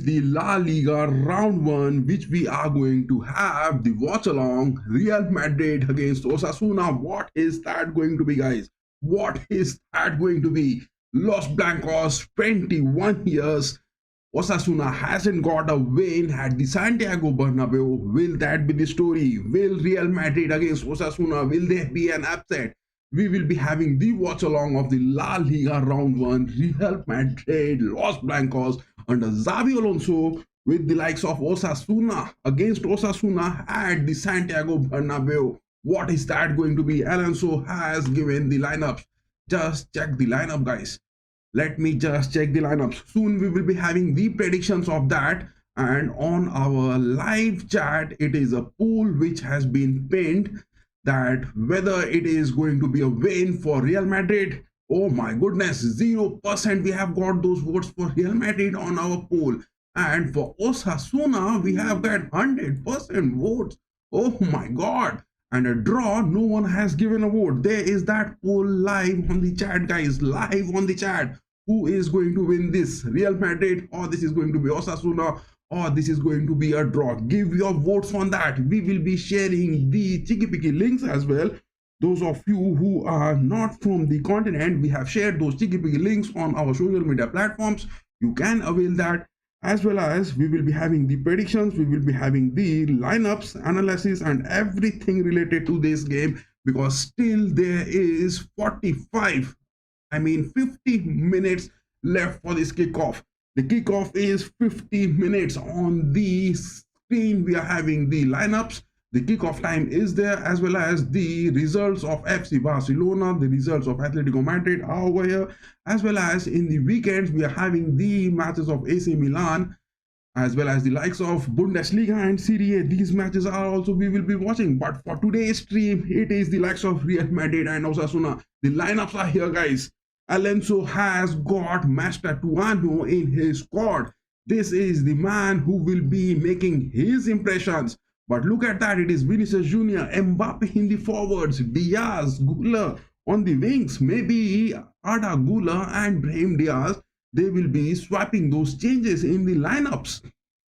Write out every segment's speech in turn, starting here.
the La Liga round 1, which we are going to have the watch along Real Madrid against Osasuna. What is that going to be, guys? What is that going to be? Los Blancos, 21 years. Osasuna hasn't got a win at the Santiago Bernabéu. Will that be the story? Will Real Madrid against Osasuna, will there be an upset? We will be having the watch along of the La Liga round 1, Real Madrid, Los Blancos under Xabi Alonso with the likes of Osasuna against Osasuna at the Santiago Bernabéu. What is that going to be? Alonso has given the lineups. Just check the lineup, guys. Let me just check the lineups. Soon we will be having the predictions of that, and on our live chat it is a poll which has been pinned that whether it is going to be a win for Real Madrid. Oh my goodness, 0% we have got those votes for Real Madrid on our poll, and for Osasuna we have got 100% votes. Oh my god. And a draw, no one has given a vote. There is that poll live on the chat, guys, live on the chat. Who is going to win this? Real Madrid, or this is going to be Osasuna, or this is going to be a draw? Give your votes on that. We will be sharing the Chicky links as well. Those of you who are not from the continent, we have shared those Chicky links on our social media platforms. You can avail that, as well as we will be having the predictions, we will be having the lineups, analysis, and everything related to this game, because still there is 50 minutes left for this kickoff. The kickoff is 50 minutes. On the screen we are having the lineups, the kickoff time is there, as well as the results of FC Barcelona, the results of Atletico Madrid are over here, as well as in the weekends we are having the matches of AC Milan, as well as the likes of Bundesliga and Serie A. These matches are also we will be watching. But for today's stream, it is the likes of Real Madrid and Osasuna. The lineups are here, guys. Alonso has got Master Tuano in his squad. This is the man who will be making his impressions. But look at that, it is Vinicius Junior, Mbappe in the forwards, Diaz, Gula on the wings. Maybe Arda Gula and Brahim Diaz, they will be swapping those changes in the lineups.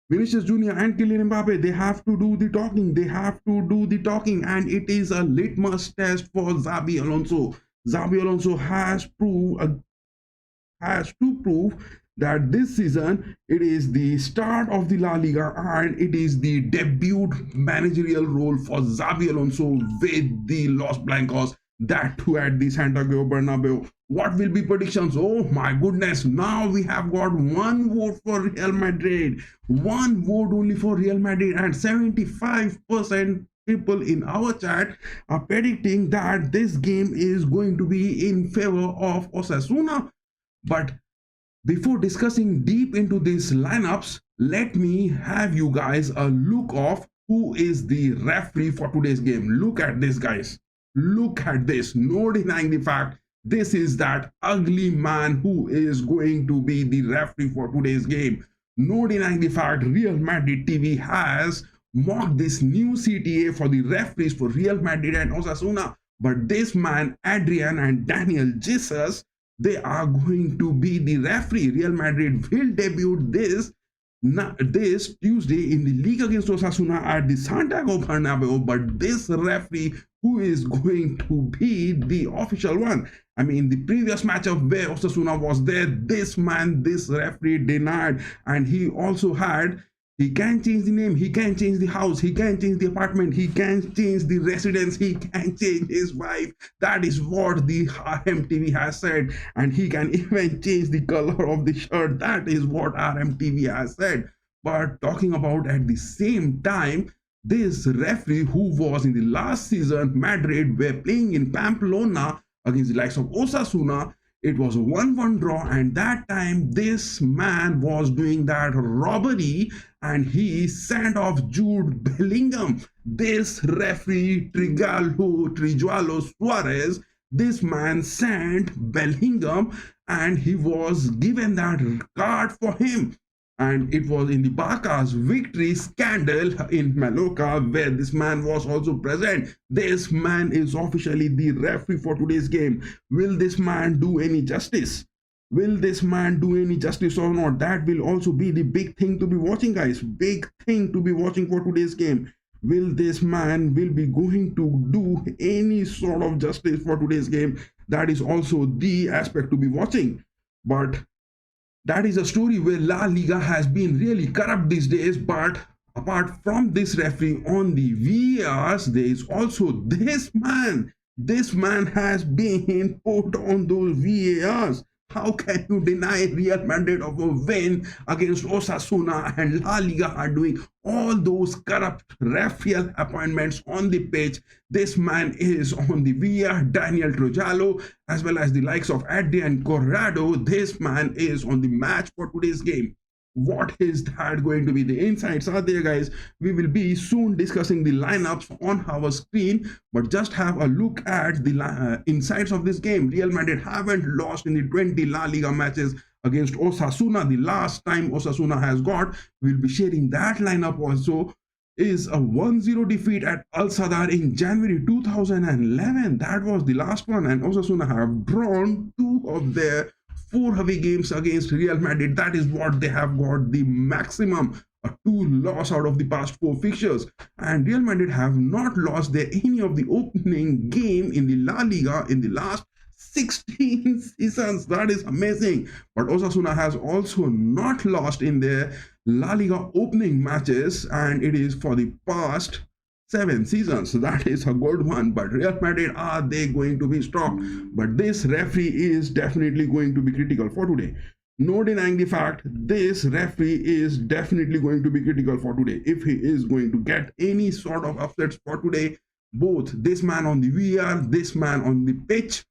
Vinicius Junior and Kylian Mbappe, they have to do the talking. They have to do the talking, and it is a litmus test for Xabi Alonso. Xabi Alonso has to prove that this season it is the start of the La Liga and it is the debut managerial role for Xabi Alonso with the Los Blancos, that too at the Santiago Bernabéu. What will be predictions? Oh my goodness, now we have got one vote for Real Madrid, one vote only for Real Madrid, and 75% people in our chat are predicting that this game is going to be in favor of Osasuna. But before discussing deep into these lineups, let me have you guys a look of who is the referee for today's game. Look at this, guys. Look at this. No denying the fact this is that ugly man who is going to be the referee for today's game. No denying the fact Real Madrid TV has mocked this new CTA for the referees for Real Madrid and Osasuna. But this man, Adrian and Daniel Jesus, they are going to be the referee. Real Madrid will debut this Tuesday in the Liga against Osasuna at the Santiago Bernabéu. But this referee who is going to be the official one, I mean, the previous matchup where Osasuna was there, this man, this referee denied, and he also had, he can change the name, he can change the house, he can change the apartment, he can change the residence, he can change his wife. That is what the RMTV has said. And he can even change the color of the shirt. That is what RMTV has said. But talking about at the same time, this referee who was in the last season, Madrid were playing in Pamplona against the likes of Osasuna. It was a 1-1 draw, and that time this man was doing that robbery and he sent off Jude Bellingham. This referee Trijualo Suarez, this man sent Bellingham and he was given that card for him. And it was in the Barca's victory scandal in Mallorca where this man was also present. This man is officially the referee for today's game. Will this man do any justice? Will this man do any justice or not? That will also be the big thing to be watching, guys. Big thing to be watching for today's game. Will this man will be going to do any sort of justice for today's game? That is also the aspect to be watching. But that is a story where La Liga has been really corrupt these days. But apart from this referee on the VARs, there is also this man. This man has been put on those VARs. How can you deny Real Madrid of a win against Osasuna, and La Liga are doing all those corrupt refereeal appointments on the pitch? This man is on the VAR, Daniel Trujillo, as well as the likes of Adrian Corrado. This man is on the match for today's game. What is that going to be? The insights are there, guys. We will be soon discussing the lineups on our screen, but just have a look at the insights of this game. Real Madrid haven't lost in the 20 La Liga matches against Osasuna. The last time Osasuna has got, we'll be sharing that lineup also, is a 1-0 defeat at Al Sadar in January 2011. That was the last one, and Osasuna have drawn 2 of their 4 away games against Real Madrid. That is what they have got the maximum, a 2 loss out of the past 4 fixtures. And Real Madrid have not lost any of the opening game in the La Liga in the last 16 seasons. That is amazing. But Osasuna has also not lost in their La Liga opening matches, and it is for the past 7 seasons. So that is a good one. But Real Madrid, are they going to be strong? But this referee is definitely going to be critical for today. No denying the fact, this referee is definitely going to be critical for today. If he is going to get any sort of upsets for today, both this man on the VAR, this man on the pitch,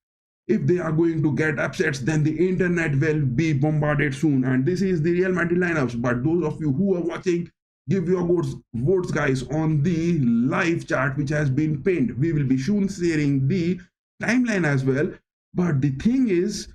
if they are going to get upsets, then the internet will be bombarded soon. And this is the Real Madrid lineups. But those of you who are watching, give your votes, guys, on the live chat which has been pinned. We will be soon sharing the timeline as well. But the thing is,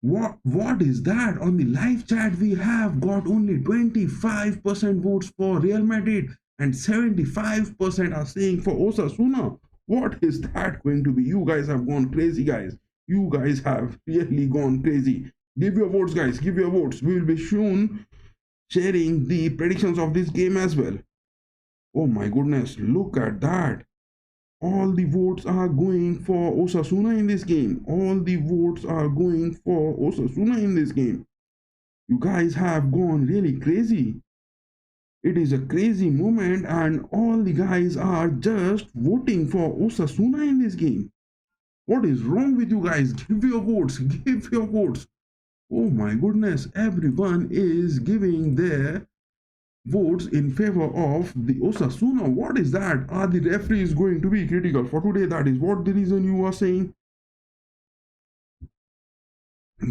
what is that? On the live chat, we have got only 25% votes for Real Madrid and 75% are saying for Osasuna. What is that going to be? You guys have gone crazy, guys. You guys have really gone crazy. Give your votes, guys. Give your votes. We will be soon sharing the predictions of this game as well. Oh my goodness, look at that. All the votes are going for Osasuna in this game. All the votes are going for Osasuna in this game. You guys have gone really crazy. It is a crazy moment, and all the guys are just voting for Osasuna in this game. What is wrong with you guys? Give your votes. Give your votes. Oh my goodness, everyone is giving their votes in favor of the Osasuna. What is that? Are the referees going to be critical for today? That is what the reason you are saying.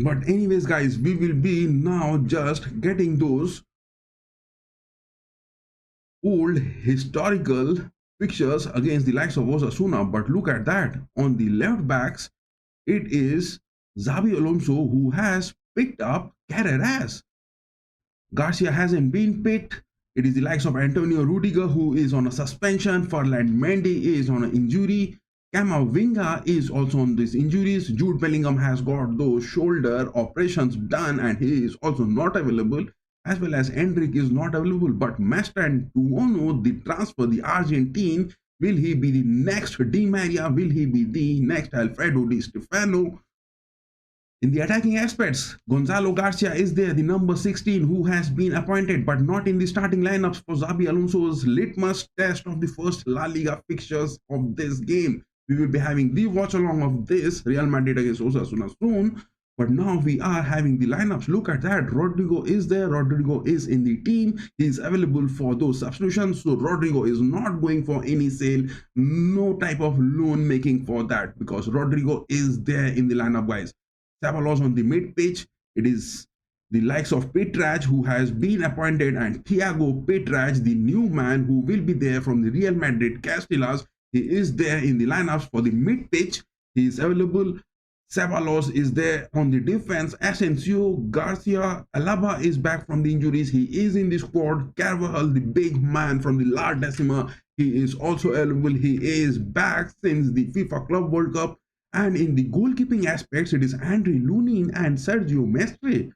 But anyways, guys, we will be now just getting those old historical pictures against the likes of Osasuna. But look at that. On the left backs, it is Xabi Alonso who has picked up Carreras. Garcia hasn't been picked. It is the likes of Antonio Rudiger who is on a suspension. Ferland Mendy is on an injury. Camavinga is also on these injuries. Jude Bellingham has got those shoulder operations done and he is also not available, as well as Endrick is not available. But Mastan Tuono, the transfer, the Argentine, will he be the next Di Maria? Will he be the next Alfredo Di Stefano? In the attacking aspects, Gonzalo Garcia is there, the number 16, who has been appointed but not in the starting lineups for Xabi Alonso's litmus test of the first La Liga fixtures of this game. We will be having the watch along of this Real Madrid against Osasuna soon. But now we are having the lineups. Look at that. Rodrigo is there. Rodrigo is in the team. He is available for those substitutions. So Rodrigo is not going for any sale. No type of loan making for that, because Rodrigo is there in the lineup, guys. Ceballos on the mid pitch. It is the likes of Petraj who has been appointed, and Thiago Petraj, the new man who will be there from the Real Madrid Castellas. He is there in the lineups for the mid pitch. He is available. Ceballos is there on the defense. Asensio, Garcia, Alaba is back from the injuries. He is in the squad. Carvajal, the big man from the La Decima, he is also available. He is back since the FIFA Club World Cup. And in the goalkeeping aspects, it is Andre Lunin and Sergio Mestre.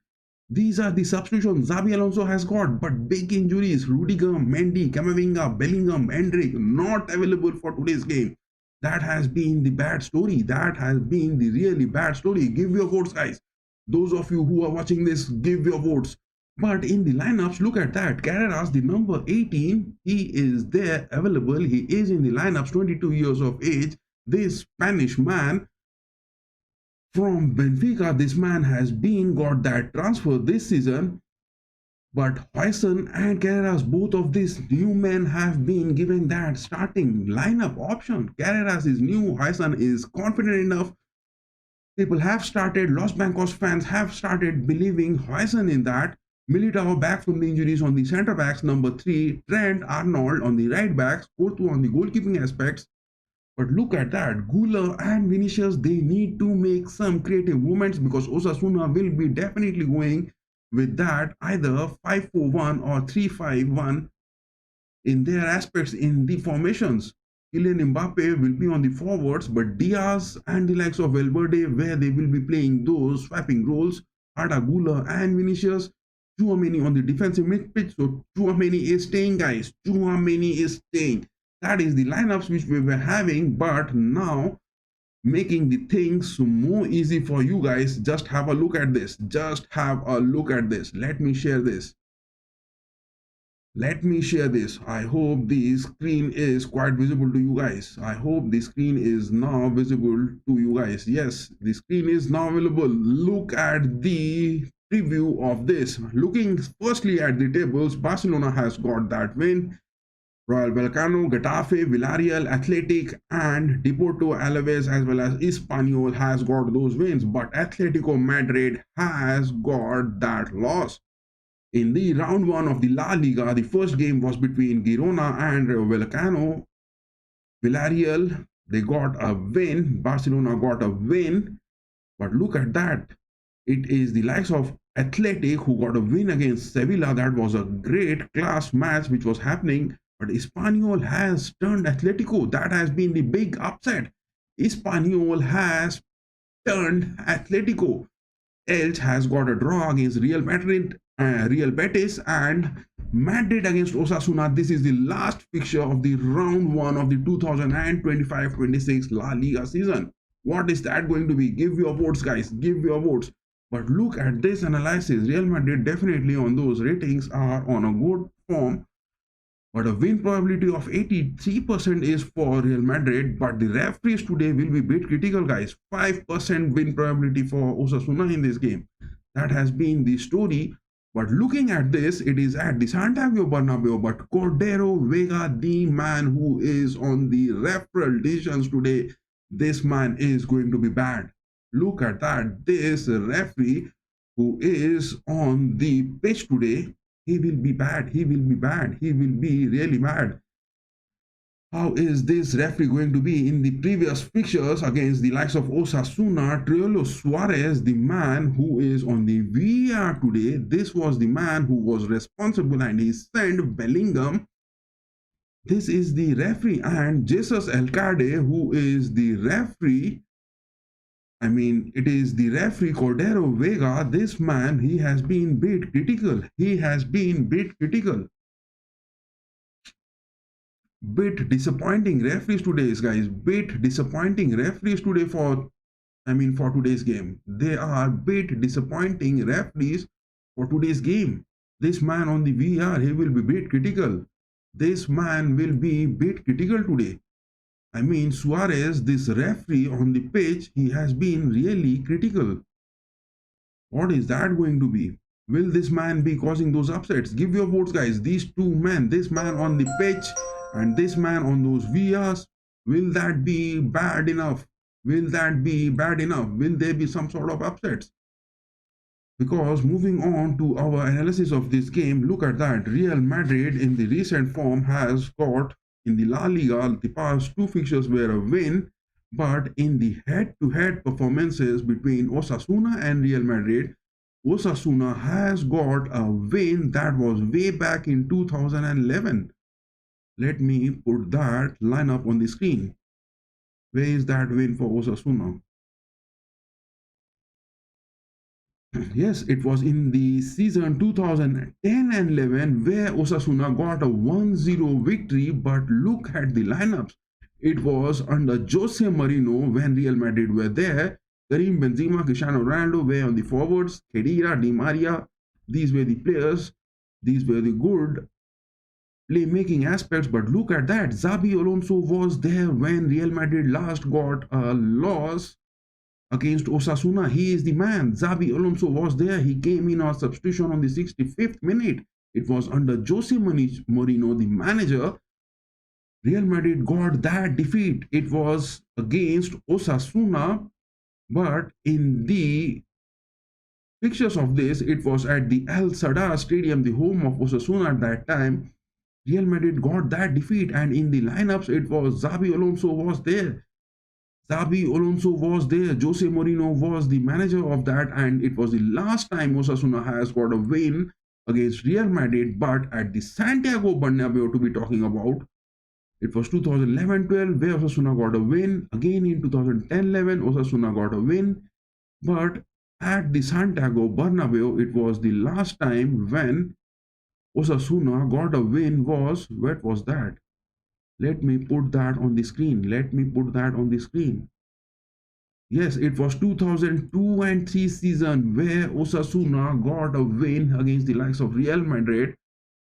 These are the substitutions Xabi Alonso has got, but big injuries. Rudiger, Mendy, Camavinga, Bellingham, Endrick not available for today's game. That has been the bad story. That has been the really bad story. Give your votes, guys. Those of you who are watching this, give your votes. But in the lineups, look at that. Carreras, the number 18, he is there available. He is in the lineups, 22 years of age. This Spanish man from Benfica, this man has been got that transfer this season. But Hoyson and Carreras, both of these new men have been given that starting lineup option. Carreras is new, Hoyson is confident enough. People have started, Los Blancos fans have started believing Hoyson in that. Militao back from the injuries on the centre backs, number 3, Trent Arnold on the right backs, Porto on the goalkeeping aspects. But look at that, Gula and Vinicius, they need to make some creative movements because Osasuna will be definitely going with that either 5-4-1 or 3-5-1 in their aspects in the formations. Kylian Mbappe will be on the forwards, but Diaz and the likes of Valverde, where they will be playing those swapping roles, Arda Gula and Vinicius. Tchouaméni on the defensive mid-pitch, so Tchouaméni is staying, guys. Tchouaméni is staying. That is the lineups which we were having, but now making the things more easy for you guys. Just have a look at this. Just have a look at this. Let me share this. Let me share this. I hope the screen is quite visible to you guys. I hope the screen is now visible to you guys. Yes, the screen is now available. Look at the preview of this. Looking firstly at the tables, Barcelona has got that win. Royal Vallecano, Getafe, Villarreal, Athletic, and Deportivo Alaves as well as Espanyol has got those wins, but Atletico Madrid has got that loss. In the round 1 of the La Liga, the first game was between Girona and Rayo Vallecano. Villarreal, they got a win. Barcelona got a win. But look at that. It is the likes of Athletic who got a win against Sevilla. That was a great class match which was happening. But Espanyol has turned Atletico. That has been the big upset. Espanyol has turned Atletico. Elche has got a draw against Real Madrid, Real Betis, and Madrid against Osasuna. This is the last fixture of the round 1 of the 2025-26 La Liga season. What is that going to be? Give your votes, guys. Give your votes. But look at this analysis. Real Madrid definitely on those ratings are on a good form. But a win probability of 83% is for Real Madrid. But the referees today will be a bit critical, guys. 5% win probability for Osasuna in this game. That has been the story. But looking at this, it is at the Santiago Bernabéu. But Cordero Vega, the man who is on the referral decisions today, this man is going to be bad. Look at that. This referee who is on the pitch today, he will be bad. He will be bad. He will be really bad. How is this referee going to be in the previous fixtures against the likes of Osasuna? Triolo Suarez, the man who is on the VAR today, this was the man who was responsible and he sent Bellingham. This is the referee, and Jesus Elcade, who is the referee. I mean, it is the referee Cordero Vega. This man, he has been bit critical. He has been bit critical. Bit disappointing referees today, guys. Bit disappointing referees today for today's game. They are bit disappointing referees for today's game. This man on the VR, he will be bit critical. This man will be bit critical today. I mean, Suarez, this referee on the pitch, he has been really critical. What is that going to be? Will this man be causing those upsets? Give your votes, guys. These two men, this man on the pitch and this man on those VRs, will that be bad enough? Will that be bad enough? Will there be some sort of upsets? Because moving on to our analysis of this game, look at that. Real Madrid in the recent form has got in the La Liga, the past 2 fixtures were a win, but in the head-to-head performances between Osasuna and Real Madrid, Osasuna has got a win that was way back in 2011. Let me put that lineup on the screen. Where is that win for Osasuna? Yes, it was in the season 2010 and 11 where Osasuna got a 1-0 victory, but look at the lineups. It was under Jose Mourinho when Real Madrid were there. Karim Benzema, Cristiano Ronaldo were on the forwards. Khedira, Di Maria, these were the players. These were the good playmaking aspects. But look at that. Xabi Alonso was there when Real Madrid last got a loss against Osasuna. He is the man. Xabi Alonso was there. He came in on substitution on the 65th minute. It was under Jose Mourinho, the manager. Real Madrid got that defeat. It was against Osasuna, but in the pictures of this, it was at the El Sadar Stadium, the home of Osasuna at that time. Real Madrid got that defeat, and in the lineups, it was Xabi Alonso was there. Xabi Alonso was there. Jose Mourinho was the manager of that, and it was the last time Osasuna has got a win against Real Madrid. But at the Santiago Bernabéu, to be talking about, it was 2011-12 where Osasuna got a win. Again in 2010-11, Osasuna got a win. But at the Santiago Bernabéu, it was the last time when Osasuna got a win. What was that? Let me put that on the screen. Let me put that on the screen. Yes, it was 2002 and 3 season where Osasuna got a win against the likes of Real Madrid,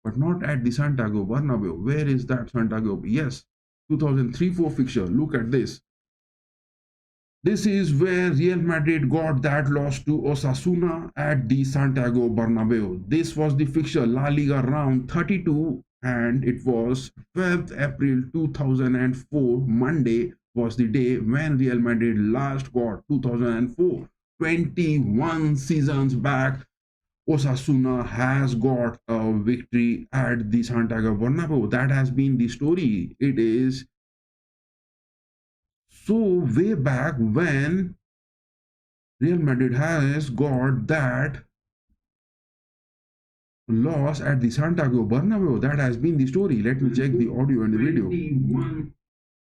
but not at the Santiago Bernabeu. Where is that Santiago? Yes, 2003-4 fixture. Look at this. This is where Real Madrid got that loss to Osasuna at the Santiago Bernabeu. This was the fixture La Liga round 32, and it was 12th April 2004, Monday was the day when Real Madrid last got 2004. 21 seasons back, Osasuna has got a victory at the Santiago Bernabeu. That has been the story. It is so way back when Real Madrid has got that loss at the Santiago Bernabeu. That has been the story. Let me check the audio and the video.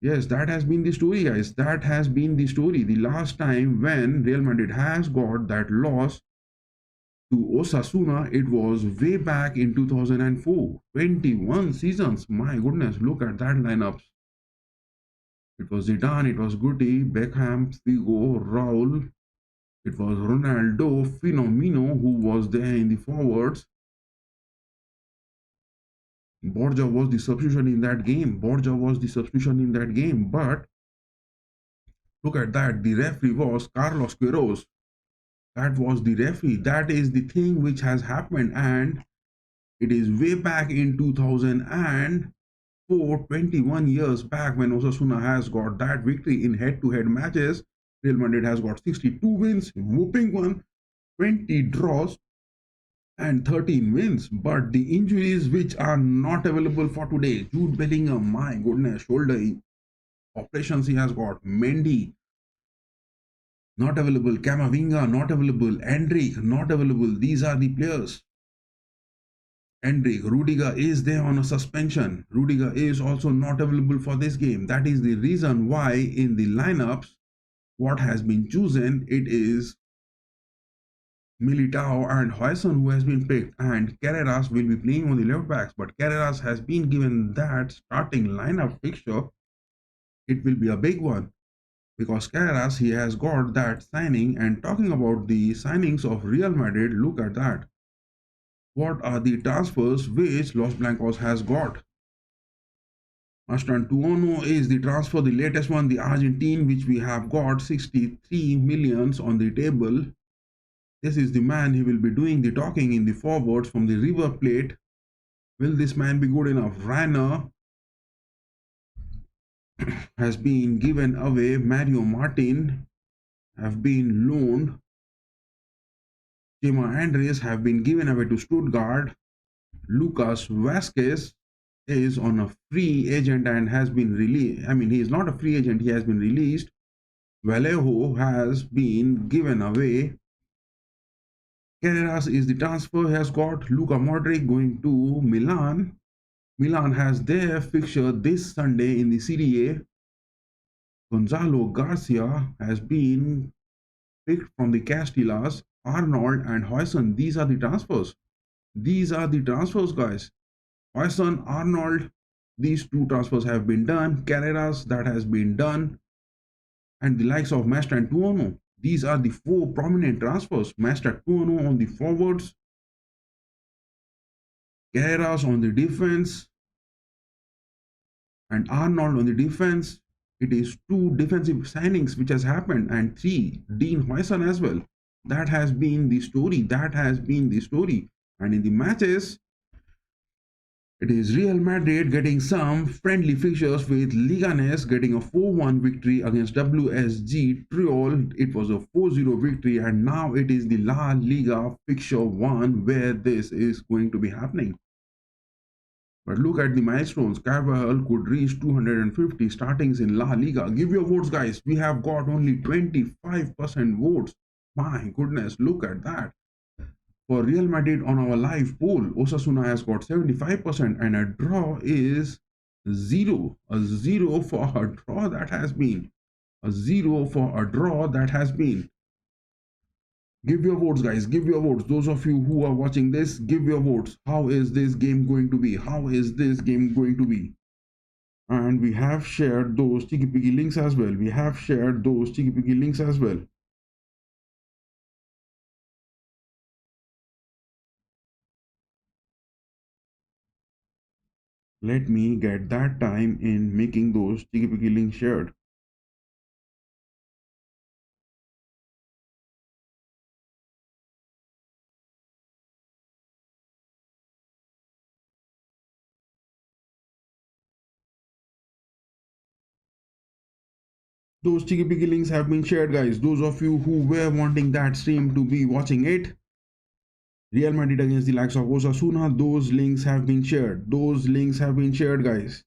Yes, that has been the story, guys. That has been the story. The last time when Real Madrid has got that loss to Osasuna, it was way back in 2004. 21 seasons. My goodness, look at that lineups. It was Zidane, it was Guti, Beckham, Figo, Raul. It was Ronaldo, Firmino, who was there in the forwards. Borja was the substitution in that game. But look at that. The referee was Carlos Queiroz. That was the referee. That is the thing which has happened. And it is way back in 2004, 21 years back, when Osasuna has got that victory in head-to-head matches. Real Madrid has got 62 wins, whooping one, 20 draws, and 13 wins. But the injuries which are not available for today, Jude Bellingham, my goodness, shoulder operations he has got. Mendy not available, Camavinga not available, Endrick not available. These are the players. Endrick, Rudiger is there on a suspension. Rudiger is also not available for this game. That is the reason why in the lineups what has been chosen, it is Militao and Huijsen who has been picked, and Carreras will be playing on the left backs. But Carreras has been given that starting lineup fixture. It will be a big one because Carreras, he has got that signing. And talking about the signings of Real Madrid, look at that. What are the transfers which Los Blancos has got? Mastantuono is the transfer, the latest one, the Argentine, which we have got 63 millions on the table. This is the man. He will be doing the talking in the forwards from the River Plate. Will this man be good enough? Rainer has been given away. Mario Martin have been loaned. Chema Andres have been given away to Stuttgart. Lucas Vasquez is on a free agent and has been released. I mean, he is not a free agent, he has been released. Vallejo has been given away. Carreras is the transfer, has got Luka Modric going to Milan. Milan has their fixture this Sunday in the Serie A. Gonzalo Garcia has been picked from the Castillas, Arnold and Hoyson. These are the transfers. These are the transfers, guys. Hoyson, Arnold, these two transfers have been done. Carreras, that has been done. And the likes of Master and Tuono. These are the four prominent transfers. Master Tuono on the forwards, Carreras on the defense, and Arnold on the defense. It is two defensive signings which has happened, and three, Dean Hoyson as well. That has been the story. That has been the story. And in the matches, it is Real Madrid getting some friendly fixtures with Leganes getting a 4-1 victory against WSG Triol. It was a 4-0 victory, and now it is the La Liga fixture 1 where this is going to be happening. But look at the milestones. Carvajal could reach 250 startings in La Liga. Give your votes, guys. We have got only 25% votes. My goodness, look at that. For Real Madrid on our live poll, Osasuna has got 75% and a draw is 0. A 0 for a draw that has been. A 0 for a draw that has been. Give your votes, guys. Give your votes. Those of you who are watching this, give your votes. How is this game going to be? How is this game going to be? And we have shared those Tiki Piki links as well. We have shared those Tiki Piki links as well. Let me get that time in making those Tiki Piki links shared. Those Tiki Piki links have been shared, guys. Those of you who were wanting that stream to be watching it, Real Madrid against the likes of Osasuna, those links have been shared. Those links have been shared, guys.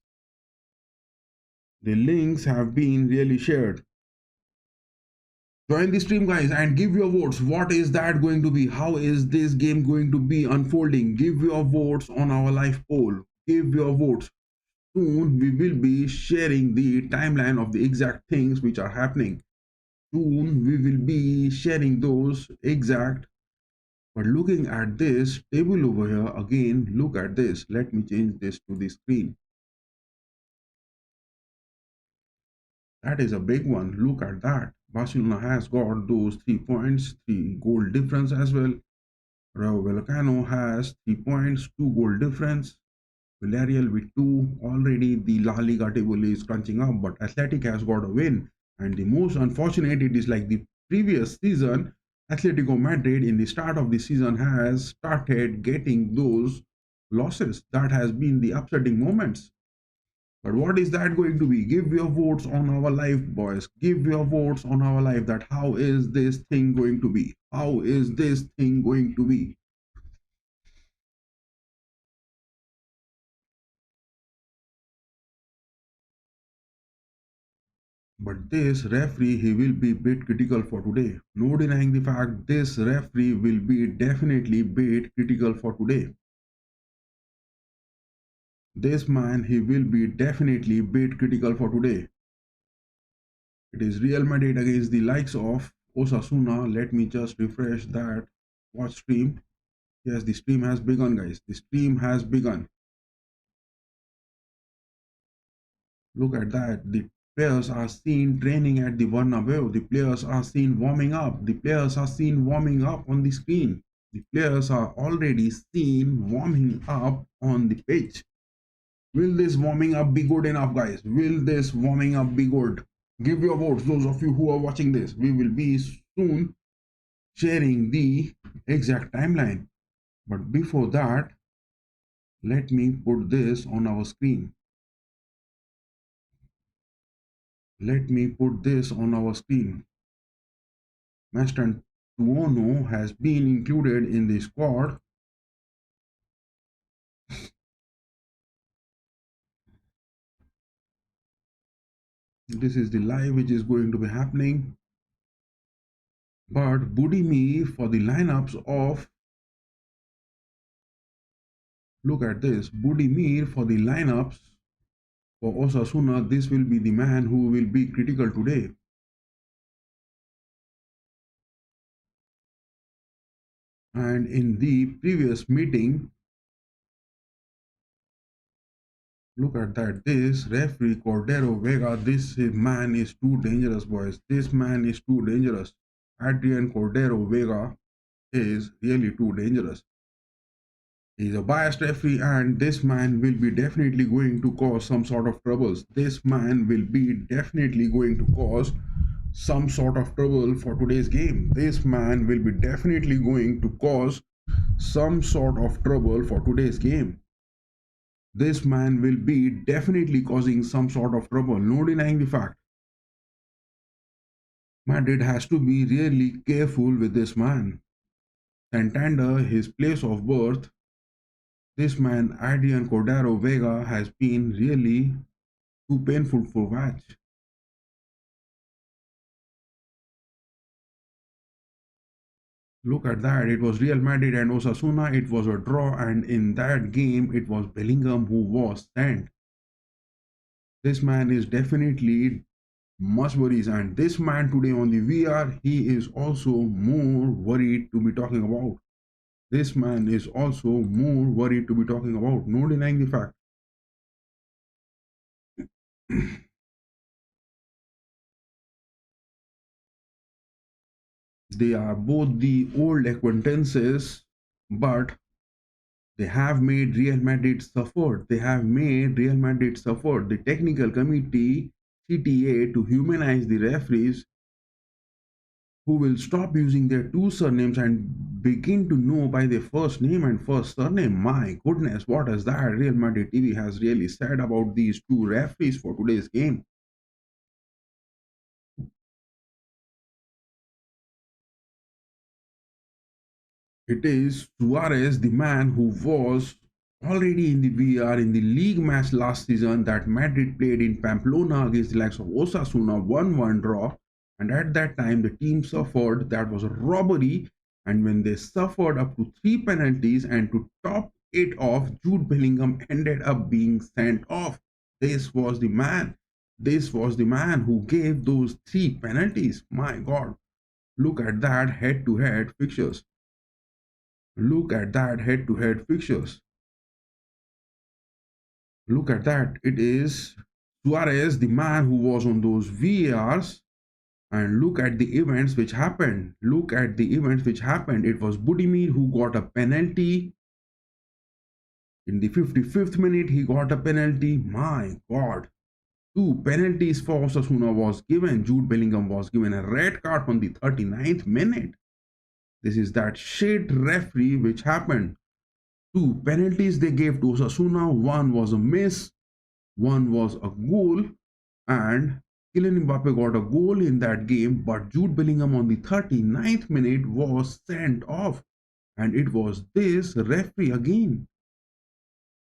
The links have been really shared. Join the stream, guys, and give your votes. What is that going to be? How is this game going to be unfolding? Give your votes on our live poll. Give your votes. Soon we will be sharing the timeline of the exact things which are happening. Soon we will be sharing those exact. But looking at this table over here again, look at this. Let me change this to the screen. That is a big one. Look at that. Barcelona has got those 3 points, 3 goal difference as well. Rayo Vallecano has 3 points, 2 goal difference. Villarreal with 2. Already the La Liga table is crunching up, but Athletic has got a win. And the most unfortunate, it is like the previous season, Atletico Madrid in the start of the season has started getting those losses. That has been the upsetting moments. But what is that going to be? Give your votes on our live, boys. Give your votes on our live that how is this thing going to be? How is this thing going to be? But this referee, he will be bit critical for today. No denying the fact this referee will be definitely bit critical for today. This man, he will be definitely bit critical for today. It is Real Madrid against the likes of Osasuna. Let me just refresh that watch stream. Yes, the stream has begun, guys. The stream has begun. Look at that. The players are seen training at the Bernabéu. The players are seen warming up. The players are seen warming up on the screen. The players are already seen warming up on the pitch. Will this warming up be good enough, guys? Will this warming up be good? Give your votes, those of you who are watching this. We will be soon sharing the exact timeline. But before that, let me put this on our screen. Let me put this on our screen. Master Tuono has been included in the squad. This is the live which is going to be happening. But Budimir for the lineups of, look at this, Budimir for the lineups For Osasuna, this will be the man who will be critical today. And in the previous meeting, look at that. This referee Cordero Vega, this man is too dangerous, boys. This man is too dangerous. Adrian Cordero Vega is really too dangerous. He's a biased referee, and this man will be definitely going to cause some sort of troubles. This man will be definitely going to cause some sort of trouble for today's game. This man will be definitely going to cause some sort of trouble for today's game. This man will be definitely causing some sort of trouble. No denying the fact. Madrid has to be really careful with this man. Santander, his place of birth, this man, Adrian Cordero Vega, has been really too painful for watch. Look at that. It was Real Madrid and Osasuna. It was a draw, and in that game, it was Bellingham who was sent. This man is definitely much worries, and this man today on the VR, he is also more worried to be talking about. This man is also more worried to be talking about. No denying the fact. They are both the old acquaintances, but they have made Real Madrid suffer. They have made Real Madrid suffer. The technical committee, CTA, to humanize the referees, who will stop using their two surnames and begin to know by their first name and first surname. My goodness, what is that Real Madrid TV has really said about these two referees for today's game? It is Suarez, the man who was already in the VR in the league match last season that Madrid played in Pamplona against the likes of Osasuna, 1-1 draw. And at that time, the team suffered, that was a robbery. And when they suffered up to 3 penalties, and to top it off, Jude Bellingham ended up being sent off. This was the man. This was the man who gave those 3 penalties. My God. Look at that head-to-head fixtures. Look at that head-to-head fixtures. Look at that. It is Suarez, the man who was on those VARs. And look at the events which happened. Look at the events which happened. It was Budimir who got a penalty. In the 55th minute, he got a penalty. My God. 2 penalties for Osasuna was given. Jude Bellingham was given a red card on the 39th minute. This is that shit referee which happened. 2 penalties they gave to Osasuna. One was a miss, one was a goal, and Kylian Mbappe got a goal in that game, but Jude Bellingham on the 39th minute was sent off. And it was this referee again.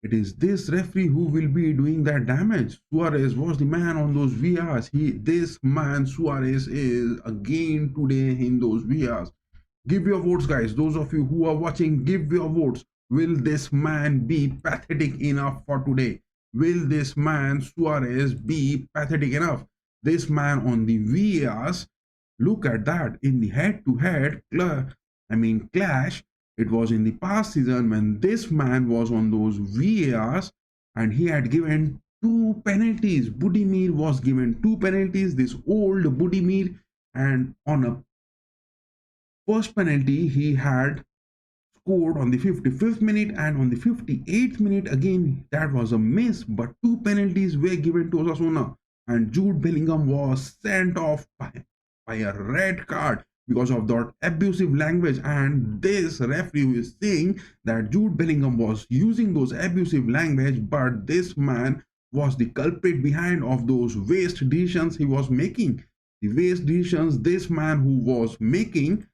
It is this referee who will be doing that damage. Suarez was the man on those VRs. This man Suarez is again today in those VRs. Give your votes, guys. Those of you who are watching, give your votes. Will this man be pathetic enough for today? Will this man Suarez be pathetic enough? This man on the VARs, look at that in the head-to-head clash. It was in the past season when this man was on those VARs and he had given 2 penalties. Budimir was given 2 penalties. This old Budimir, and on a first penalty he had scored on the 55th minute, and on the 58th minute again that was a miss, but 2 penalties were given to Osasuna and Jude Bellingham was sent off by a red card because of that abusive language. And this referee is saying that Jude Bellingham was using those abusive language, but this man was the culprit behind of those waste decisions he was making. The waste decisions this man who was making,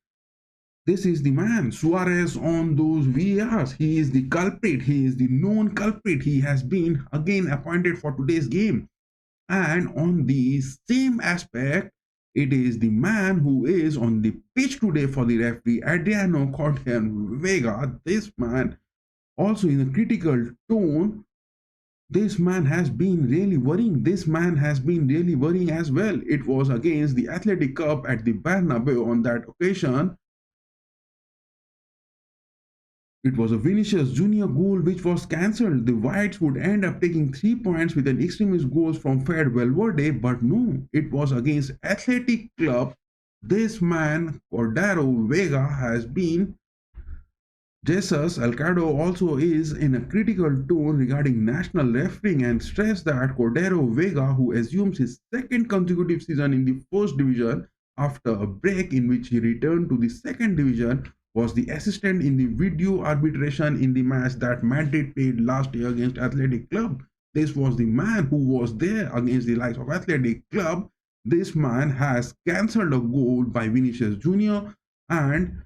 this is the man, Suarez on those VARs. He is the culprit. He is the known culprit. He has been again appointed for today's game. And on the same aspect, it is the man who is on the pitch today for the referee, Adriano Cordero Vega. This man also in a critical tone This man has been really worrying. This man has been really worrying as well. It was against the Athletic Cup at the Bernabeu on that occasion. It was a Vinicius Junior goal which was cancelled. The Whites would end up taking 3 points with an extremist goal from Fed Valverde, but no, it was against Athletic Club. This man, Cordero Vega, has been Jesus Alcado also is in a critical tone regarding national refereeing and stressed that Cordero Vega, who assumes his second consecutive season in the first division after a break in which he returned to the second division, was the assistant in the video arbitration in the match that Madrid played last year against Athletic Club. This was the man who was there against the likes of Athletic Club. This man has cancelled a goal by Vinicius Junior, and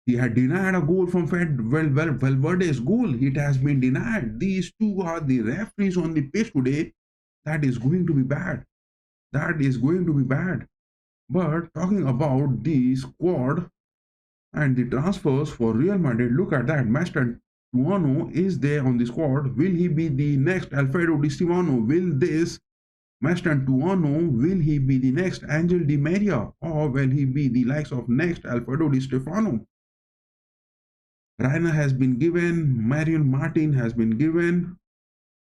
he had denied a goal from Valverde's goal. It has been denied. These two are the referees on the pitch today. That is going to be bad. That is going to be bad. But talking about the squad and the transfers for Real Madrid, look at that. Master Tuano is there on the squad. Will he be the next Alfredo Di Stefano? Will this Master Tuano, will he be the next Angel Di Maria? Or will he be the likes of next Alfredo Di Stefano? Rainer has been given, Marion Martin has been given,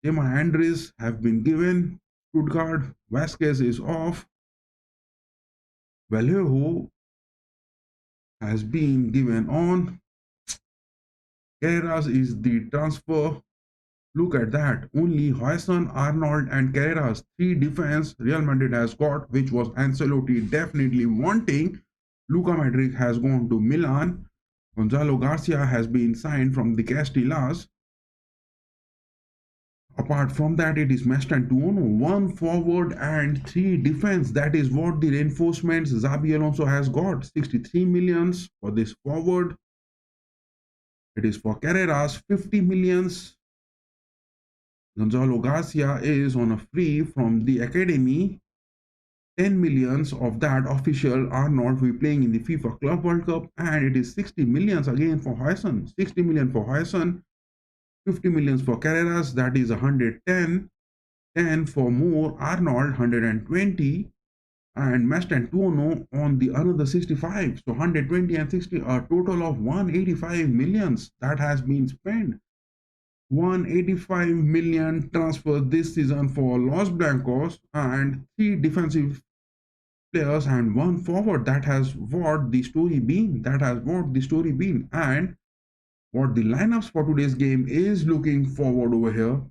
Emma Andres have been given, Stuttgart, Vasquez is off, Vallejo has been given on, Carreras is the transfer. Look at that, only Hoyson, Arnold and Carreras, 3 defense Real Madrid has got, which was Ancelotti definitely wanting. Luka Modric has gone to Milan. Gonzalo Garcia has been signed from the Castellas. Apart from that, it is Mestan Tuono, 1 forward and 3 defense. That is what the reinforcements Xabi Alonso has got. 63 millions for this forward. It is for Carreras, 50 millions. Gonzalo Garcia is on a free from the academy. 10 millions of that official are not be playing in the FIFA Club World Cup, and it is 60 millions again for Hoyson. 60 million for Hoyson, 50 millions for Carreras, that is 110, 10 for Moore, Arnold 120, and Mestan Tuono on the another 65. So 120 and 60, a total of 185 millions that has been spent. 185 million transfer this season for Los Blancos, and 3 defensive players and 1 forward. That has what the story been. That has what the story been. And what the lineups for today's game is looking forward over here.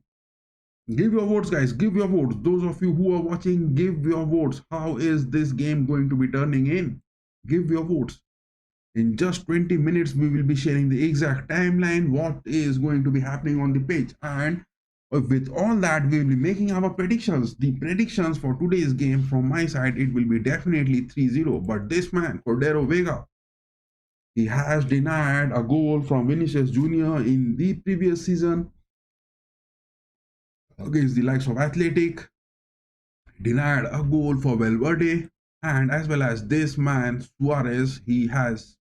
Give your votes, guys. Give your votes. Those of you who are watching, give your votes. How is this game going to be turning in? Give your votes. In just 20 minutes, we will be sharing the exact timeline, what is going to be happening on the page. And with all that, we will be making our predictions. The predictions for today's game from my side, it will be definitely 3-0. But this man, Cordero Vega, he has denied a goal from Vinicius Junior in the previous season against the likes of Athletic, denied a goal for Valverde, and as well as this man, Suarez, he has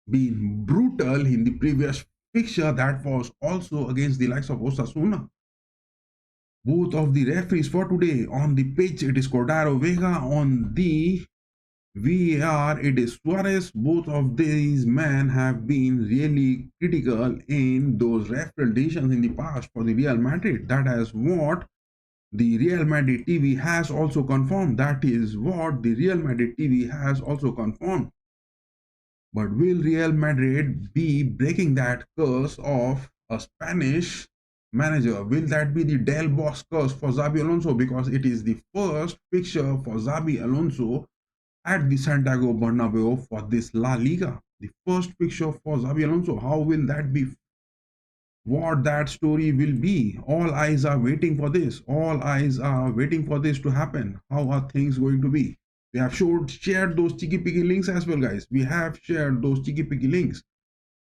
been brutal in the previous fixture that was also against the likes of Osasuna. Both of the referees for today on the pitch, it is Cordero Vega. On the VAR, it is Suarez. Both of these men have been really critical in those referee decisions in the past for the Real Madrid. That is what the Real Madrid TV has also confirmed. That is what the Real Madrid TV has also confirmed. But will Real Madrid be breaking that curse of a Spanish manager? Will that be the Del Boss curse for Xabi Alonso? Because it is the first fixture for Xabi Alonso at the Santiago Bernabéu for this La Liga. The first fixture for Xabi Alonso. How will that be? What that story will be? All eyes are waiting for this. All eyes are waiting for this to happen. How are things going to be? We have shared those cheeky picky links as well, guys. We have shared those cheeky picky links.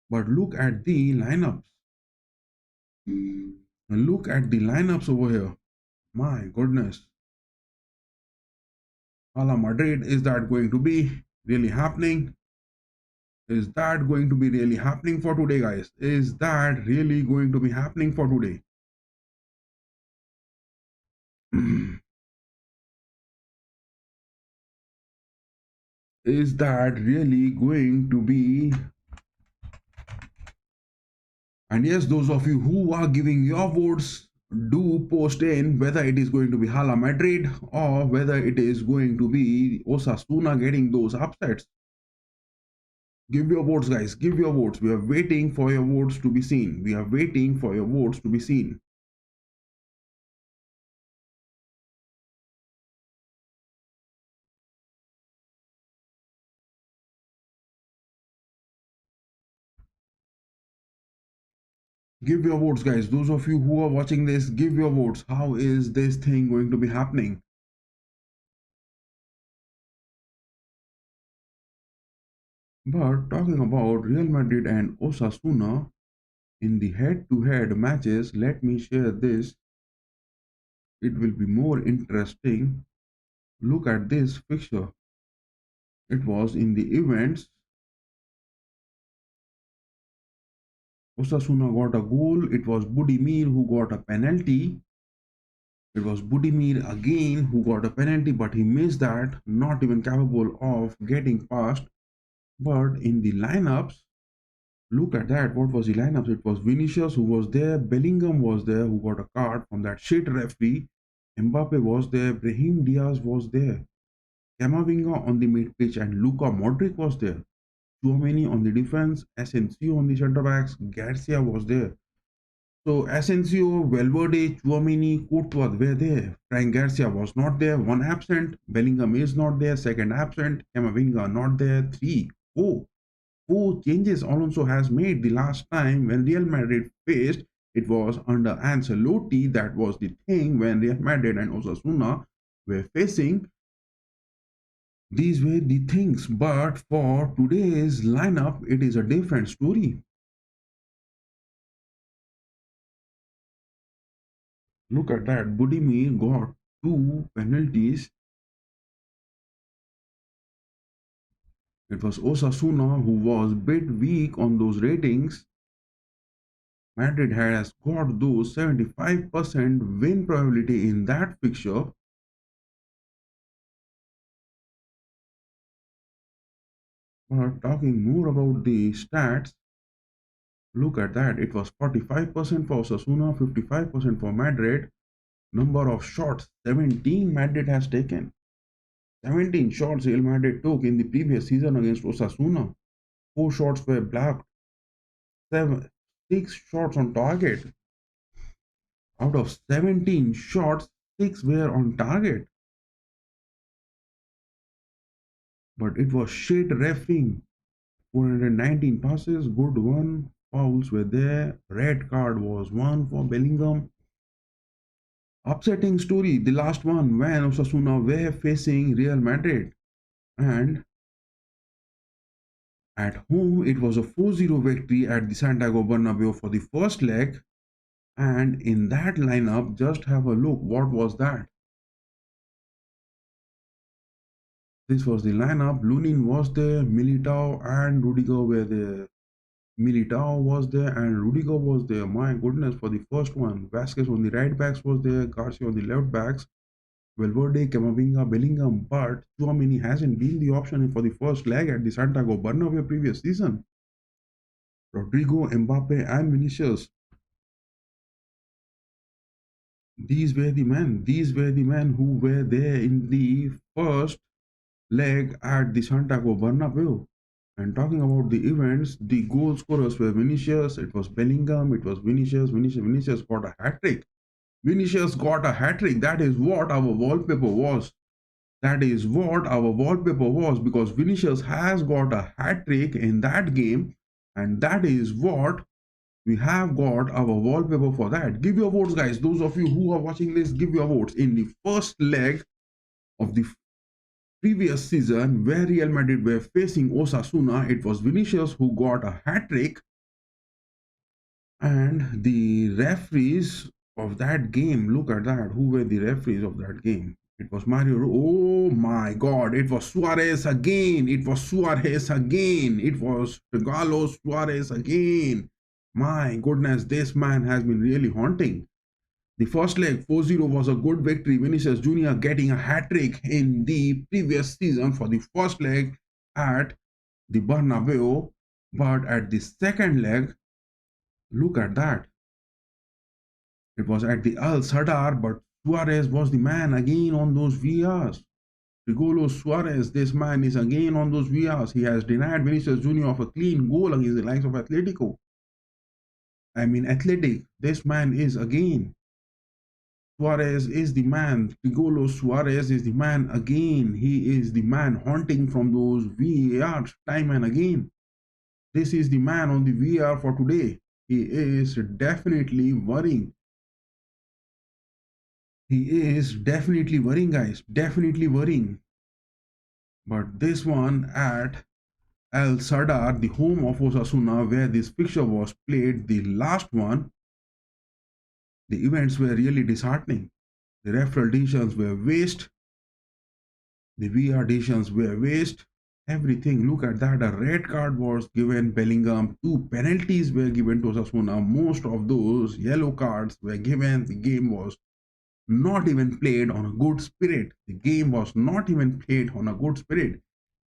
But look at the lineups. Look at the lineups over here. My goodness. Hala Madrid, is that going to be really happening? Is that going to be really happening for today, guys? Is that really going to be happening for today? is that really going to be? And yes, those of you who are giving your votes, do post in whether it is going to be Hala Madrid or whether it is going to be Osasuna getting those upsets. Give your votes, guys. Give your votes. We are waiting for your votes to be seen. We are waiting for your votes to be seen. Give your votes, guys. Those of you who are watching this, give your votes. How is this thing going to be happening? But talking about Real Madrid and Osasuna in the head-to-head matches, let me share this. It will be more interesting. Look at this fixture. It was in the events. Osasuna got a goal. It was Budimir who got a penalty. It was Budimir again who got a penalty, but he missed that, not even capable of getting past. But in the lineups, look at that. What was the lineups? It was Vinicius who was there, Bellingham was there, who got a card from that shit referee. Mbappe was there, Brahim Diaz was there, Camavinga on the mid pitch, and Luka Modric was there. Chouameni on the defense, Asensio on the centre backs, Garcia was there. So Asensio, Valverde, Chouameni, Courtois were there. Frank Garcia was not there. One absent. Bellingham is not there. Second absent. Camavinga not there. Three. Four changes Alonso has made. The last time when Real Madrid faced, it was under Ancelotti. That was the thing when Real Madrid and Osasuna were facing. These were the things. But for today's lineup, it is a different story. Look at that. Budimir got two penalties. It was Osasuna who was a bit weak on those ratings. Madrid has got those 75% win probability in that fixture. But talking more about the stats, look at that. It was 45% for Osasuna, 55% for Madrid. Number of shots, 17 Madrid has taken. 17 shots Real Madrid took in the previous season against Osasuna. 4 shots were blocked. 6 shots on target. Out of 17 shots, 6 were on target. But it was shit refereeing. 419 passes, good one. Fouls were there. Red card was one for Bellingham. Upsetting story, the last one when Osasuna were facing Real Madrid. And at home, it was a 4-0 victory at the Santiago Bernabéu for the first leg. And in that lineup, just have a look. What was that? This was the lineup. Lunin was there, Militao and Rudiger were there. Militao was there and Rudiger was there. My goodness, for the first one. Vasquez on the right backs was there, Garcia on the left backs, Valverde, Camavinga, Bellingham. But Chouameni hasn't been the option for the first leg at the Santiago Bernabéu previous season. Rodrigo, Mbappe and Vinicius. These were the men. These were the men who were there in the first leg at the Santiago Bernabéu. And talking about the events, the goal scorers were Vinicius, it was Bellingham, it was Vinicius got a hat trick. Vinicius got a hat trick. That is what our wallpaper was. That is what our wallpaper was, because Vinicius has got a hat trick in that game, and that is what we have got our wallpaper for that. Give your votes, guys. Those of you who are watching this, give your votes. In the first leg of the previous season, where Real Madrid were facing Osasuna, it was Vinicius who got a hat trick. And the referees of that game, look at that. Who were the referees of that game? It was Mario. Oh my God. It was Suarez again. It was Suarez again. It was Carlos Suarez again. My goodness, this man has been really haunting. The first leg, 4-0 was a good victory. Vinicius Jr. getting a hat trick in the previous season for the first leg. at the Bernabeu, but at the second leg, look at that. It was at the Al Sadar, but Suarez was the man again on those VRs. Rigolo Suarez, this man is again on those VRs. He has denied Vinicius Jr. of a clean goal against the likes of Atletico. Athletic. This man is again. Suarez is the man. Rigolo Suarez is the man again. He is the man haunting from those VARs time and again. This is the man on the VR for today. He is definitely worrying. He is definitely worrying, guys. Definitely worrying. But this one at Al Sadar, the home of Osasuna, where this fixture was played, the last one, the events were really disheartening. The referral decisions were waste. The VR decisions were waste. Everything. Look at that. A red card was given Bellingham. 2 penalties were given to Osasuna. Most of those yellow cards were given. The game was not even played on a good spirit. The game was not even played on a good spirit.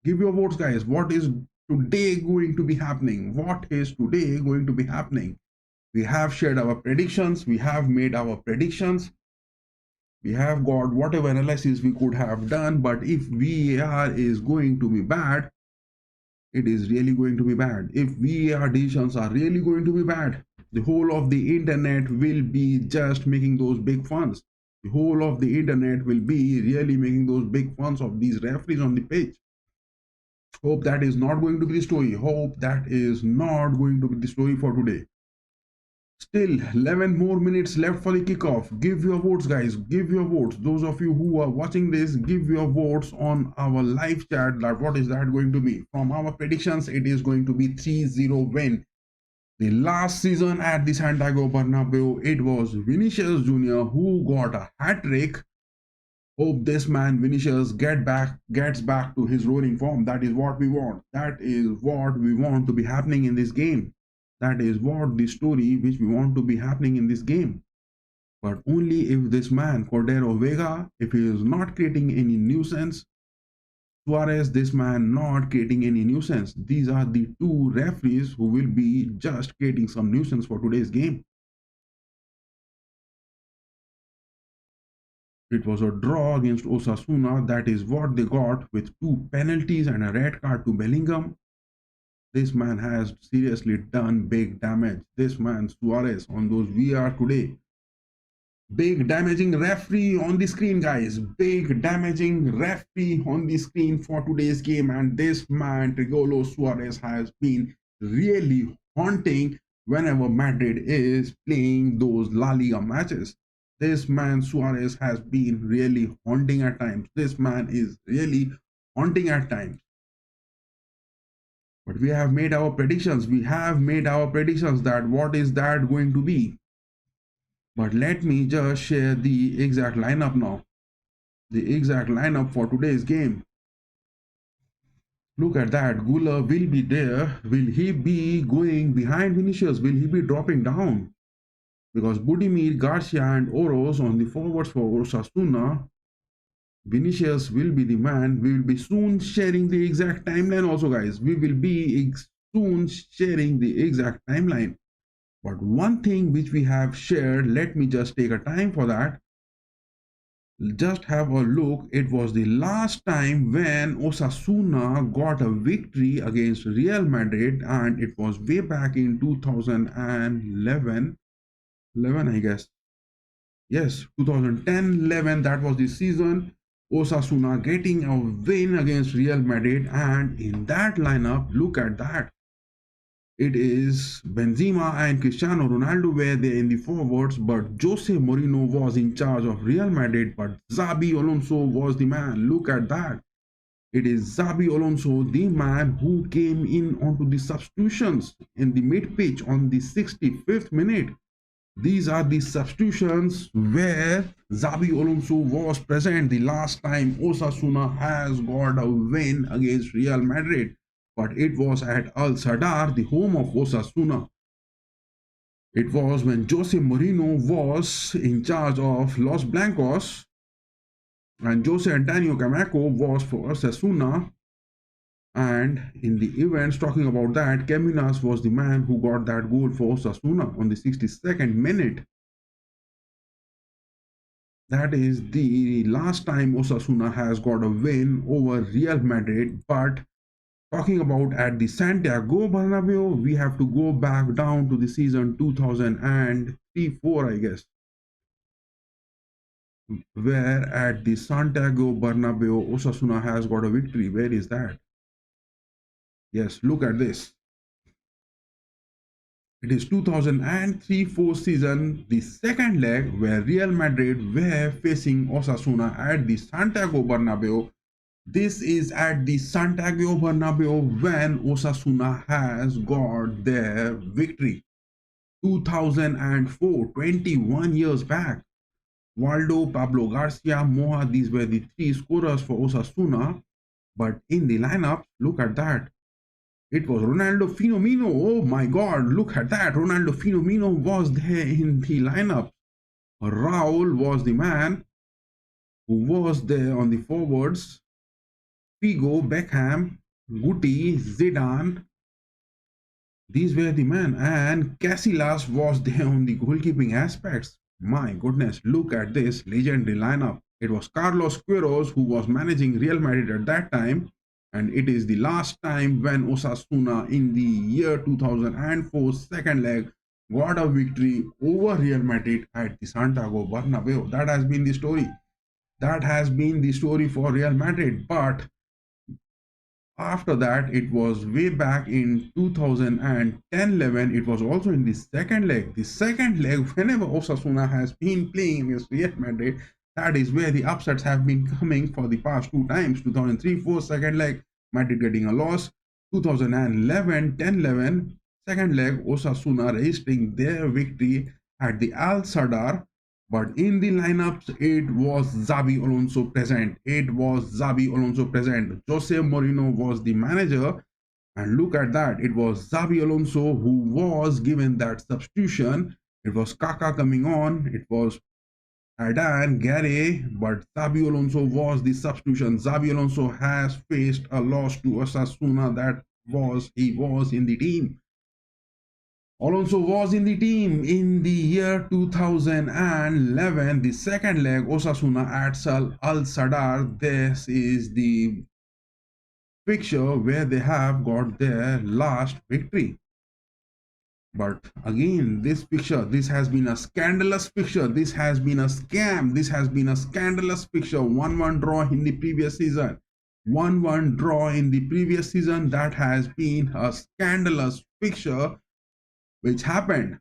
Give your votes, guys. What is today going to be happening? What is today going to be happening? We have shared our predictions. We have made our predictions. We have got whatever analysis we could have done. But if VAR is going to be bad, it is really going to be bad. If VAR decisions are really going to be bad, the whole of the internet will be just making those big funs. The whole of the internet will be really making those big funs of these referees on the pitch. Hope that is not going to be the story. Hope that is not going to be the story for today. Still 11 more minutes left for the kickoff. Give your votes, guys. Give your votes. Those of you who are watching this, give your votes on our live chat. That what is that going to be? From our predictions, it is going to be 3-0 win. The last season at the Santiago Bernabéu, it was Vinicius Jr. who got a hat-trick. Hope this man Vinicius gets back to his roaring form. That is what we want. That is what we want to be happening in this game. That is what the story which we want to be happening in this game. But only if this man, Cordero Vega, if he is not creating any nuisance, Suarez, this man not creating any nuisance. These are the 2 referees who will be just creating some nuisance for today's game. It was a draw against Osasuna. That is what they got with 2 penalties and a red card to Bellingham. This man has seriously done big damage. This man Suarez on those VR today. Big damaging referee on the screen, guys. Big damaging referee on the screen for today's game. And this man, Rigolo Suarez, has been really haunting whenever Madrid is playing those La Liga matches. This man Suarez has been really haunting at times. This man is really haunting at times. But we have made our predictions. We have made our predictions that what is that going to be. But let me just share the exact lineup now. The exact lineup for today's game. Look at that. Gula will be there. Will he be going behind Vinicius? Will he be dropping down? Because Budimir, Garcia and Oros on the forwards for Osasuna. Vinicius will be the man. We will be soon sharing the exact timeline also, guys. We will be soon sharing the exact timeline. But one thing which we have shared, let me just take a time for that. Just have a look. It was the last time when Osasuna got a victory against Real Madrid, and it was way back in 2011, I guess. Yes, 2010-11, that was the season. Osasuna getting a win against Real Madrid, and in that lineup, look at that. It is Benzema and Cristiano Ronaldo were there in the forwards, but Jose Mourinho was in charge of Real Madrid, but Xabi Alonso was the man. Look at that. It is Xabi Alonso, the man who came in onto the substitutions in the mid-pitch on the 65th minute. These are the substitutions where Xabi Alonso was present the last time Osasuna has got a win against Real Madrid. But it was at Al Sadar, the home of Osasuna. It was when Jose Mourinho was in charge of Los Blancos and Jose Antonio Camacho was for Osasuna. And in the events, talking about that, Caminas was the man who got that goal for Osasuna on the 62nd minute. That is the last time Osasuna has got a win over Real Madrid. But talking about at the Santiago Bernabéu, we have to go back down to the season 2003-4, I guess, where at the Santiago Bernabéu, Osasuna has got a victory. Where is that? Yes, look at this. It is 2003-4 season, the second leg where Real Madrid were facing Osasuna at the Santiago Bernabéu. This is at the Santiago Bernabéu when Osasuna has got their victory. 2004, 21 years back. Waldo, Pablo Garcia, Moha, these were the three scorers for Osasuna. But in the lineup, look at that. It was Ronaldo Fenomeno. Oh my God, look at that. Ronaldo Fenomeno was there in the lineup. Raul was the man who was there on the forwards. Figo, Beckham, Guti, Zidane. These were the men. And Casillas was there on the goalkeeping aspects. My goodness, look at this legendary lineup. It was Carlos Queiroz who was managing Real Madrid at that time. And it is the last time when Osasuna in the year 2004 second leg got a victory over Real Madrid at the Santiago Bernabeu. That has been the story. That has been the story for Real Madrid. But after that, it was way back in 2010-11. It was also in the second leg. The second leg, whenever Osasuna has been playing against Real Madrid, that is where the upsets have been coming for the past two times. 2003-4 second leg, Madrid getting a loss. 2011 10-11 second leg, Osasuna registering their victory at the Al Sadar. But in the lineups, it was Xabi Alonso present. It was Xabi Alonso present. Jose Mourinho was the manager. And look at that. It was Xabi Alonso who was given that substitution. It was Kaka coming on. It was Adan, Gary, but Xabi Alonso was the substitution. Xabi Alonso has faced a loss to Osasuna. He was in the team. Alonso was in the team in the year 2011, the second leg, Osasuna at Al Sadar. This is the picture where they have got their last victory. But again, this picture, this has been a scandalous picture. This has been a scam. This has been a scandalous picture. 1-1 draw in the previous season. 1-1 draw in the previous season. That has been a scandalous picture which happened.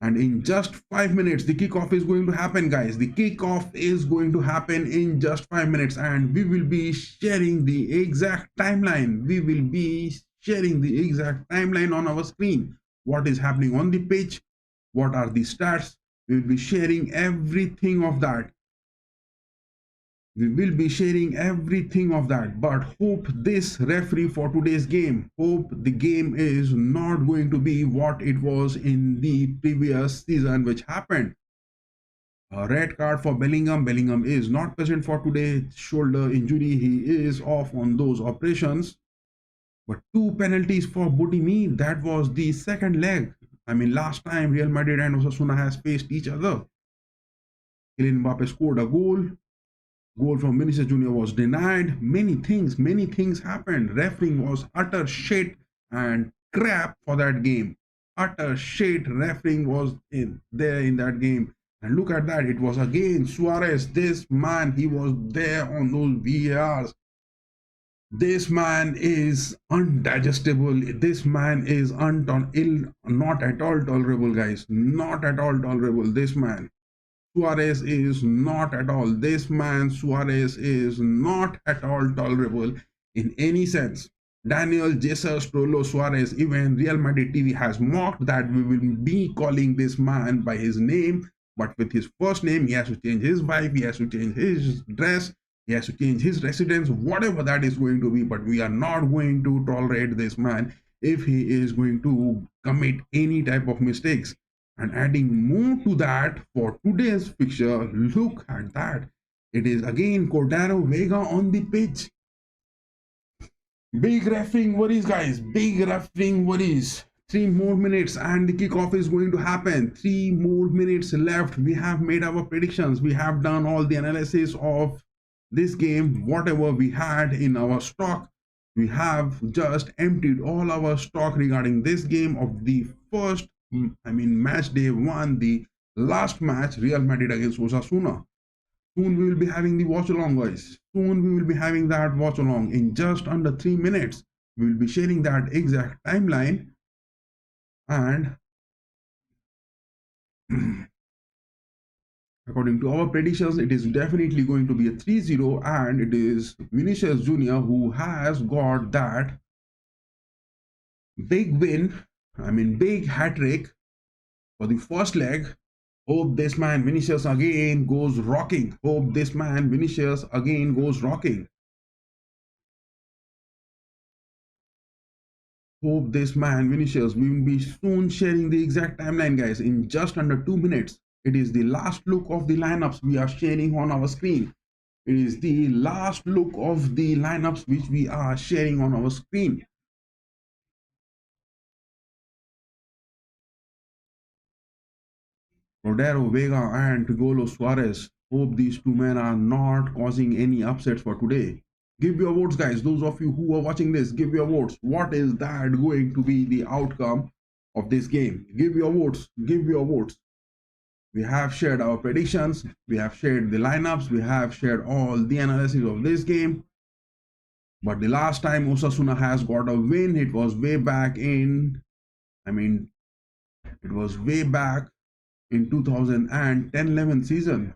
And in just 5 minutes, the kickoff is going to happen, guys. The kickoff is going to happen in just 5 minutes, and we will be sharing the exact timeline. We will be sharing the exact timeline on our screen. What is happening on the pitch? What are the stats? We will be sharing everything of that. We will be sharing everything of that. But hope this referee for today's game, hope the game is not going to be what it was in the previous season which happened. A red card for Bellingham. Bellingham is not present for today. Shoulder injury. He is off on those operations. But two penalties for Budimir. That was the second leg. I mean, last time Real Madrid and Osasuna has faced each other. Kylian Mbappe scored a goal. Goal from Vinicius Jr. was denied. Many things happened. Refereeing was utter shit and crap for that game. Utter shit refereeing was there in that game. And look at that. It was again Suarez. This man, he was there on those VARs. This man is undigestible. This man is not at all tolerable, guys. Not at all tolerable. This man. Suarez is not at all. This man, Suarez, is not at all tolerable in any sense. Daniel Jesus Trollo Suarez, even Real Madrid TV has mocked that we will be calling this man by his name, but with his first name, he has to change his wife, he has to change his dress, he has to change his residence, whatever that is going to be. But we are not going to tolerate this man if he is going to commit any type of mistakes. And adding more to that, for today's fixture, look at that. It is again Cordero Vega on the pitch. Big refereeing worries, guys. Big refereeing worries. 3 more minutes and the kickoff is going to happen. 3 more minutes left. We have made our predictions. We have done all the analysis of this game. Whatever we had in our stock, we have just emptied all our stock regarding this game of the first, match day one, the last match, Real Madrid against Osasuna. Soon we will be having the watch along, guys. Soon we will be having that watch along in just under 3 minutes. We will be sharing that exact timeline, and according to our predictions, it is definitely going to be a 3-0, and it is Vinicius Jr. who has got that big win, big hat trick for the first leg. Hope this man Vinicius again goes rocking. Hope this man Vinicius again goes rocking. Hope this man Vinicius. We will be soon sharing the exact timeline, guys, in just under 2 minutes. It is the last look of the lineups we are sharing on our screen. It is the last look of the lineups which we are sharing on our screen. Rodero, Vega, and Golo Suarez. Hope these two men are not causing any upsets for today. Give your votes, guys. Those of you who are watching this, give your votes. What is that going to be the outcome of this game? Give your votes. Give your votes. We have shared our predictions. We have shared the lineups. We have shared all the analysis of this game. But the last time Osasuna has got a win, it was way back in, it was way back in 2010-11 season.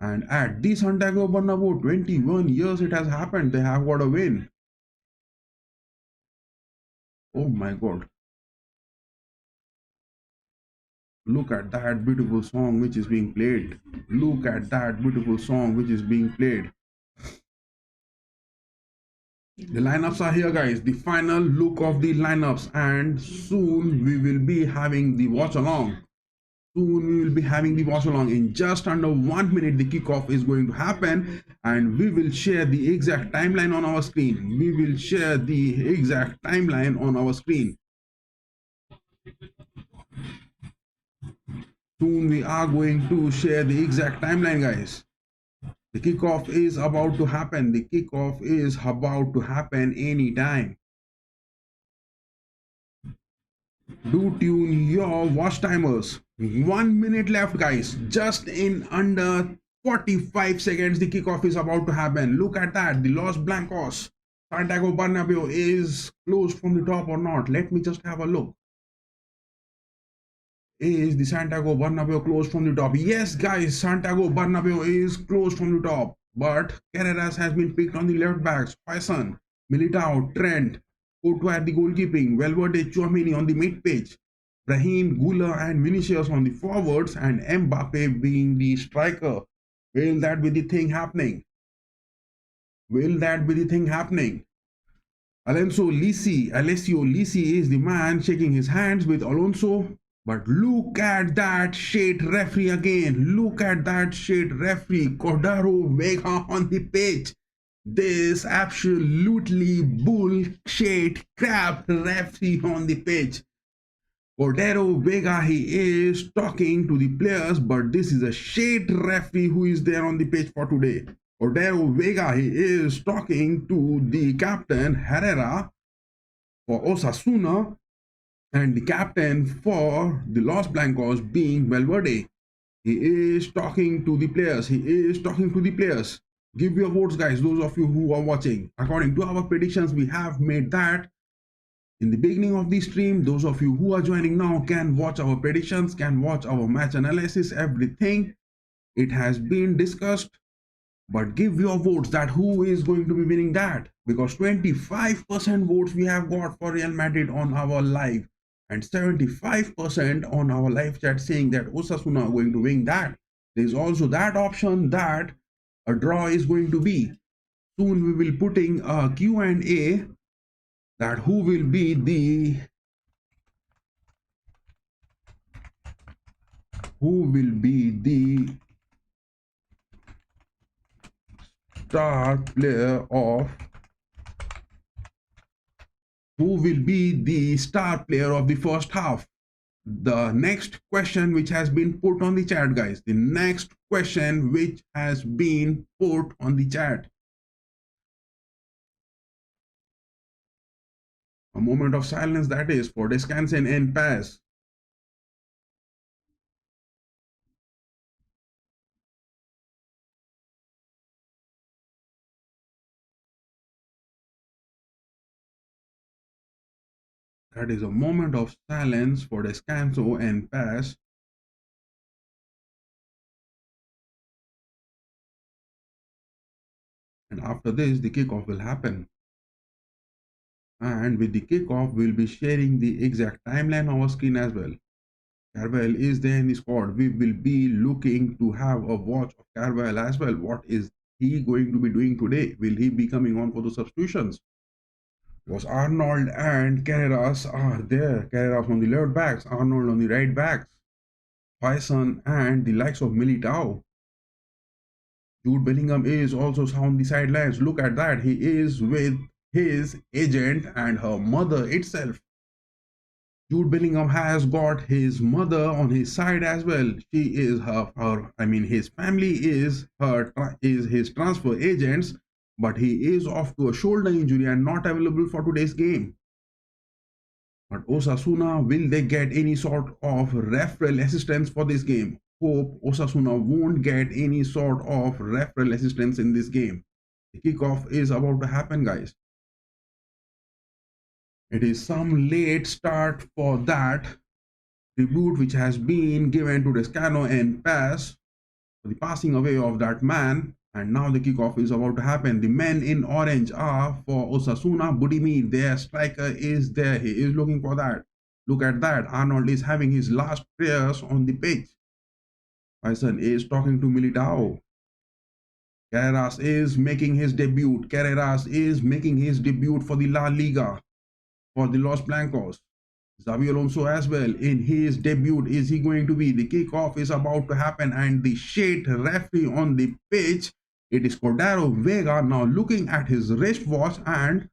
And at the Santiago Bernabéu, 21 years it has happened. They have got a win. Oh my God. Look at that beautiful song which is being played. Look at that beautiful song which is being played. The lineups are here, guys. The final look of the lineups, and soon we will be having the watch along. Soon we will be having the watch along. In just under 1 minute, the kickoff is going to happen, and we will share the exact timeline on our screen. We will share the exact timeline on our screen. Soon we are going to share the exact timeline, guys. The kickoff is about to happen. The kickoff is about to happen anytime. Do tune your watch timers. 1 minute left, guys. Just in under 45 seconds, the kickoff is about to happen. Look at that. The Los Blancos. Santiago Bernabéu is closed from the top or not? Let me just have a look. Is the Santiago Bernabéu closed from the top? Yes, guys, Santiago Bernabéu is closed from the top. But Carreras has been picked on the left backs. Faison, Militao, Trent, Courtois at the goalkeeping, Valverde, Tchouaméni on the mid pitch, Brahim, Gula, and Vinicius on the forwards, and Mbappe being the striker. Will that be the thing happening? Will that be the thing happening? Alonso Alessio Lisi is the man shaking his hands with Alonso. But look at that shit referee again. Look at that shit referee. Cordaro Vega on the pitch. This absolutely bullshit crap referee on the pitch. Cordero Vega, he is talking to the players, but this is a shit referee who is there on the pitch for today. Cordero Vega, he is talking to the captain Herrera for Osasuna, and the captain for the Los Blancos being Valverde. He is talking to the players. He is talking to the players. Give your votes, guys, those of you who are watching. According to our predictions, we have made that in the beginning of the stream. Those of you who are joining now can watch our predictions, can watch our match analysis, everything. It has been discussed. But give your votes that who is going to be winning that, because 25% votes we have got for Real Madrid on our live, and 75% on our live chat saying that Osasuna are going to win that. There is also that option that a draw is going to be. Soon we will putting a Q&A that who will be the star player of Who will be the star player of the first half? The next question which has been put on the chat, guys. The next question which has been put on the chat. A moment of silence that is for Descansen and Pass. That is a moment of silence for Descanso and Pass. And after this, the kickoff will happen. And with the kickoff, we'll be sharing the exact timeline on our screen as well. Carvalho is there in the squad. We will be looking to have a watch of Carvalho as well. What is he going to be doing today? Will he be coming on for the substitutions? Was Arnold and Carreras are there. Carreras on the left backs, Arnold on the right backs. Faison and the likes of Militao. Jude Bellingham is also on the sidelines. Look at that. He is with his agent and her mother itself. Jude Bellingham has got his mother on his side as well. She is his family is his transfer agents, but he is off to a shoulder injury and not available for today's game. But Osasuna, will they get any sort of referral assistance for this game? Hope Osasuna won't get any sort of referral assistance in this game. The kickoff is about to happen, guys. It is some late start for that tribute which has been given to Descano and Pass for the passing away of that man. And now the kickoff is about to happen. The men in orange are for Osasuna. Budimir, their striker, is there. He is looking for that. Look at that. Arnold is having his last prayers on the pitch. Faison is talking to Militao. Carreras is making his debut. Carreras is making his debut for the La Liga for the Los Blancos. Xabi Alonso as well in his debut. Is he going to be? The kickoff is about to happen and the shade referee on the pitch, it is Cordero Vega, now looking at his wristwatch and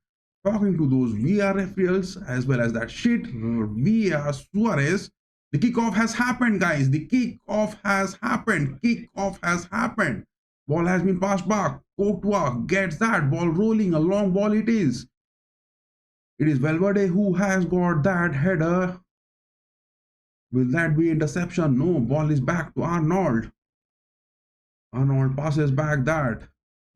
talking to those VR referees as well as that shit Via Suarez. The kickoff has happened, guys. The kickoff has happened. Kickoff has happened. Ball has been passed back. Courtois gets that ball rolling. A long ball it is. It is Valverde who has got that header. Will that be interception? No, ball is back to Arnold. Arnold passes back that.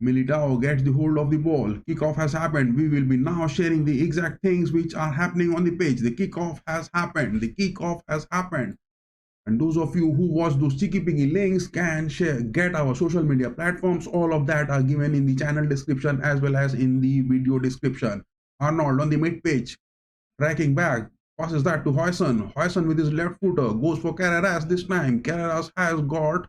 Militao gets the hold of the ball. Kickoff has happened. We will be now sharing the exact things which are happening on the page. The kickoff has happened. The kickoff has happened. And those of you who watch those cheeky piggy links can get our social media platforms. All of that are given in the channel description as well as in the video description. Arnold on the mid pitch, tracking back, passes that to Faison. Faison with his left footer goes for Carreras this time. Carreras has got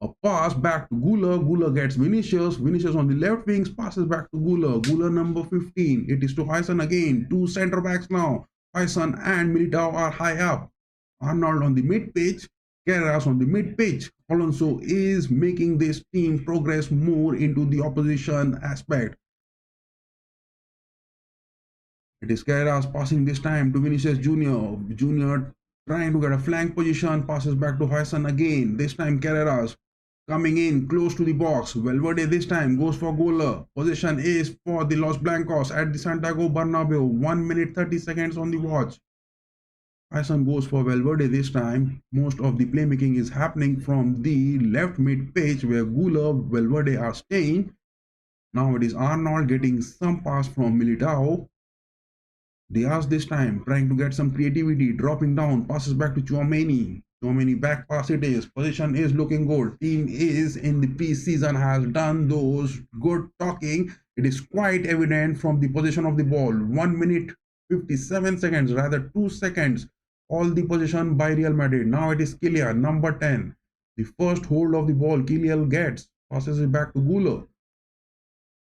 a pass back to Gula. Gula gets Vinicius. Vinicius on the left wings passes back to Gula. Gula number 15. It is to Faison again. Two center backs now. Faison and Militao are high up. Arnold on the mid pitch. Carreras on the mid pitch. Alonso is making this team progress more into the opposition aspect. It is Carreras passing this time to Vinicius Jr. Jr. trying to get a flank position, passes back to Faison again. This time Carreras coming in close to the box. Valverde this time goes for goaler. Position is for the Los Blancos at the Santiago Bernabéu. 1 minute 30 seconds on the watch. Faison goes for Valverde this time. Most of the playmaking is happening from the left mid pitch where Gula, Valverde are staying. Now it is Arnold getting some pass from Militao. Diaz this time trying to get some creativity, dropping down, passes back to Tchouaméni. Tchouaméni back pass it is. Position is looking good. Team is in the pre-season has done those good talking. It is quite evident from the position of the ball. 1 minute 57 seconds, rather 2 seconds. All the position by Real Madrid. Now it is Kylian, number 10. The first hold of the ball Kylian gets, passes it back to Gula.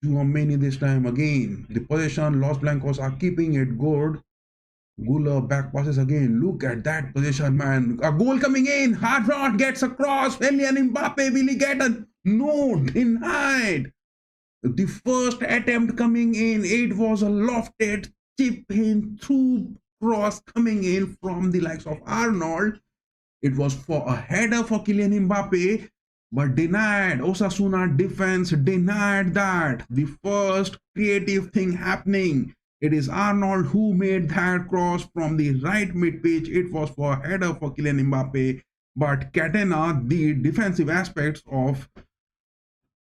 Tchouaméni this time again. The possession, Los Blancos are keeping it good. Gula back passes again. Look at that position, man. A goal coming in. Hard gets across. Kylian Mbappe, will he get a no? Denied. The first attempt coming in, it was a lofted chip in through cross coming in from the likes of Arnold. It was for a header for Kylian Mbappe, but denied. Osasuna defense denied that. The first creative thing happening. It is Arnold who made that cross from the right mid pitch. It was for a header for Kylian Mbappe, but Catena, the defensive aspects of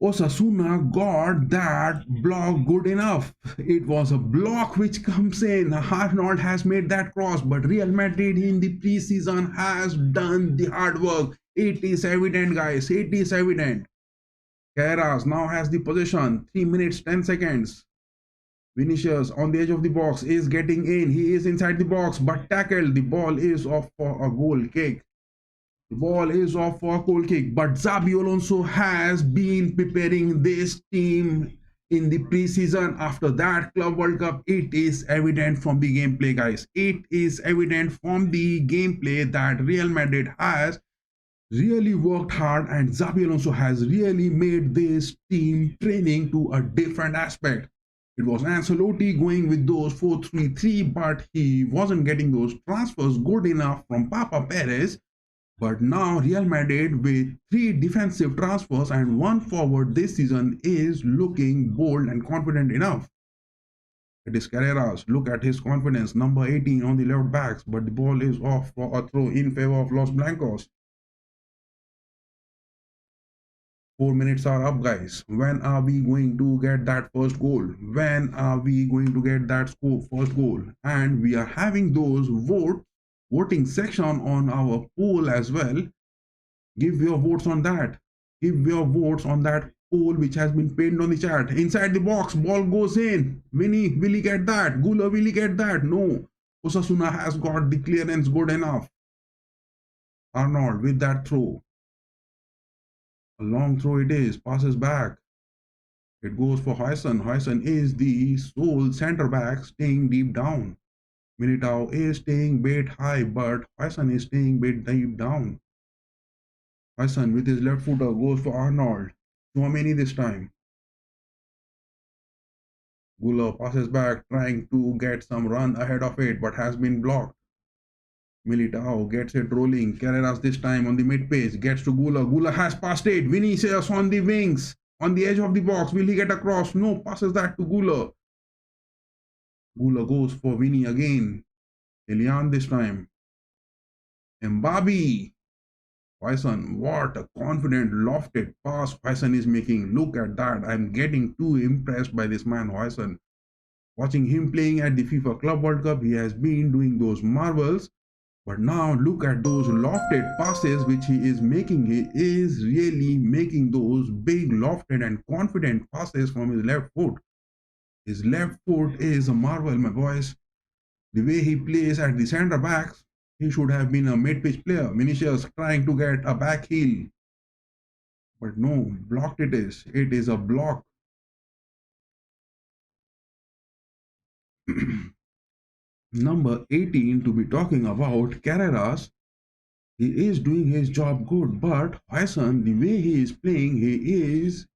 Osasuna got that block good enough. It was a block which comes in. Arnold has made that cross, but Real Madrid in the preseason has done the hard work. It is evident, guys. It is evident. Carras now has the possession. 3 minutes, 10 seconds. Vinicius on the edge of the box is getting in. He is inside the box, but tackled. The ball is off for a goal kick. The ball is off for a goal kick, but Xabi Alonso has been preparing this team in the preseason. After that Club World Cup, it is evident from the gameplay, guys. It is evident from the gameplay that Real Madrid has really worked hard, and Xabi Alonso has really made this team training to a different aspect. It was Ancelotti going with those 4-3-3, but he wasn't getting those transfers good enough from Papa Perez. But now Real Madrid with 3 defensive transfers and 1 forward this season is looking bold and confident enough. It is Carreras. Look at his confidence. Number 18 on the left backs, but the ball is off for a throw in favor of Los Blancos. 4 minutes are up, guys. When are we going to get that first goal? When are we going to get that first goal? And we are having those voting section on our poll as well. Give your votes on that. Give your votes on that poll which has been pinned on the chat. Inside the box, ball goes in. Vinny, will he get that? Gula, will he get that? No. Osasuna has got the clearance good enough. Arnold with that throw. A long throw it is. Passes back. It goes for Huijsen. Huijsen is the sole centre back staying deep down. Militao is staying bit high, but Huijsen is staying bit deep down. Huijsen with his left footer goes for Arnold. Tchouaméni this time. Gula passes back, trying to get some run ahead of it, but has been blocked. Militao gets it rolling. Carreras this time on the mid pace, gets to Gula. Gula has passed it. Vinicius on the wings, on the edge of the box. Will he get across? No, passes that to Gula. Gula goes for Vinny again. Elian this time. Mbappe. Huijsen, what a confident, lofted pass Huijsen is making. Look at that. I'm getting too impressed by this man, Huijsen. Watching him playing at the FIFA Club World Cup, he has been doing those marvels. But now look at those lofted passes which he is making. He is really making those big, lofted and confident passes from his left foot. His left foot is a marvel, my boys. The way he plays at the center backs, he should have been a mid-pitch player. Vinicius trying to get a back heel. But no, blocked it is. It is a block. Number 18 to be talking about, Carreras. He is doing his job good, but Huijsen, the way he is playing, he is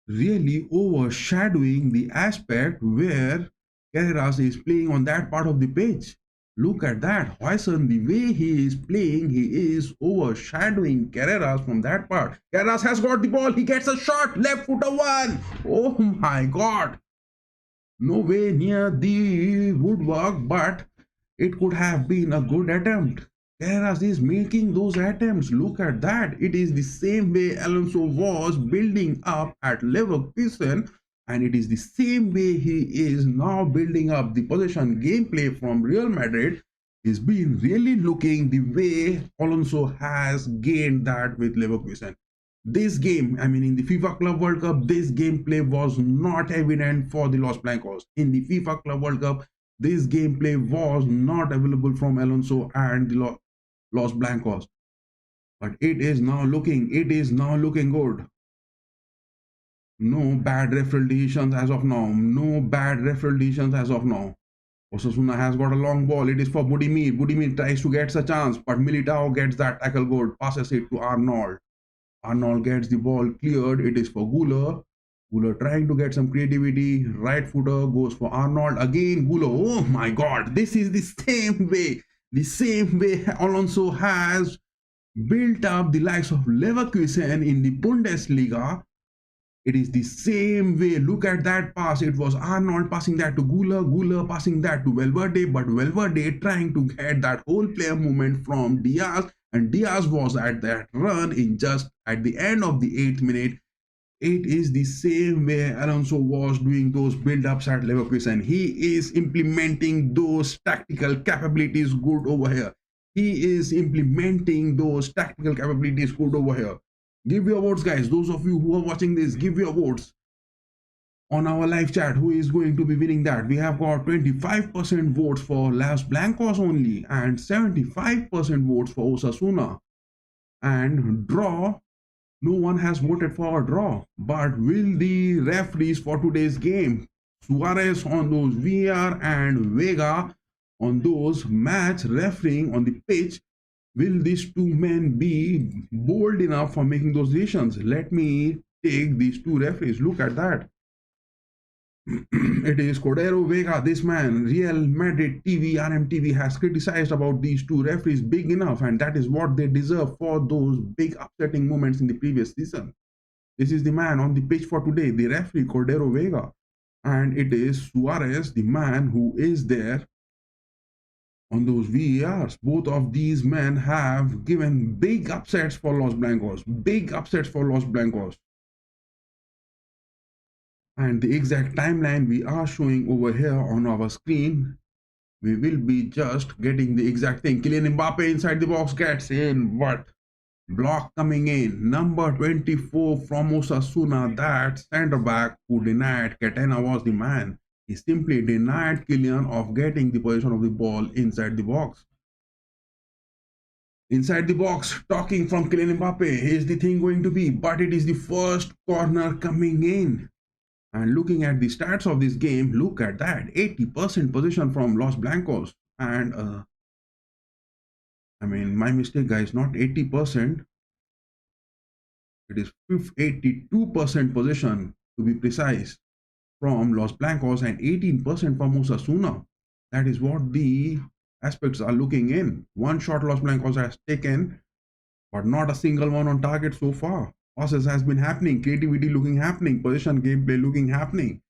really overshadowing the aspect where Carreras is playing on that part of the pitch. Look at that. Huijsen, the way he is playing, he is overshadowing Carreras from that part. Carreras has got the ball. He gets a shot. Left footer one. Oh my God. No way near the woodwork, but it could have been a good attempt. Carreras is making those attempts. Look at that. It is the same way Alonso was building up at Leverkusen, and it is the same way he is now building up the possession gameplay from Real Madrid. He's been really looking the way Alonso has gained that with Leverkusen. This game, I mean, in the FIFA Club World Cup, this gameplay was not evident for the Los Blancos. In the FIFA Club World Cup, this gameplay was not available from Alonso and the Los Blancos. But it is now looking good. No bad referee decisions as of now. No bad referee decisions as of now. Osasuna has got a long ball. It is for Budimir. Budimir tries to get a chance, but Militao gets that tackle goal, passes it to Arnold. Arnold gets the ball cleared. It is for Gula. Guler trying to get some creativity. Right footer goes for Arnold. Again, Guler. Oh my God. This is the same way. The same way Alonso has built up the likes of Leverkusen in the Bundesliga. It is the same way. Look at that pass. It was Arnold passing that to Guler, Guler passing that to Valverde, but Valverde trying to get that whole player movement from Diaz, and Diaz was at that run in just at the end of the 8th minute. It is the same way Alonso was doing those build-ups at Leverkusen. He is implementing those tactical capabilities good over here. He is implementing those tactical capabilities good over here. Give your votes, guys. Those of you who are watching this, give your votes on our live chat. Who is going to be winning that? We have got 25% votes for Las Blancos only and 75% votes for Osasuna. And draw, no one has voted for a draw. But will the referees for today's game, Suarez on those VAR and Vega on those match refereeing on the pitch, will these two men be bold enough for making those decisions? Let me take these two referees. Look at that. It is Cordero Vega, this man. Real Madrid TV, RMTV has criticized about these two referees big enough, and that is what they deserve for those big upsetting moments in the previous season. This is the man on the pitch for today, the referee Cordero Vega. And it is Suarez, the man who is there on those VARs. Both of these men have given big upsets for Los Blancos. Big upsets for Los Blancos. And the exact timeline we are showing over here on our screen. We will be just getting the exact thing. Kylian Mbappe inside the box gets in. What? Block coming in. Number 24 from Osasuna. That centre back who denied Catena was the man. He simply denied Kylian of getting the position of the ball inside the box. Inside the box, talking from Kylian Mbappe, is the thing going to be, but it is the first corner coming in. And looking at the stats of this game, look at that, 80% possession from Los Blancos. And I mean, my mistake, guys, not 80%. It is 82% possession to be precise from Los Blancos and 18% from Osasuna. That is what the aspects are looking in. One shot Los Blancos has taken, but not a single one on target so far. Passes has been happening, creativity looking happening, position gameplay looking happening.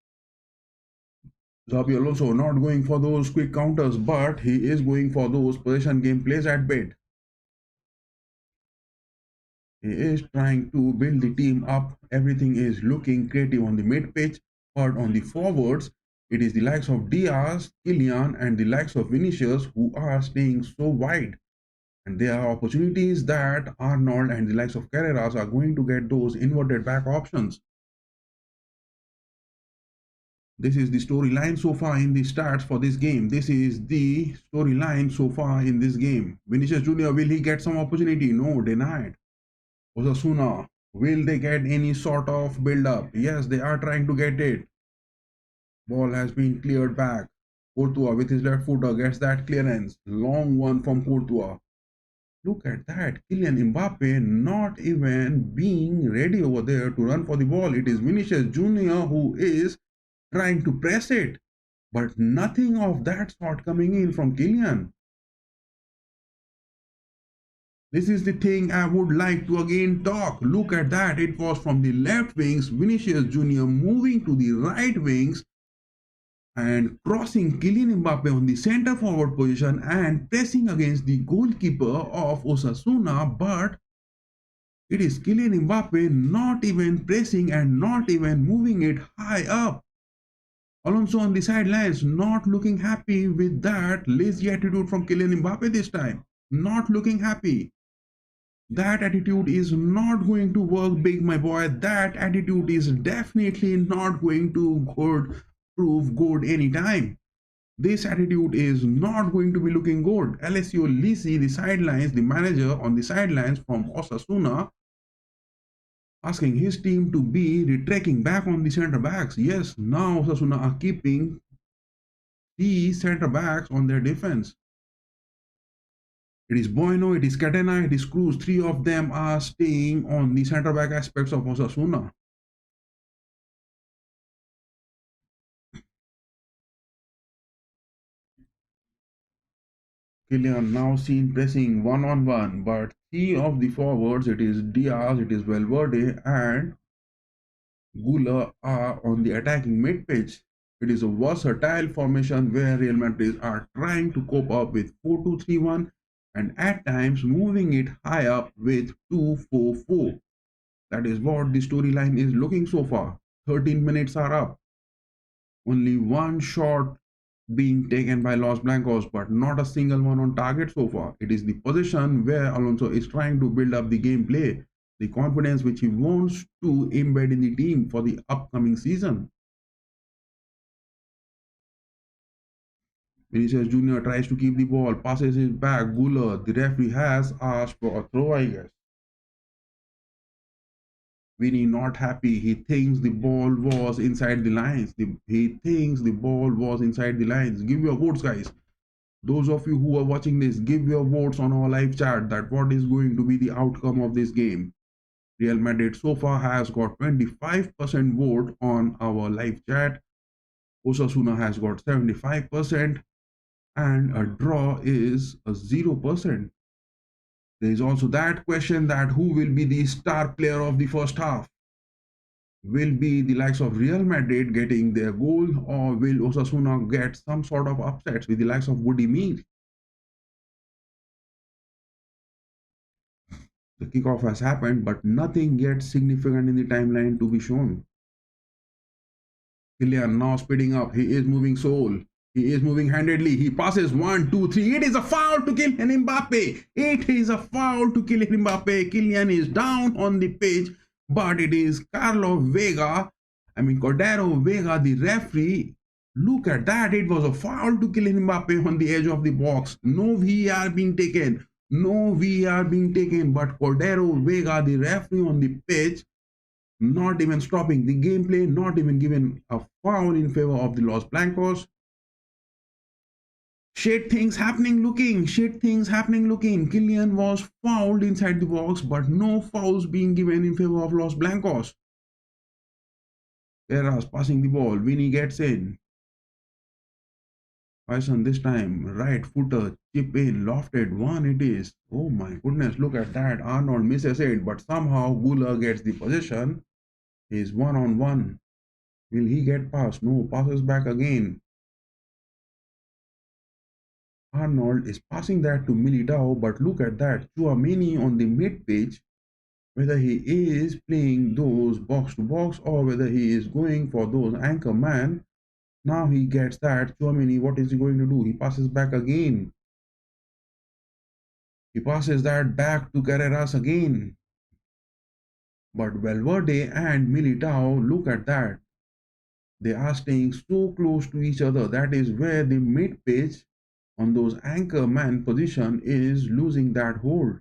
Xabi Alonso not going for those quick counters, but he is going for those position gameplays at bit. He is trying to build the team up. Everything is looking creative on the mid pitch, but on the forwards, it is the likes of Diaz, Kylian, and the likes of Vinicius who are staying so wide. And there are opportunities that Arnold and the likes of Carreras are going to get those inverted back options. This is the storyline so far in the stats for this game. This is the storyline so far in this game. Vinicius Jr., will he get some opportunity? No, denied. Osasuna, will they get any sort of build-up? Yes, they are trying to get it. Ball has been cleared back. Courtois with his left footer gets that clearance. Long one from Courtois. Look at that. Kylian Mbappe not even being ready over there to run for the ball. It is Vinicius Jr. who is trying to press it. But nothing of that sort coming in from Kylian. This is the thing I would like to again talk. Look at that. It was from the left wings. Vinicius Jr. moving to the right wings and crossing Kylian Mbappe on the center forward position and pressing against the goalkeeper of Osasuna, but it is Kylian Mbappe not even pressing and not even moving it high up. Alonso on the sidelines not looking happy with that lazy attitude from Kylian Mbappe this time. Not looking happy. That attitude is not going to work big, my boy. That attitude is definitely not going to prove good anytime. This attitude is not going to be looking good. Alessio Lisi, the sidelines, the manager on the sidelines from Osasuna, asking his team to be retreking back on the centre backs. Yes, now Osasuna are keeping the centre backs on their defense. It is Bueno, it is Catena, it is Cruz. Three of them are staying on the centre back aspects of Osasuna. Kylian now seen pressing one-on-one, but three of the forwards, it is Diaz, it is Valverde, and Gula are on the attacking mid-pitch. It is a versatile formation where Real Madrid are trying to cope up with 4-2-3-1 and at times moving it high up with 2-4-4. That is what the storyline is looking so far. 13 minutes are up. Only one shot being taken by Los Blancos, but not a single one on target so far. It is the position where Alonso is trying to build up the gameplay, the confidence which he wants to embed in the team for the upcoming season. Vinicius Jr. tries to keep the ball, passes it back. Guler, the referee has asked for a throw, I guess. Vinny not happy. He thinks the ball was inside the lines. He thinks the ball was inside the lines. Give your votes, guys. Those of you who are watching this, give your votes on our live chat that what is going to be the outcome of this game. Real Madrid so far has got 25% vote on our live chat. Osasuna has got 75% and a draw is a 0%. There is also that question that who will be the star player of the first half? Will be the likes of Real Madrid getting their goal, or will Osasuna get some sort of upsets with the likes of Woody Meal? The kickoff has happened, but nothing yet significant in the timeline to be shown. Kylian now speeding up. He is moving soul. He is moving handedly. He passes 1, 2, 3. It is a foul to Kylian Mbappe. It is a foul to Kylian Mbappe. Kylian is down on the pitch, but it is Cordero Vega, the referee. Look at that. It was a foul to Kylian Mbappe on the edge of the box. No VAR being taken. No VAR being taken, but Cordero Vega, the referee on the pitch, not even stopping the gameplay, not even giving a foul in favor of the Los Blancos. Shit things happening looking. Kylian was fouled inside the box, but no fouls being given in favor of Los Blancos. Peras passing the ball. Vinny gets in. Bison this time, right footer, chip in, lofted, one it is. Oh my goodness, look at that. Arnold misses it, but somehow Guler gets the possession. He's one-on-one. Will he get past? No, passes back again. Arnold is passing that to Militao, but look at that. Tchouaméni on the mid-pitch, whether he is playing those box-to-box or whether he is going for those anchor man. Now he gets that. Tchouaméni, what is he going to do? He passes back again. He passes that back to Carreras again. But Valverde and Militao, look at that. They are staying so close to each other. That is where the mid-pitch on those anchor man position is losing that hold.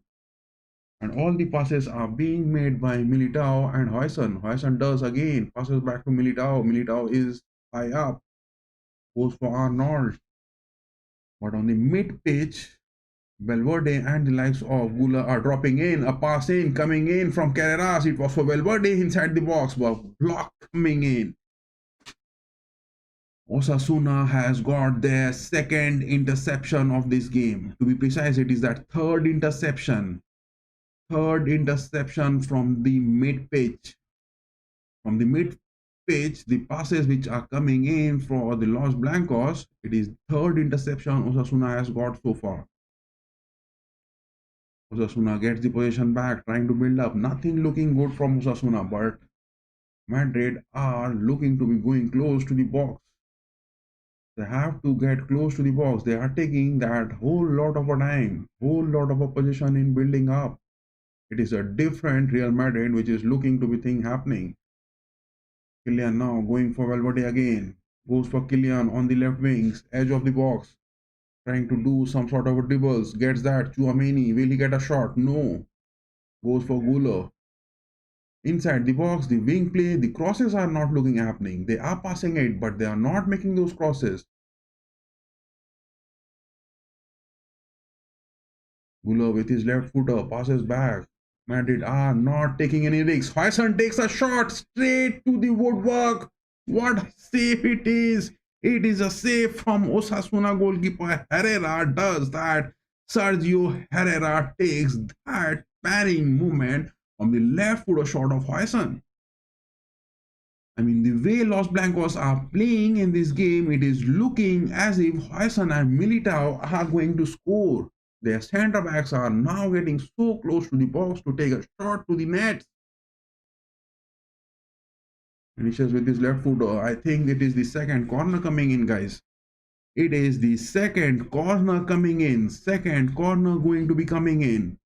And all the passes are being made by Militao and Huijsen. Huijsen does again. Passes back to Militao. Militao is high up. Goes for Arnold. But on the mid-pitch, Valverde and the likes of Gula are dropping in. A pass in, coming in from Carreras. It was for Valverde inside the box, but block coming in. Osasuna has got their second interception of this game. To be precise, it is that third interception. Third interception from the mid-pitch. From the mid-pitch, the passes which are coming in for the Los Blancos, it is third interception Osasuna has got so far. Osasuna gets the possession back, trying to build up. Nothing looking good from Osasuna, but Madrid are looking to be going close to the box. They have to get close to the box. They are taking that whole lot of a time, whole lot of a position in building up. It is a different Real Madrid which is looking to be thing happening. Kylian now going for Valverde again. Goes for Kylian on the left wings, edge of the box. Trying to do some sort of a dribbles. Gets that. Tchouaméni. Will he get a shot? No. Goes for Guler. Inside the box, the wing play, the crosses are not looking happening. They are passing it, but they are not making those crosses. Guler with his left footer passes back. Madrid are not taking any risks. Huijsen takes a shot straight to the woodwork. What a save it is. It is a save from Osasuna goalkeeper. Herrera does that. Sergio Herrera takes that parrying movement from the left footer shot of Hoyson. I mean, the way Los Blancos are playing in this game, it is looking as if Hoyson and Militao are going to score. Their centre backs are now getting so close to the box to take a shot to the net. Finishes with his left footer. I think it is the second corner coming in, guys. It is the second corner coming in. Second corner going to be coming in.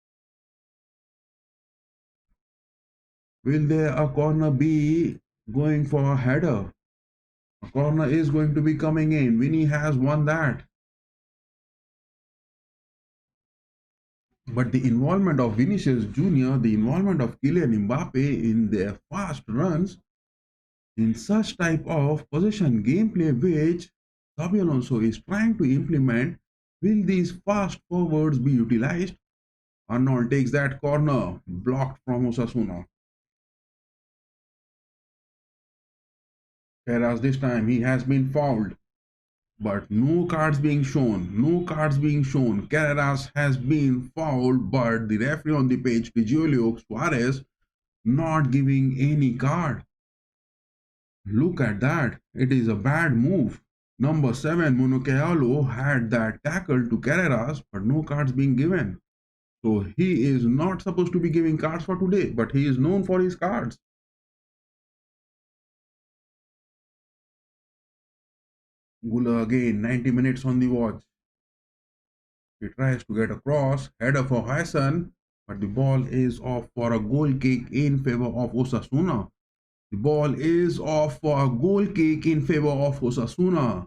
Will there a corner be going for a header? A corner is going to be coming in. Vinny has won that. But the involvement of Vinicius Jr., the involvement of Kylian Mbappe in their fast runs, in such type of possession gameplay which Xabi Alonso is trying to implement, will these fast forwards be utilized? Arnold takes that corner, blocked from Osasuna. Whereas this time he has been fouled, but no cards being shown. No cards being shown. Carreras has been fouled, but the referee on the page, Julio Suarez, not giving any card. Look at that. It is a bad move. Number 7, Monokealo had that tackle to Carreras, but no cards being given. So he is not supposed to be giving cards for today, but he is known for his cards. Gula again, 90 minutes on the watch. He tries to get across, header for Hassan, but the ball is off for a goal kick in favor of Osasuna. The ball is off for a goal kick in favor of Osasuna.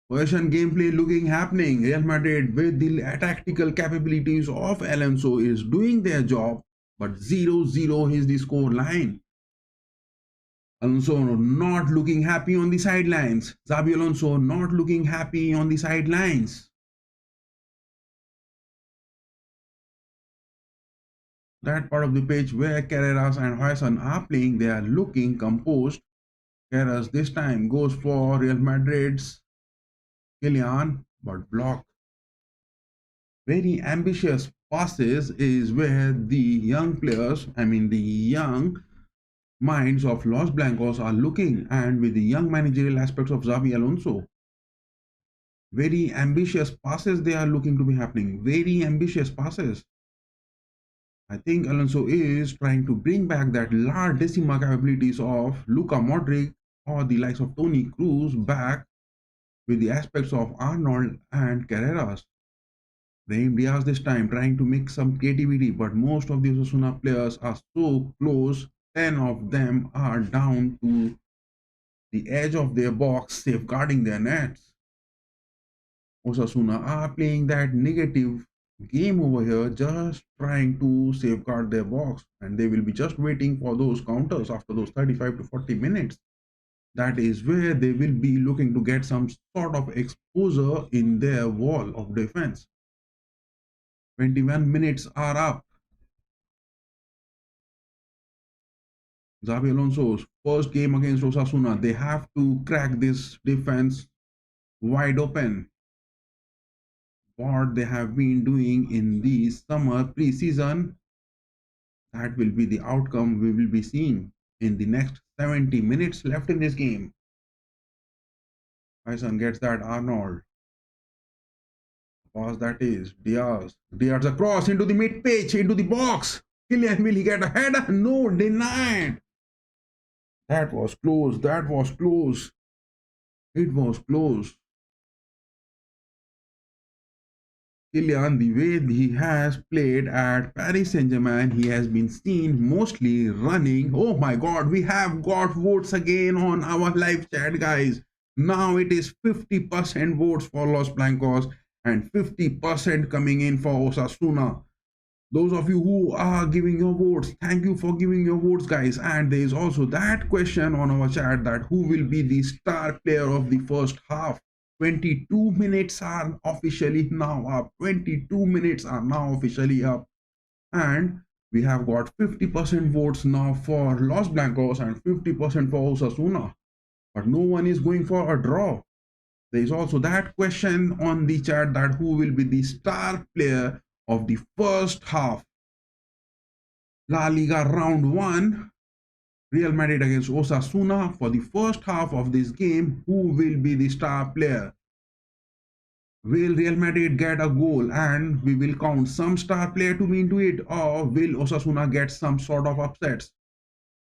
Possession gameplay looking happening. Real Madrid with the tactical capabilities of Alonso is doing their job, but 0-0 is the score line. Alonso not looking happy on the sidelines. Xabi Alonso not looking happy on the sidelines. That part of the pitch where Carreras and Hoyson are playing, they are looking composed. Carreras this time goes for Real Madrid's Kylian, but blocked. Very ambitious passes is where the young players, the young minds of Los Blancos are looking, and with the young managerial aspects of Xabi Alonso. Very ambitious passes they are looking to be happening. Very ambitious passes. I think Alonso is trying to bring back that large decima capabilities of Luka Modric or the likes of Toni Kroos back with the aspects of Arnold and Carreras. Brahim Diaz this time trying to make some creativity, but most of the Osasuna players are so close. 10 of them are down to the edge of their box, safeguarding their nets. Osasuna are playing that negative game over here, just trying to safeguard their box, and they will be just waiting for those counters after those 35 to 40 minutes. That is where they will be looking to get some sort of exposure in their wall of defense. 21 minutes are up. Xabi Alonso's first game against Osasuna, they have to crack this defense wide open. What they have been doing in the summer preseason, that will be the outcome we will be seeing in the next 70 minutes left in this game. Tyson gets that Arnold. Pass that is Diaz. Diaz across into the mid pitch, into the box. Kylian, will he get a header? No, denied. That was close. That was close. It was close. Kylian, the way he has played at Paris Saint-Germain, he has been seen mostly running. Oh my God, we have got votes again on our live chat, guys. Now it is 50% votes for Los Blancos and 50% coming in for Osasuna. Those of you who are giving your votes, thank you for giving your votes, guys. And there is also that question on our chat, that who will be the star player of the first half. 22 minutes are officially now up. 22 minutes are now officially up. And we have got 50% votes now for Los Blancos and 50% for Osasuna. But no one is going for a draw. There is also that question on the chat that who will be the star player of the first half. La Liga round 1, Real Madrid against Osasuna. For the first half of this game, who will be the star player? Will Real Madrid get a goal and we will count some star player to be into it, or will Osasuna get some sort of upsets?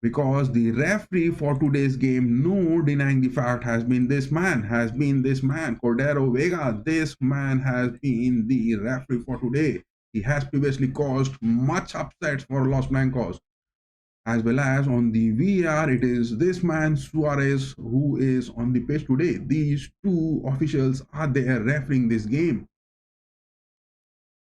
Because the referee for today's game, no denying the fact, has been this man, Cordero Vega. This man has been the referee for today. He has previously caused much upsets for Los Blancos. As well as on the VAR, it is this man Suarez who is on the pitch today. These two officials are there refereeing this game.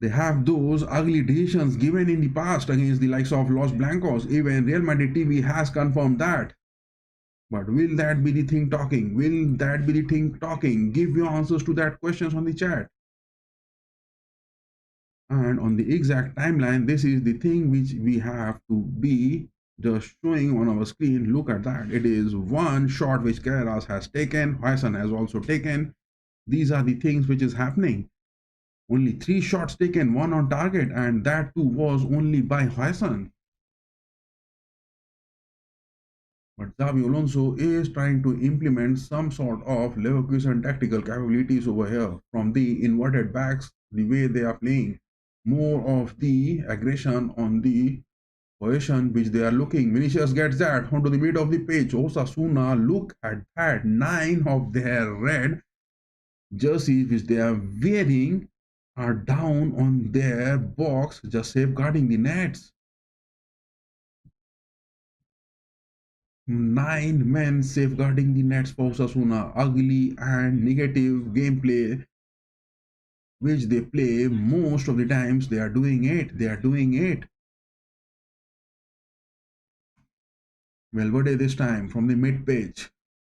They have those ugly decisions given in the past against the likes of Los Blancos. Even Real Madrid TV has confirmed that. But will that be the thing talking? Will that be the thing talking? Give your answers to that questions on the chat. And on the exact timeline, this is the thing which we have to be just showing on our screen. Look at that. It is one shot which Carreras has taken. Huyson has also taken. These are the things which is happening. Only 3 shots taken, 1 on target, and that too was only by Huyson. But Xabi Alonso is trying to implement some sort of Leverkusen tactical capabilities over here. From the inverted backs, the way they are playing, more of the aggression on the position which they are looking. Vinicius gets that onto the mid of the pitch. Osasuna, look at that. 9 of their red jerseys which they are wearing are down on their box, just safeguarding the nets. 9 men safeguarding the nets for Osasuna. Ugly and negative gameplay which they play most of the times. They are doing it. Valverde this time from the mid pitch.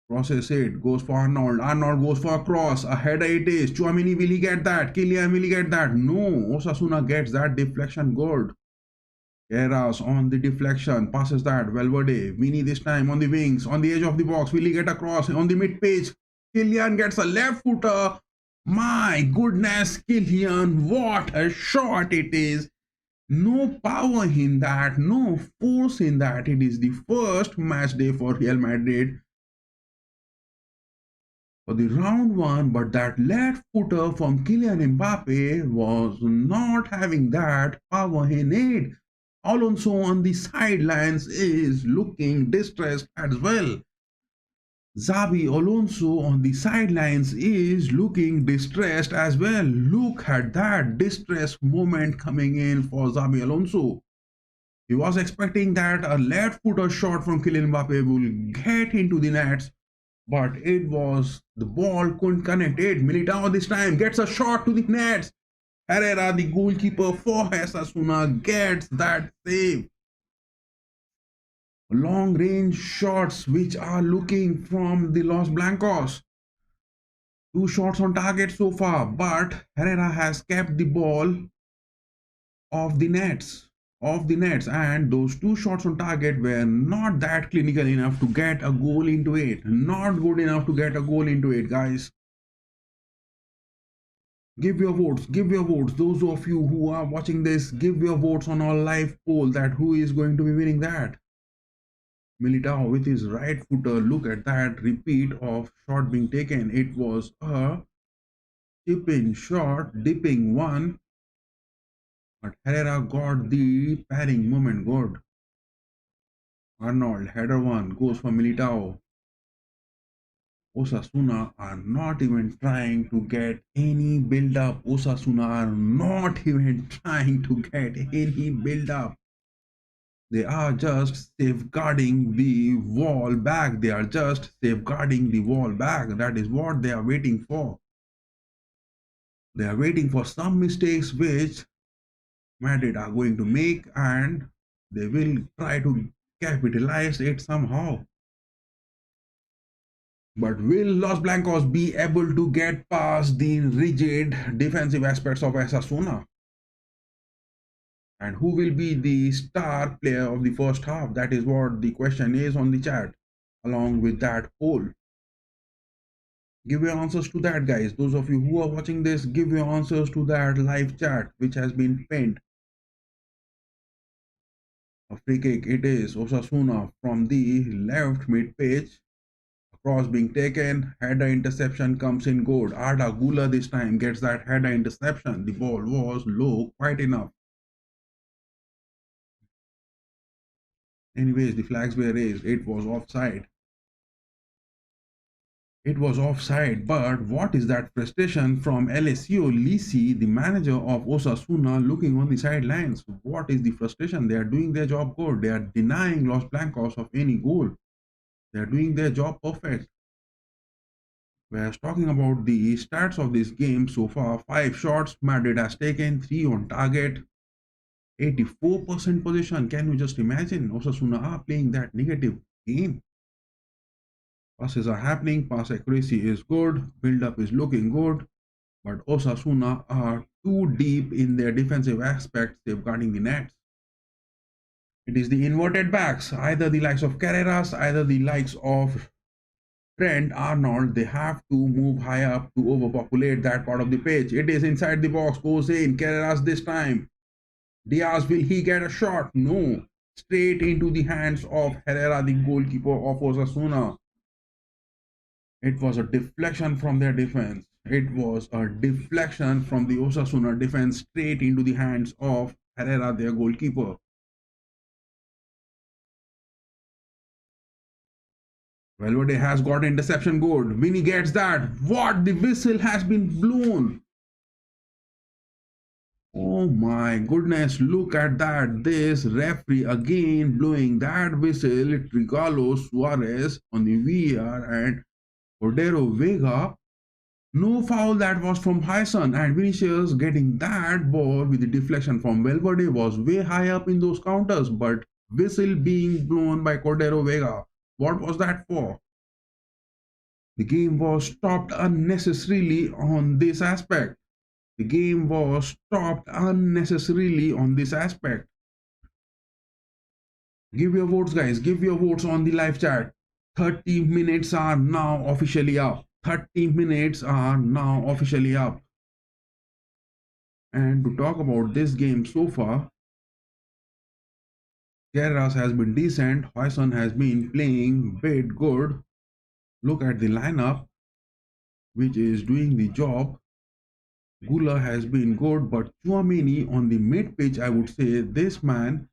Crosses it, goes for Arnold. Arnold goes for a cross. A header it is. Tchouaméni, will he get that? Kylian, will he get that? No. Osasuna gets that deflection goal. Carreras on the deflection. Passes that. Valverde. Vini this time on the wings. On the edge of the box. Will he get a cross? On the mid pitch. Kylian gets a left footer. My goodness, Kylian. What a shot it is. No power in that. No force in that. It is the first match day for Real Madrid for the round 1, but that left footer from Kylian Mbappe was not having that power in it. Alonso on the sidelines is looking distressed as well. Xabi Alonso on the sidelines is looking distressed as well. Look at that distress moment coming in for Xabi Alonso. He was expecting that a left footer shot from Kylian Mbappe will get into the nets, but it was the ball couldn't connect it. Militao this time gets a shot to the nets. Herrera, the goalkeeper for Osasuna, gets that save. Long range shots which are looking from the Los Blancos. 2 shots on target so far, but Herrera has kept the ball off the nets. And those 2 shots on target were not that clinical enough to get a goal into it. Not good enough to get a goal into it, guys. Give your votes. Those of you who are watching this, give your votes on our live poll that who is going to be winning that. Militao with his right footer. Look at that repeat of shot being taken. It was a tipping shot, dipping one. But Herrera got the parrying moment good. Arnold, header one, goes for Militao. Osasuna are not even trying to get any build-up. They are just safeguarding the wall back. That is what they are waiting for. They are waiting for some mistakes which Madrid are going to make, and they will try to capitalize it somehow. But will Los Blancos be able to get past the rigid defensive aspects of Osasuna? And who will be the star player of the first half? That is what the question is on the chat, along with that poll. Give your answers to that, guys. Those of you who are watching this, give your answers to that live chat which has been pinned. A free kick, it is Osasuna from the left mid pitch. Cross being taken, header interception comes in good. Arda Gula this time gets that header interception. The ball was low quite enough. Anyways, the flags were raised. It was offside. It was offside, but what is that frustration from LSU Lisi, the manager of Osasuna, looking on the sidelines? What is the frustration? They are doing their job good. They are denying Los Blancos of any goal. They are doing their job perfect. We're talking about the stats of this game so far. 5 shots, Madrid has taken, 3 on target, 84% possession. Can you just imagine? Osasuna are playing that negative game. Passes are happening, pass accuracy is good, build up is looking good, but Osasuna are too deep in their defensive aspect, safeguarding the nets. It is the inverted backs, either the likes of Carreras, either the likes of Trent Arnold. They have to move high up to overpopulate that part of the pitch. It is inside the box, goes in, Carreras this time. Diaz, will he get a shot? No. Straight into the hands of Herrera, the goalkeeper of Osasuna. It was a deflection from their defense. It was a deflection from the Osasuna defense straight into the hands of Herrera, their goalkeeper. Valverde has got interception good. Vinny gets that. What? The whistle has been blown. Oh my goodness, look at that. This referee again blowing that whistle. Trigalo Suarez on the VAR and Cordero Vega. No foul, that was from Hyson, and Vinicius getting that ball with the deflection from Valverde was way high up in those counters, but whistle being blown by Cordero Vega. What was that for? The game was stopped unnecessarily on this aspect. The game was stopped unnecessarily on this aspect. Give your votes, guys. Give your votes on the live chat. 30 minutes are now officially up. 30 minutes are now officially up. And to talk about this game so far, Carras has been decent. Hoyson has been playing bit good. Look at the lineup, which is doing the job. Gula has been good, but Chouameni on the mid pitch, I would say this man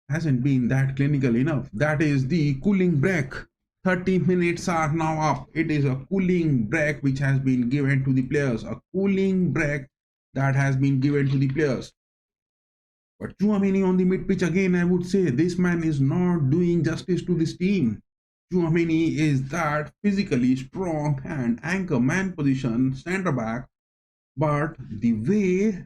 hasn't been that clinical enough. That is the cooling break. 30 minutes are now up. It is a cooling break which has been given to the players. A cooling break that has been given to the players. But Chouameni on the mid pitch again, I would say this man is not doing justice to this team. Chouameni is that physically strong and anchor man position center back, but the way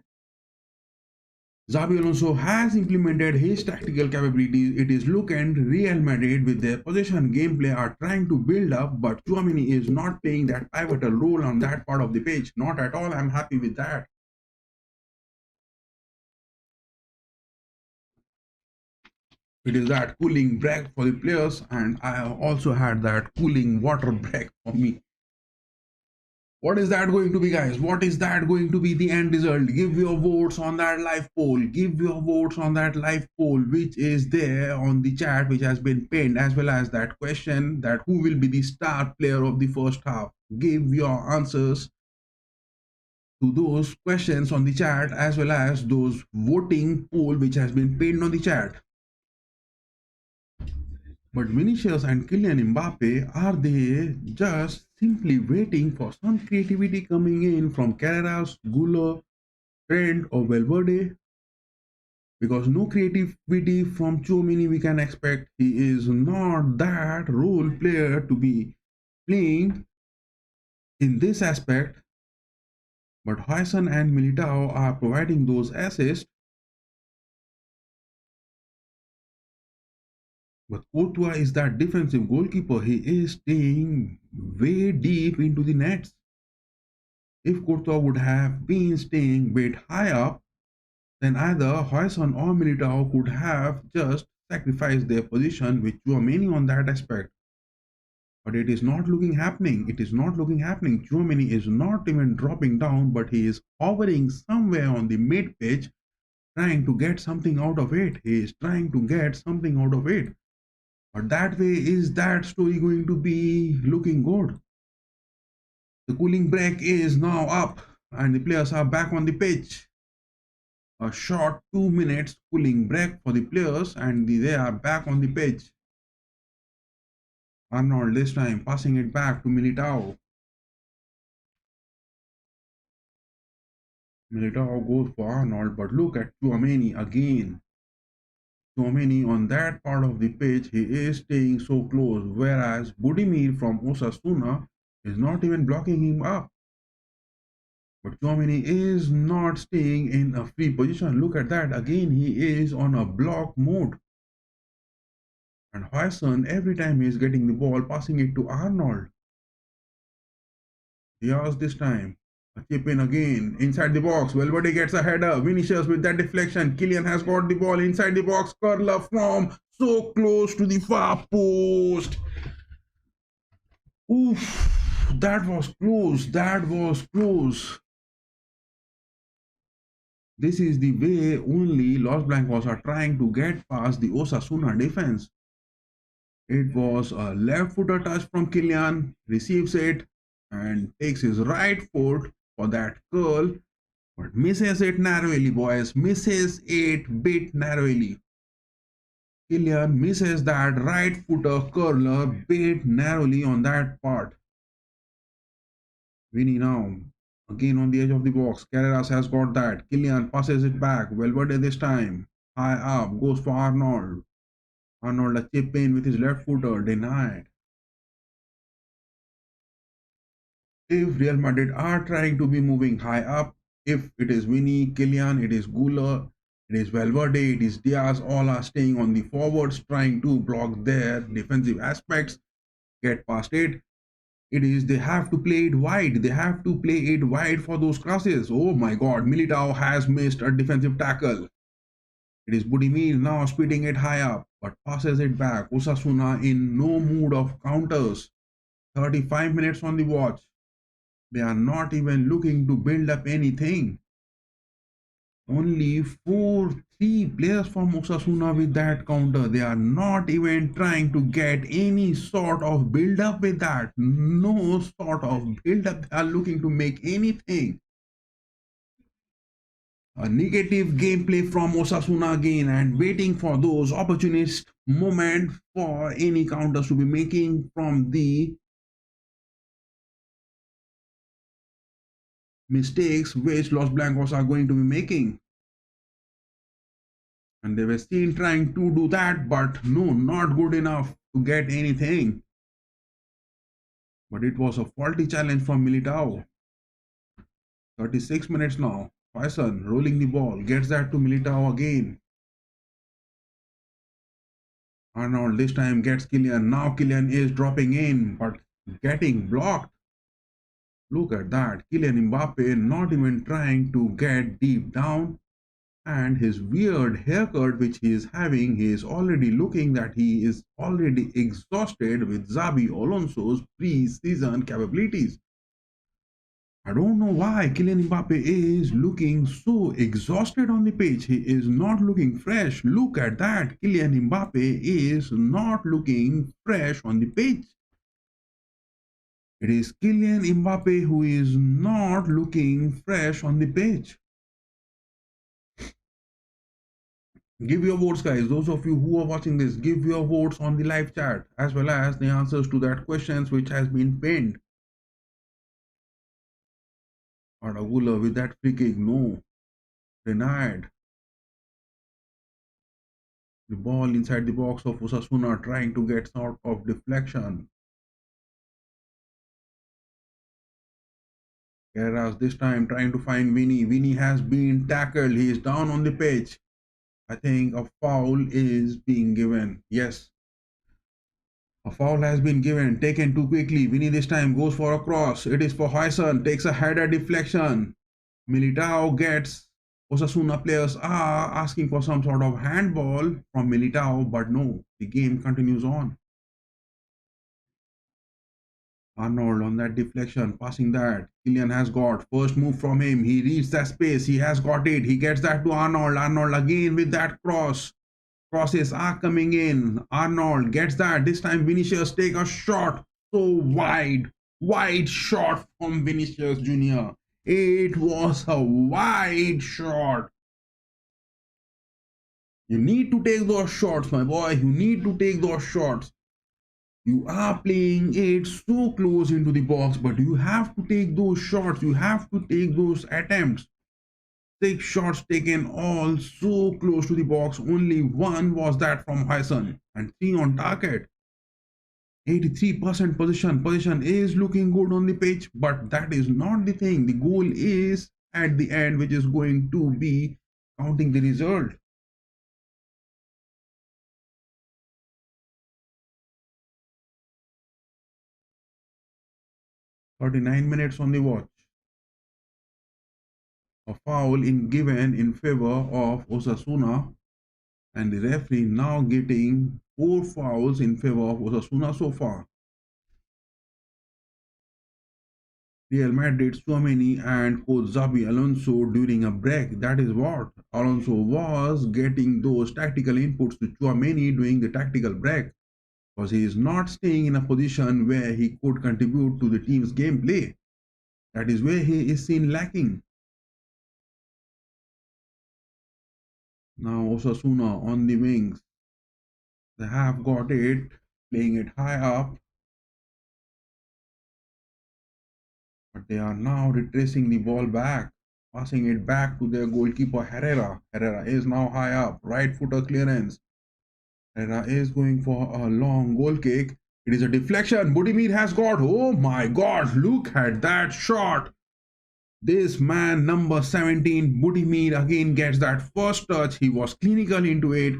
Xabi Alonso has implemented his tactical capabilities, it is look and Real Madrid with their possession gameplay are trying to build up, but Chouameni is not playing that pivotal role on that part of the pitch. Not at all. I'm happy with that. It is that cooling break for the players, and I also had that cooling water break for me. What is that going to be, guys? What is that going to be the end result? Give your votes on that live poll. Give your votes on that live poll, which is there on the chat, which has been pinned, as well as that question that who will be the star player of the first half. Give your answers to those questions on the chat, as well as those voting poll which has been pinned on the chat. But Vinicius and Kylian Mbappe, are they just simply waiting for some creativity coming in from Carreras, Gulo, Trent or Valverde? Because no creativity from Chouameni we can expect. He is not that role player to be playing in this aspect. But Hoyson and Militao are providing those assists. But Courtois is that defensive goalkeeper. He is staying way deep into the nets. If Courtois would have been staying a bit high up, then either Hoyson or Militao could have just sacrificed their position with Chouameni on that aspect. But it is not looking happening. It is not looking happening. Chouameni is not even dropping down, but he is hovering somewhere on the mid pitch, trying to get something out of it. He is trying to get something out of it. But that way, is that story going to be looking good? The cooling break is now up, and the players are back on the pitch. A short 2 minutes cooling break for the players, and they are back on the pitch. Arnold this time passing it back to Militao. Militao goes for Arnold, but look at Chouameni again. Chouameni on that part of the pitch, he is staying so close, whereas Budimir from Osasuna is not even blocking him up. But Chouameni is not staying in a free position. Look at that. Again, he is on a block mode. And Hoyson, every time he is getting the ball, passing it to Arnold. Diaz this time. A chip in again. Inside the box. Valverde gets a header. Vinicius with that deflection. Kylian has got the ball inside the box. Curler from so close to the far post. Oof. That was close. That was close. This is the way only Los Blancos are trying to get past the Osasuna defense. It was a left-footer touch from Kylian, receives it and takes his right foot for that curl, but misses it narrowly, boys. Misses it bit narrowly. Kylian misses that right-footer curler bit narrowly on that part. Vinny now again on the edge of the box. Carreras has got that. Kylian passes it back. Valverde this time. High up. Goes for Arnold. Arnold a chip in with his left footer. Denied. If Real Madrid are trying to be moving high up, if it is Vinny, Kylian, it is Gula, it is Valverde, it is Diaz, all are staying on the forwards trying to block their defensive aspects, get past it. It is they have to play it wide. They have to play it wide for those crosses. Oh my God, Militao has missed a defensive tackle. It is Budimir now speeding it high up, but passes it back. Osasuna in no mood of counters. 35 minutes on the watch. They are not even looking to build up anything. Only three players from Osasuna with that counter. They are not even trying to get any sort of build up with that. No sort of build up. They are looking to make anything. A negative gameplay from Osasuna again and waiting for those opportunist moment for any counters to be making from the mistakes which Los Blancos are going to be making. And they were still trying to do that, but no, not good enough to get anything. But it was a faulty challenge from Militao. 36 minutes now. Faisal rolling the ball, gets that to Militao again. Arnold this time gets Kylian. Now Kylian is dropping in, but getting blocked. Look at that. Kylian Mbappe not even trying to get deep down. And his weird haircut which he is having, he is already looking that he is already exhausted with Xabi Alonso's pre-season capabilities. I don't know why Kylian Mbappe is looking so exhausted on the pitch. He is not looking fresh. Look at that. Kylian Mbappe is not looking fresh on the pitch. It is Kylian Mbappe who is not looking fresh on the pitch. Give your votes, guys. Those of you who are watching this, give your votes on the live chat as well as the answers to that questions which has been pinned. Adagula with that free kick, no. Denied. The ball inside the box of Osasuna trying to get sort of deflection. Whereas this time trying to find Vinny. Vinny has been tackled. He is down on the pitch. I think a foul is being given. Yes. A foul has been given, taken too quickly. Vinny this time goes for a cross. It is for Hoyson, takes a header deflection. Militao gets, Osasuna players are asking for some sort of handball from Militao, but no, the game continues on. Arnold on that deflection, passing that. Kylian has got first move from him. He reads that space. He has got it. He gets that to Arnold. Arnold again with that cross. Crosses are coming in. Arnold gets that. This time Vinicius take a shot. So wide. Wide shot from Vinicius Jr. It was a wide shot. You need to take those shots, my boy. You need to take those shots. You are playing it so close into the box, but you have to take those shots. You have to take those attempts. 6 shots taken, all so close to the box. Only one was that from Hyson, and 3 on target. 83% position. Position is looking good on the pitch, but that is not the thing. The goal is at the end, which is going to be counting the result. 39 minutes on the watch. A foul in given in favor of Osasuna, and the referee now getting 4 fouls in favor of Osasuna so far. Real Madrid, Tchouaméni and coach Xabi Alonso during a break. That is what Alonso was getting those tactical inputs to Tchouaméni during the tactical break, because he is not staying in a position where he could contribute to the team's gameplay. That is where he is seen lacking. Now Osasuna on the wings. They have got it, playing it high up, but they are now retracing the ball back, passing it back to their goalkeeper Herrera. Herrera is now high up, right footer clearance. Herrera is going for a long goal kick. It is a deflection. Budimir has got, oh my god, look at that shot. This man, number 17, Budimir, again gets that first touch. He was clinical into it.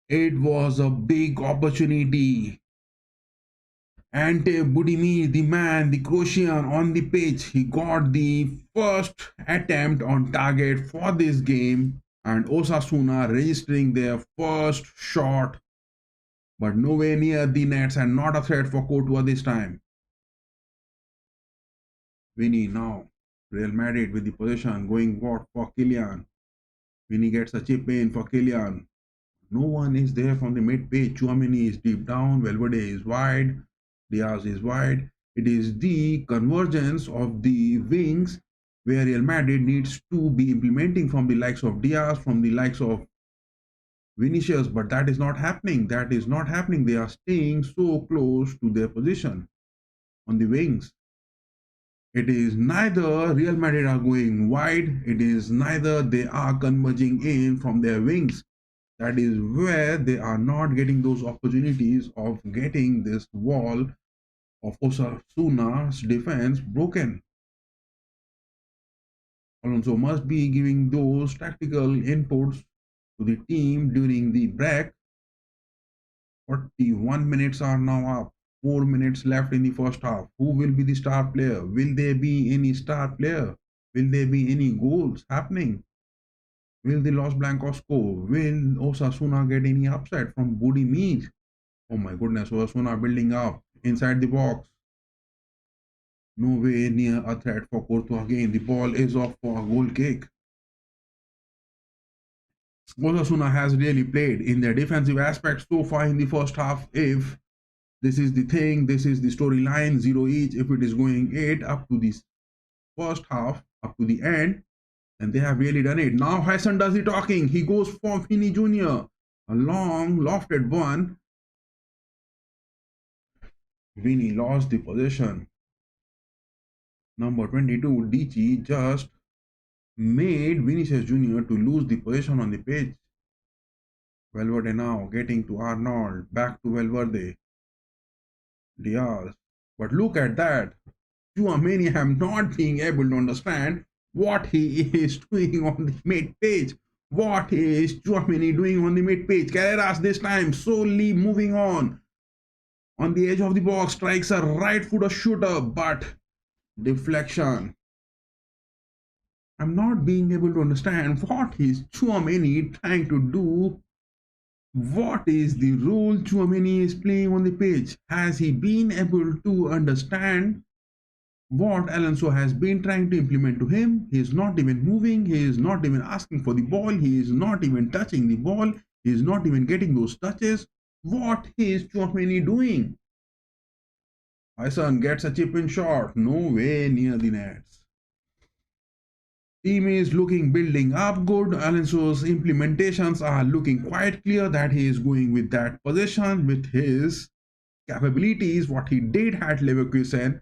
It was a big opportunity. Ante Budimir, the man, the Croatian on the pitch, he got the first attempt on target for this game, and Osasuna registering their first shot, but nowhere near the nets and not a threat for Courtois this time. Vinny now, Real Madrid with the possession, going what for Kylian. Vinny gets a chip in for Kylian. No one is there from the mid page. Tchouaméni is deep down, Valverde is wide, Diaz is wide. It is the convergence of the wings where Real Madrid needs to be implementing from the likes of Diaz, from the likes of Vinicius, but that is not happening. That is not happening. They are staying so close to their position on the wings. It is neither Real Madrid are going wide, it is neither they are converging in from their wings. That is where they are not getting those opportunities of getting this wall of Osasuna's defense broken. Alonso must be giving those tactical inputs to the team during the break. 41 minutes are now up. 4 minutes left in the first half. Who will be the star player? Will there be any star player? Will there be any goals happening? Will the Los Blancos score? Will Osasuna get any upset from Budimir? Oh my goodness, Osasuna building up inside the box. Nowhere near a threat for Courtois again. The ball is off for a goal kick. Osasuna has really played in their defensive aspect so far in the first half. If this is the thing, this is the storyline, 0 each. If it is going 8 up to this first half, up to the end, and they have really done it. Now Hassan does the talking. He goes for Vini Jr. A long lofted one. Vini lost the possession. Number 22, Dichi just made Vinicius Jr. to lose the possession on the pitch. Valverde now getting to Arnold. Back to Valverde. Diaz. But look at that. Tchouaméni, I'm not being able to understand what he is doing on the mid page. What is Tchouaméni doing on the mid page? Carreras this time solely moving on the edge of the box, strikes a right footer shooter, but deflection. I'm not being able to understand what is Tchouaméni trying to do What is the role Chouameni is playing on the pitch? Has he been able to understand what Alonso has been trying to implement to him? He is not even moving, he is not even asking for the ball, he is not even touching the ball, he is not even getting those touches. What is Chouameni doing? My son gets a chip in shot, no way near the nets. Team is looking building up good. Alonso's implementations are looking quite clear that he is going with that position with his capabilities, what he did at Leverkusen.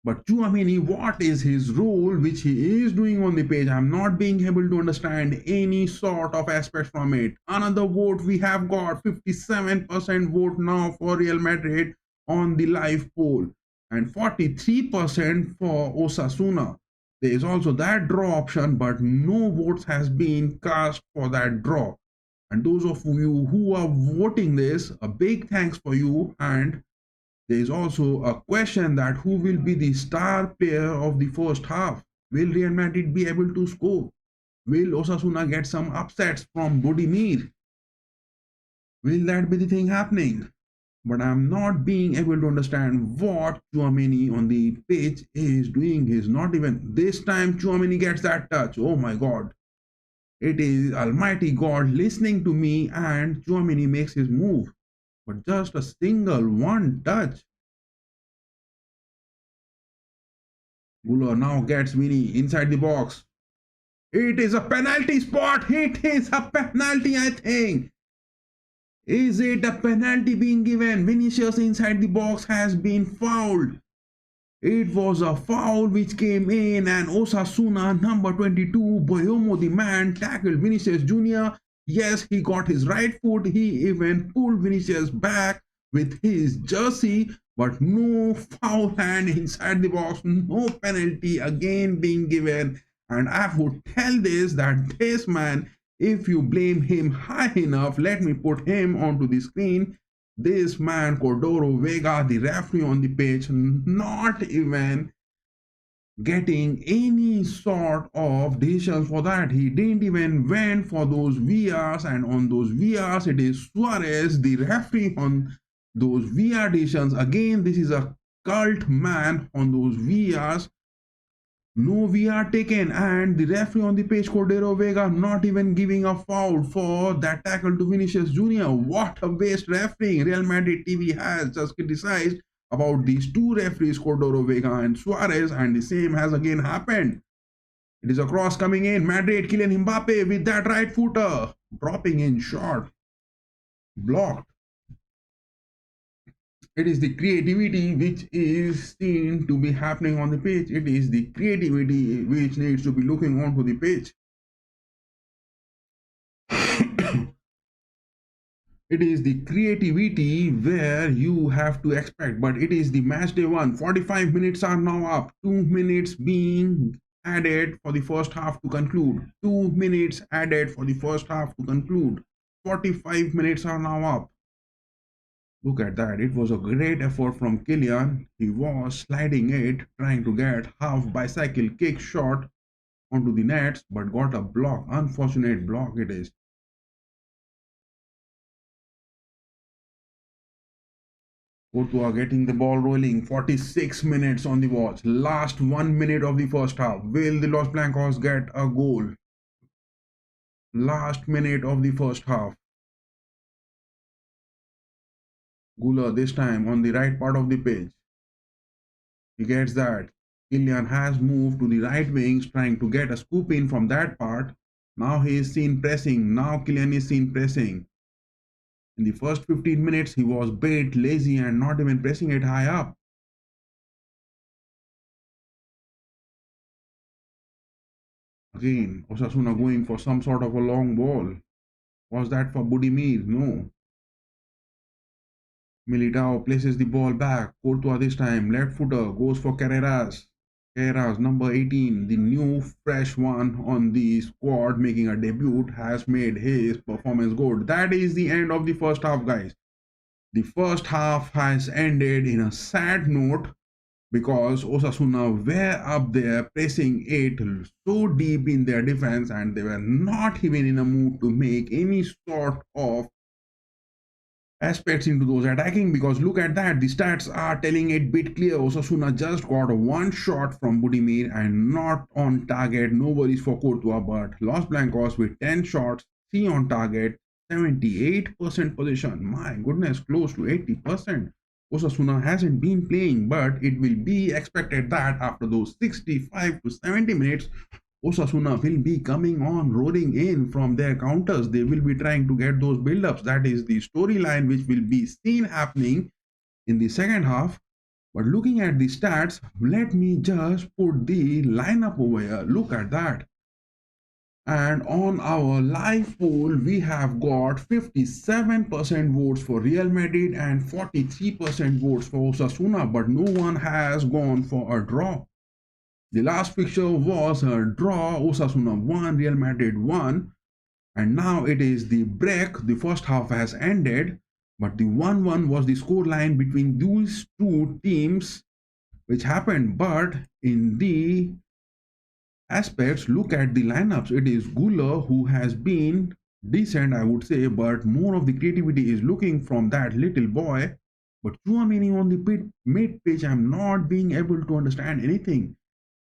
But Chouameni, what is his role, which he is doing on the page? I'm not being able to understand any sort of aspect from it. Another vote, we have got 57% vote now for Real Madrid on the live poll and 43% for Osasuna. There is also that draw option, but no votes has been cast for that draw. And those of you who are voting this, a big thanks for you. And there is also a question that who will be the star player of the first half? Will Real Madrid be able to score? Will Osasuna get some upsets from Budimir? Will that be the thing happening? But I'm not being able to understand what Chouameni on the pitch is doing. He's not even this time Chouameni gets that touch. Oh my god. It is Almighty God listening to me and Chouameni makes his move. But just a single one touch. Guler now gets Vinny inside the box. It is a penalty spot. It is a penalty, I think. Is it a penalty being given? Vinicius inside the box has been fouled. It was a foul which came in and Osasuna number 22, Boyomo the man tackled Vinicius Jr. Yes, he got his right foot. He even pulled Vinicius back with his jersey, but no foul hand inside the box, no penalty again being given. And I would tell this that this man, if you blame him high enough, let me put him onto the screen. This man, Cordero Vega, the referee on the pitch, not even getting any sort of decisions for that. He didn't even went for those VRs, and on those VRs, it is Suarez, the referee on those VR decisions. Again, this is a cult man on those VRs. No VR taken, and the referee on the page, Cordero Vega, not even giving a foul for that tackle to Vinicius Jr. What a waste refereeing Real Madrid TV has just criticized about these two referees, Cordero Vega and Suarez, and the same has again happened. It is a cross coming in. Madrid, Kylian Mbappe with that right footer, dropping in short, blocked. It is the creativity which is seen to be happening on the page. It is the creativity which needs to be looking onto the page. It is the creativity where you have to expect, but it is the match day one. 45 minutes are now up. 2 minutes being added for the first half to conclude. 2 minutes added for the first half to conclude. 45 minutes are now up. Look at that. It was a great effort from Kylian. He was sliding it, trying to get half bicycle kick shot onto the nets, but got a block. Unfortunate block it is. Courtois getting the ball rolling. 46 minutes on the watch. Last 1 minute of the first half. Will the Los Blancos get a goal? Last minute of the first half. Guler this time on the right part of the pitch. He gets that. Kylian has moved to the right wings, trying to get a scoop in from that part. Now he is seen pressing. Now Kylian is seen pressing. In the first 15 minutes, he was bit, lazy, and not even pressing it high up. Again, Osasuna going for some sort of a long ball. Was that for Budimir? No. Militao places the ball back. Courtois this time, left footer, goes for Carreras. Carreras, number 18, the new fresh one on the squad making a debut, has made his performance good. That is the end of the first half, guys. The first half has ended in a sad note because Osasuna were up there pressing it so deep in their defense and they were not even in a mood to make any sort of aspects into those attacking, because look at that, the stats are telling it bit clear. Osasuna just got one shot from Budimir and not on target. No worries for Courtois, but Los Blancos with 10 shots, 3 on target, 78% position. My goodness, close to 80%. Osasuna hasn't been playing, but it will be expected that after those 65 to 70 minutes, Osasuna will be coming on roaring in from their counters. They will be trying to get those build-ups. That is the storyline which will be seen happening in the second half. But looking at the stats, let me just put the lineup over here. Look at that. And on our live poll, we have got 57% votes for Real Madrid and 43% votes for Osasuna, but no one has gone for a draw. The last fixture was a draw. Osasuna won, Real Madrid won, and now it is the break. The first half has ended, but the 1-1 was the score line between these two teams which happened. But in the aspects, look at the lineups. It is Gula who has been decent, I would say, but more of the creativity is looking from that little boy. But Chouameni on the mid pitch, I'm not being able to understand anything.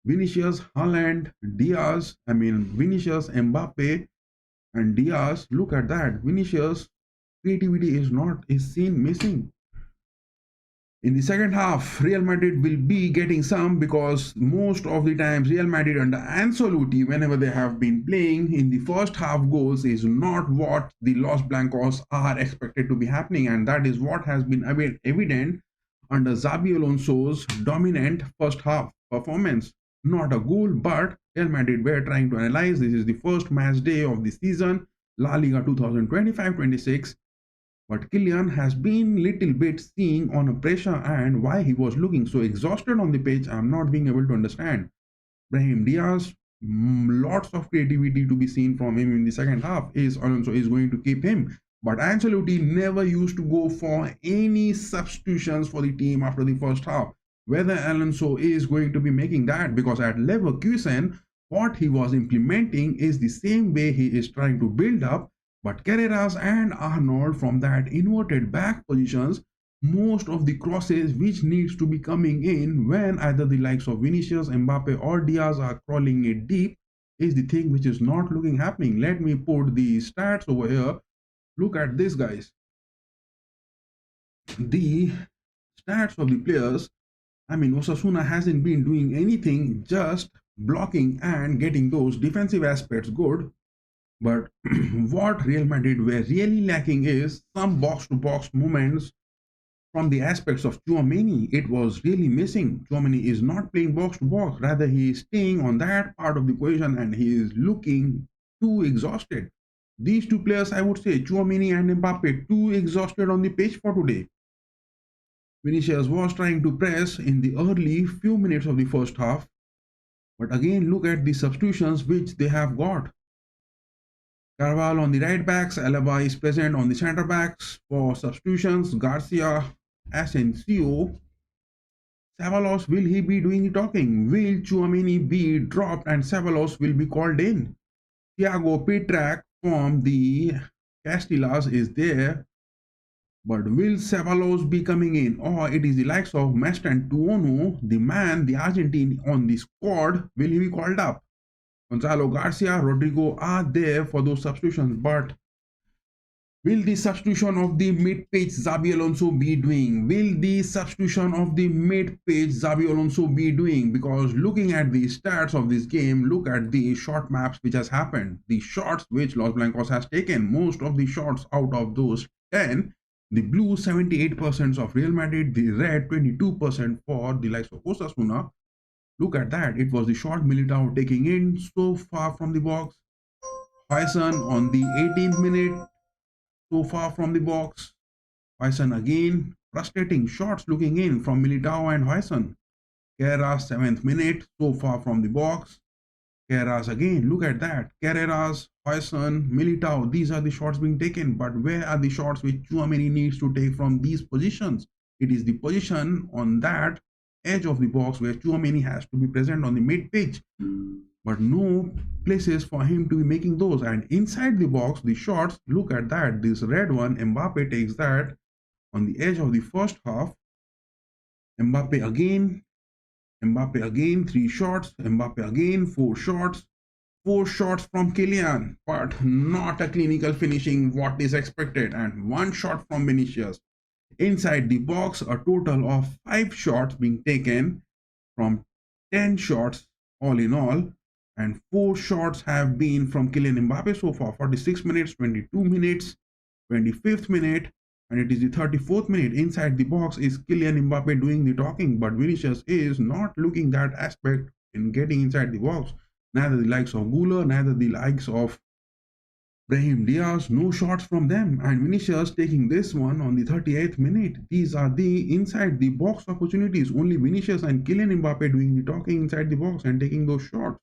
Vinicius, Haaland, Diaz, Vinicius, Mbappe, and Diaz. Look at that. Vinicius creativity is seen missing. In the second half, Real Madrid will be getting some, because most of the times Real Madrid under Ancelotti, whenever they have been playing in the first half, goals is not what the Los Blancos are expected to be happening, and that is what has been evident under Xabi Alonso's dominant first half performance. Not a goal, but Real Madrid were trying to analyze. This is the first match day of the season, La Liga 2025-26. But Kylian has been little bit seeing on a pressure, and why he was looking so exhausted on the pitch, I'm not being able to understand. Brahim Diaz, lots of creativity to be seen from him in the second half. Alonso is going to keep him. But Ancelotti never used to go for any substitutions for the team after the first half. Whether Alonso is going to be making that, because at Leverkusen, what he was implementing is the same way he is trying to build up. But Carreras and Arnold from that inverted back positions, most of the crosses which needs to be coming in when either the likes of Vinicius, Mbappe or Diaz are crawling it deep, is the thing which is not looking happening. Let me put the stats over here. Look at this, guys. The stats of the players. Osasuna hasn't been doing anything, just blocking and getting those defensive aspects good. But what Real Madrid were really lacking is some box-to-box movements from the aspects of Chouameni. It was really missing. Chouameni is not playing box-to-box. Rather, he is staying on that part of the equation and he is looking too exhausted. These two players, I would say, Chouameni and Mbappe, too exhausted on the pitch for today. Vinicius was trying to press in the early few minutes of the first half. But again, look at the substitutions which they have got. Carvalho on the right backs, Alaba is present on the centre backs for substitutions. Garcia, Asensio, Ceballos, will he be doing the talking? Will Chouameni be dropped and Ceballos will be called in? Thiago Petrak from the Castellas is there, but will Ceballos be coming in? Or it is the likes of Mastantuono, the man, the Argentine on the squad, will he be called up? Gonzalo Garcia, Rodrigo are there for those substitutions, but will the substitution of the mid-page Xabi Alonso be doing? Will the substitution of the mid-page Xabi Alonso be doing? Because looking at the stats of this game, look at the shot maps which has happened. The shots which Los Blancos has taken, most of the shots out of those 10, the blue 78% of Real Madrid, the red 22% for the likes of Osasuna. Look at that. It was the shot Militao taking in so far from the box. Huyson on the 18th minute, so far from the box. Huyson again, frustrating shots looking in from Militao and Huyson. Carreras 7th minute, so far from the box. Carreras again, look at that. Carreras, Huyson, Militao, these are the shots being taken. But where are the shots which Chouameni needs to take from these positions? It is the position on that edge of the box where Chouameni has to be present on the mid pitch. but no places for him to be making those. And inside the box, the shots, look at that. This red one, Mbappe takes that on the edge of the first half. Mbappe again, three shots. Mbappe again, four shots from Kylian, but not a clinical finishing what is expected, and one shot from Vinicius. Inside the box, a total of 5 shots being taken from 10 shots all in all, and 4 shots have been from Kylian Mbappe so far. 46 minutes, 22 minutes, 25th minute, and it is the 34th minute. Inside the box is Kylian Mbappe doing the talking, but Vinicius is not looking that aspect in getting inside the box. Neither the likes of Guler, neither the likes of Brahim Diaz, no shots from them. And Vinicius taking this one on the 38th minute. These are the inside the box opportunities. Only Vinicius and Kylian Mbappe doing the talking inside the box and taking those shots.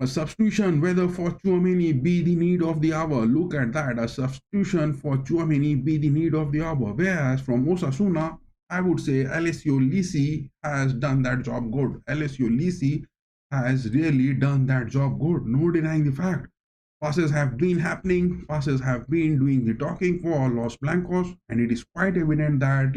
A substitution, whether for Tchouaméni be the need of the hour. Look at that. A substitution for Tchouaméni be the need of the hour. Whereas from Osasuna, I would say Alessio Lisi has done that job good. Alessio Lisi has really done that job good. No denying the fact. Passes have been happening. Passes have been doing the talking for Los Blancos. And it is quite evident that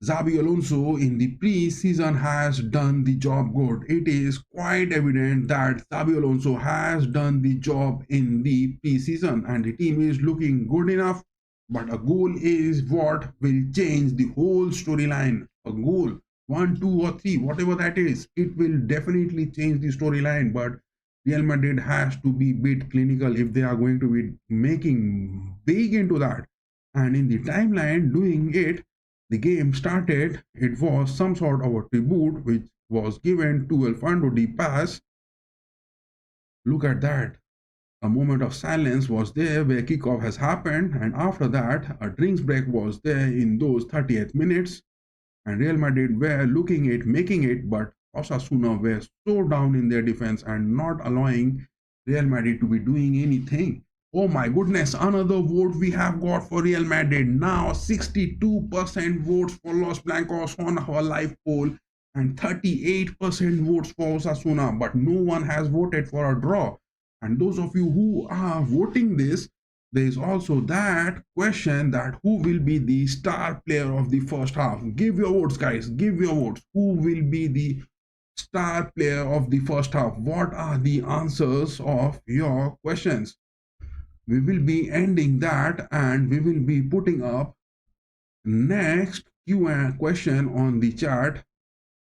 Xabi Alonso in the pre-season has done the job good. It is quite evident that Xabi Alonso has done the job in the pre-season and the team is looking good enough. But a goal is what will change the whole storyline. A goal, 1, 2 or 3, whatever that is, it will definitely change the storyline. But Real Madrid has to be a bit clinical if they are going to be making big into that. And in the timeline doing it, the game started, it was some sort of a tribute which was given to Alfredo Di Paz. Look at that. A moment of silence was there where kickoff has happened, and after that, a drinks break was there in those 38th minutes. And Real Madrid were looking at making it, but Osasuna were so down in their defense and not allowing Real Madrid to be doing anything. Oh my goodness, another vote we have got for Real Madrid. Now 62% votes for Los Blancos on our live poll and 38% votes for Osasuna, but no one has voted for a draw. And those of you who are voting this, there is also that question that who will be the star player of the first half. Give your votes, guys. Give your votes. Who will be the star player of the first half? What are the answers of your questions? We will be ending that and we will be putting up next Q&A question on the chat.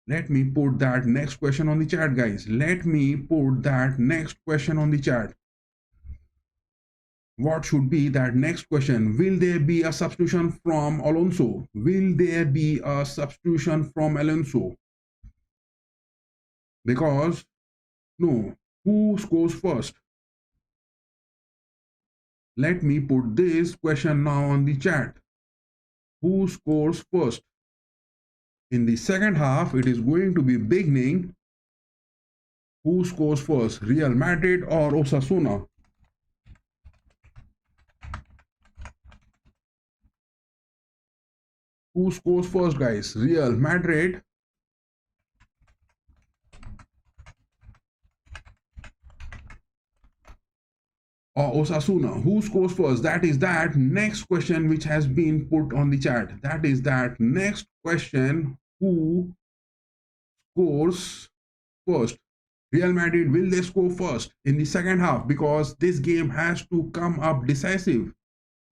Let me put that next question on the chat, guys. Let me put that next question on the chat. What should be that next question? Will there be a substitution from Alonso? Will there be a substitution from Alonso? Because, no, who scores first? Let me put this question now on the chat. Who scores first? In the second half, it is going to be beginning. Who scores first? Real Madrid or Osasuna? Who scores first, guys? Real Madrid or Osasuna? Who scores first? That is that next question which has been put on the chat. That is that next question. Who scores first? Real Madrid, will they score first in the second half? Because this game has to come up decisive.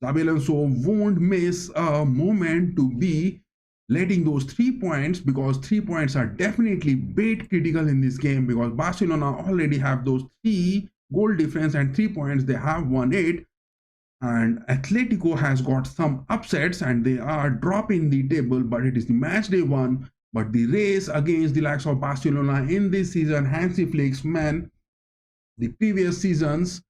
Xabi Alonso won't miss a moment to be letting those 3 points, because 3 points are definitely bit critical in this game, because Barcelona already have those 3 goal difference and 3 points. They have won 8 and Atletico has got some upsets and they are dropping the table, but it is the match day 1. But the race against the likes of Barcelona in this season, Hansi Flick's man, the previous seasons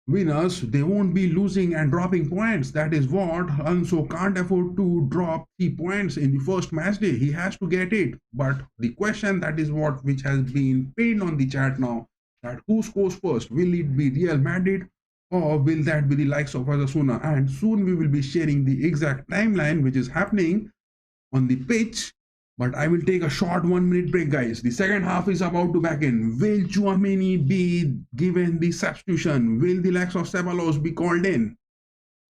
winners, they won't be losing and dropping points. That is what Alonso can't afford to drop 3 points in the first match day. He has to get it. But the question, that is what which has been pinned on the chat now, that who scores first? Will it be Real Madrid or will that be the likes of Osasuna? And soon we will be sharing the exact timeline which is happening on the pitch. But I will take a short 1 minute break, guys. The second half is about to begin. Will Chouameni be given the substitution? Will the likes of Ceballos be called in?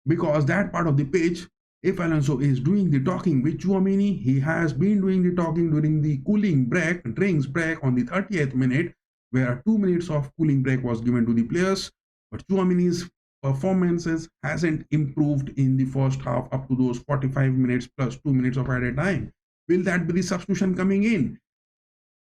Because that part of the pitch, if Alonso is doing the talking with Chouameni, he has been doing the talking during the cooling break, drinks break on the 30th minute, where 2 minutes of cooling break was given to the players. But Chouameni's performances hasn't improved in the first half up to those 45 minutes plus 2 minutes of added time. Will that be the substitution coming in?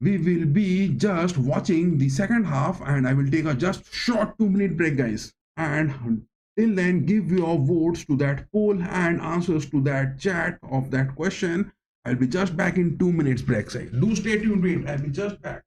We will be just watching the second half, and I will take a just short 2 minute break, guys. And till then, give your votes to that poll and answers to that chat of that question. I'll be just back in 2 minutes break. Say, do stay tuned. Wait, I'll be just back.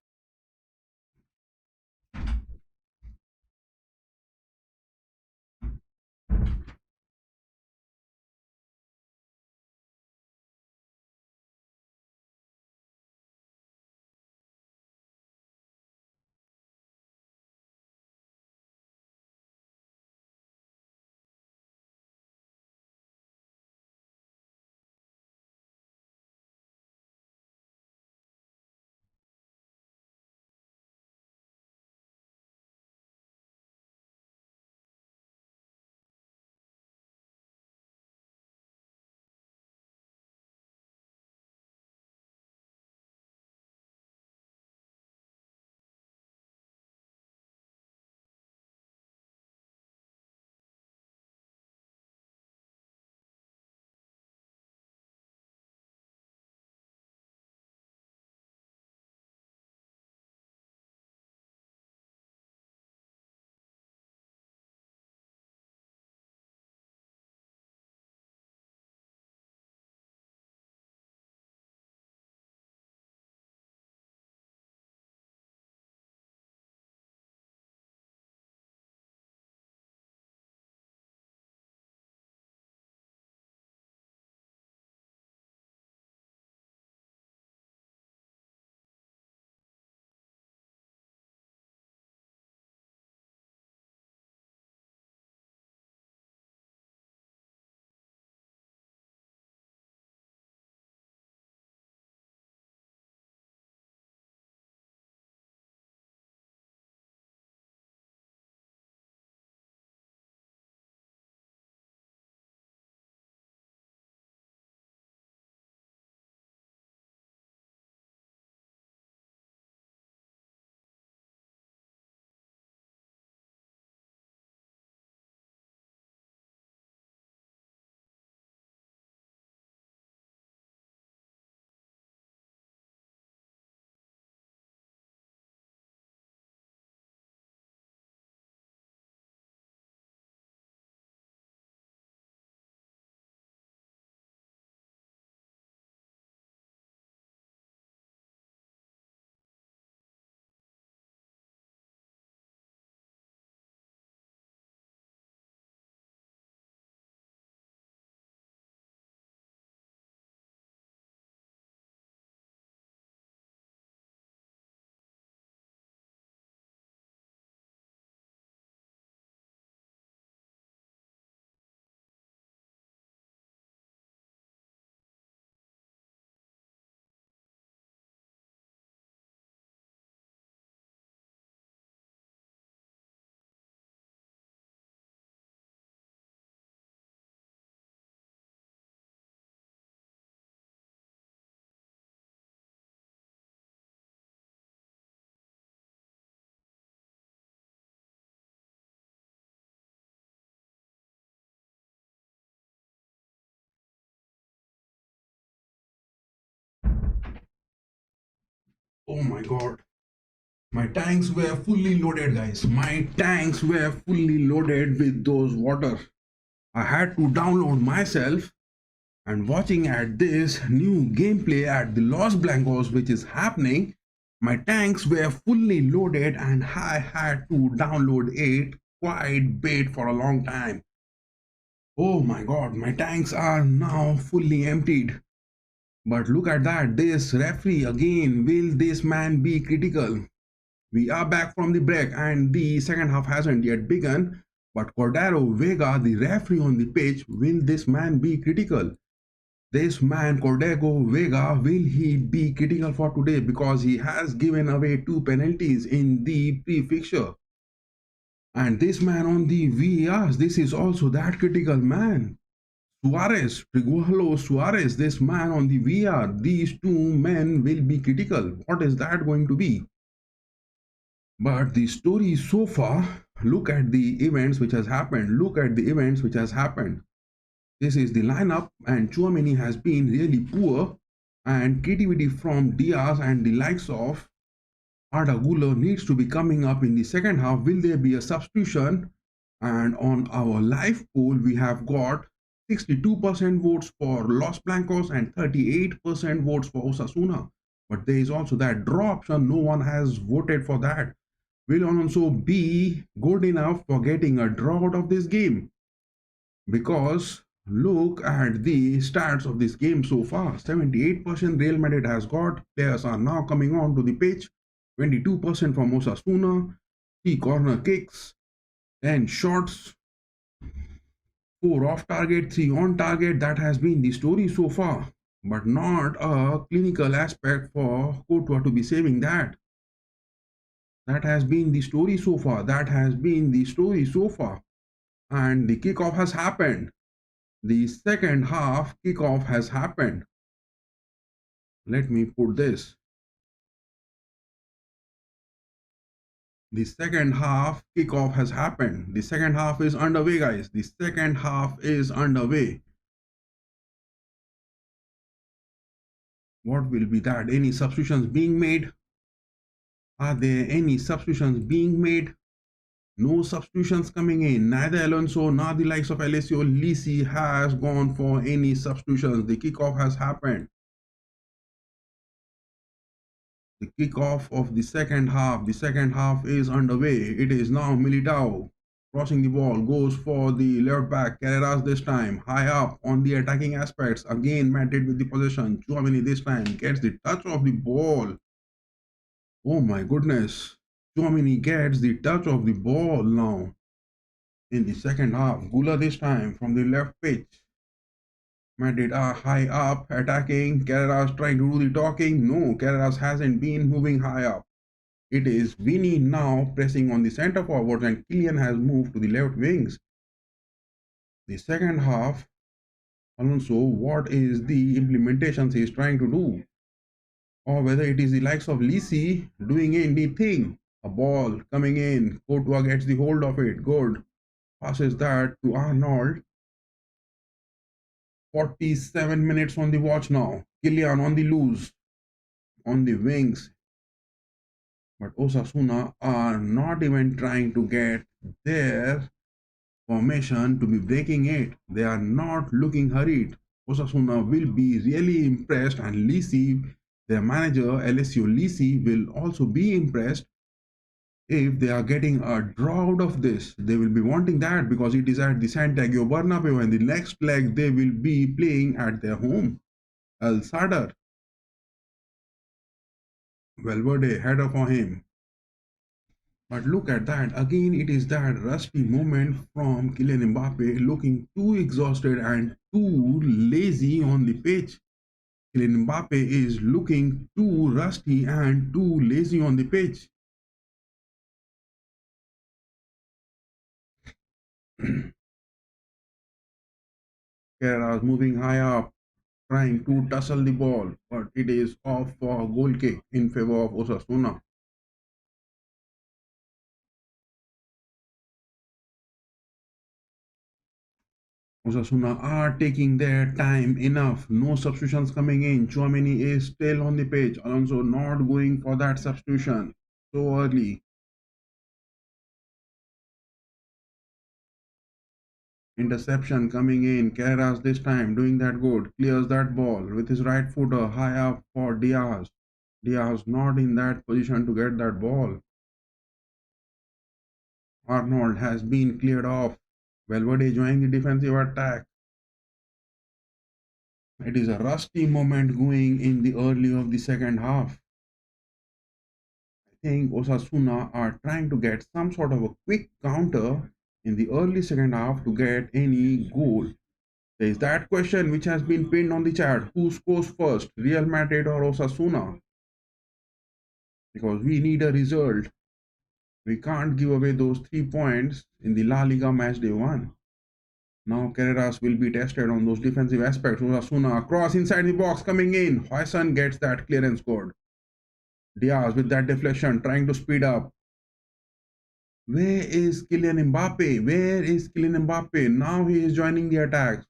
Oh my god. My tanks were fully loaded, guys. My tanks were fully loaded with those water. I had to download myself, and watching at this new gameplay at the Los Blancos which is happening, my tanks were fully loaded and I had to download it quite bit for a long time. Oh my god, my tanks are now fully emptied. But look at that, this referee again, will this man be critical? We are back from the break and the second half hasn't yet begun. But Cordero Vega, the referee on the pitch, will this man be critical? This man, Cordego Vega, will he be critical for today because he has given away two penalties in the pre-fixture? And this man on the VARs, this is also that critical man. Suarez, Trigualo Suarez, this man on the VR, these two men will be critical. What is that going to be? But the story so far, look at the events which has happened. Look at the events which has happened. This is the lineup, and Chouameni has been really poor, and creativity from Diaz and the likes of Arda Güler needs to be coming up in the second half. Will there be a substitution? And on our live poll, we have got 62% votes for Los Blancos and 38% votes for Osasuna. But there is also that draw option. No one has voted for that. Will Alonso be good enough for getting a draw out of this game? Because look at the stats of this game so far. 78% Real Madrid has got. Players are now coming on to the pitch. 22% from Osasuna. 3 corner kicks. 10 shots. 4 off target, 3 on target. That has been the story so far. But not a clinical aspect for Courtois to be saving that. That has been the story so far. That has been the story so far. And the kickoff has happened. The second half kickoff has happened. Let me put this. The second half kickoff has happened. The second half is underway, guys. The second half is underway. What will be that? Any substitutions being made? Are there any substitutions being made? No substitutions coming in. Neither Alonso nor the likes of Alessio Lisi has gone for any substitutions. The kickoff has happened. The kickoff of the second half. The second half is underway. It is now Militao crossing the ball, goes for the left back. Carreras this time, high up on the attacking aspects. Again, Madrid with the possession. Chouameni this time gets the touch of the ball. Oh my goodness. Chouameni gets the touch of the ball now in the second half. Gula this time from the left pitch. Madrid are high up, attacking. Carreras trying to do the talking. No, Carreras hasn't been moving high up. It is Vini now pressing on the center forwards, and Kylian has moved to the left wings. The second half, Alonso, what is the implementations he is trying to do? Or whether it is the likes of Lisi doing anything. A ball coming in. Courtois gets the hold of it. Good. Passes that to Arnold. 47 minutes on the watch now. Kylian on the loose, on the wings. But Osasuna are not even trying to get their formation to be breaking it. They are not looking hurried. Osasuna will be really impressed, and Lisi, their manager, Alessio Lisi, will also be impressed if they are getting a draw out of this. They will be wanting that because it is at the Santiago Bernabéu, and the next leg they will be playing at their home, El Sadar. Valverde header for him. But look at that. Again, it is that rusty moment from Kylian Mbappe, looking too exhausted and too lazy on the pitch. Kylian Mbappe is looking too rusty and too lazy on the pitch. Carreras moving high up, trying to tussle the ball, but it is off for a goal kick in favor of Osasuna. Osasuna are taking their time enough. No substitutions coming in. Chouameni is still on the pitch. Alonso not going for that substitution so early. Interception coming in. Carreras this time doing that good. Clears that ball with his right footer high up for Diaz. Diaz not in that position to get that ball. Arnold has been cleared off. Valverde joining the defensive attack. It is a rusty moment going in the early of the second half. I think Osasuna are trying to get some sort of a quick counter in the early second half to get any goal. There is that question which has been pinned on the chat. Who scores first, Real Madrid or Osasuna? Because we need a result. We can't give away those 3 points in the La Liga match day 1. Now Carreras will be tested on those defensive aspects. Osasuna cross inside the box coming in. Hoyson gets that clearance scored. Diaz with that deflection trying to speed up. Where is Kylian Mbappe? Where is Kylian Mbappe? Now he is joining the attacks.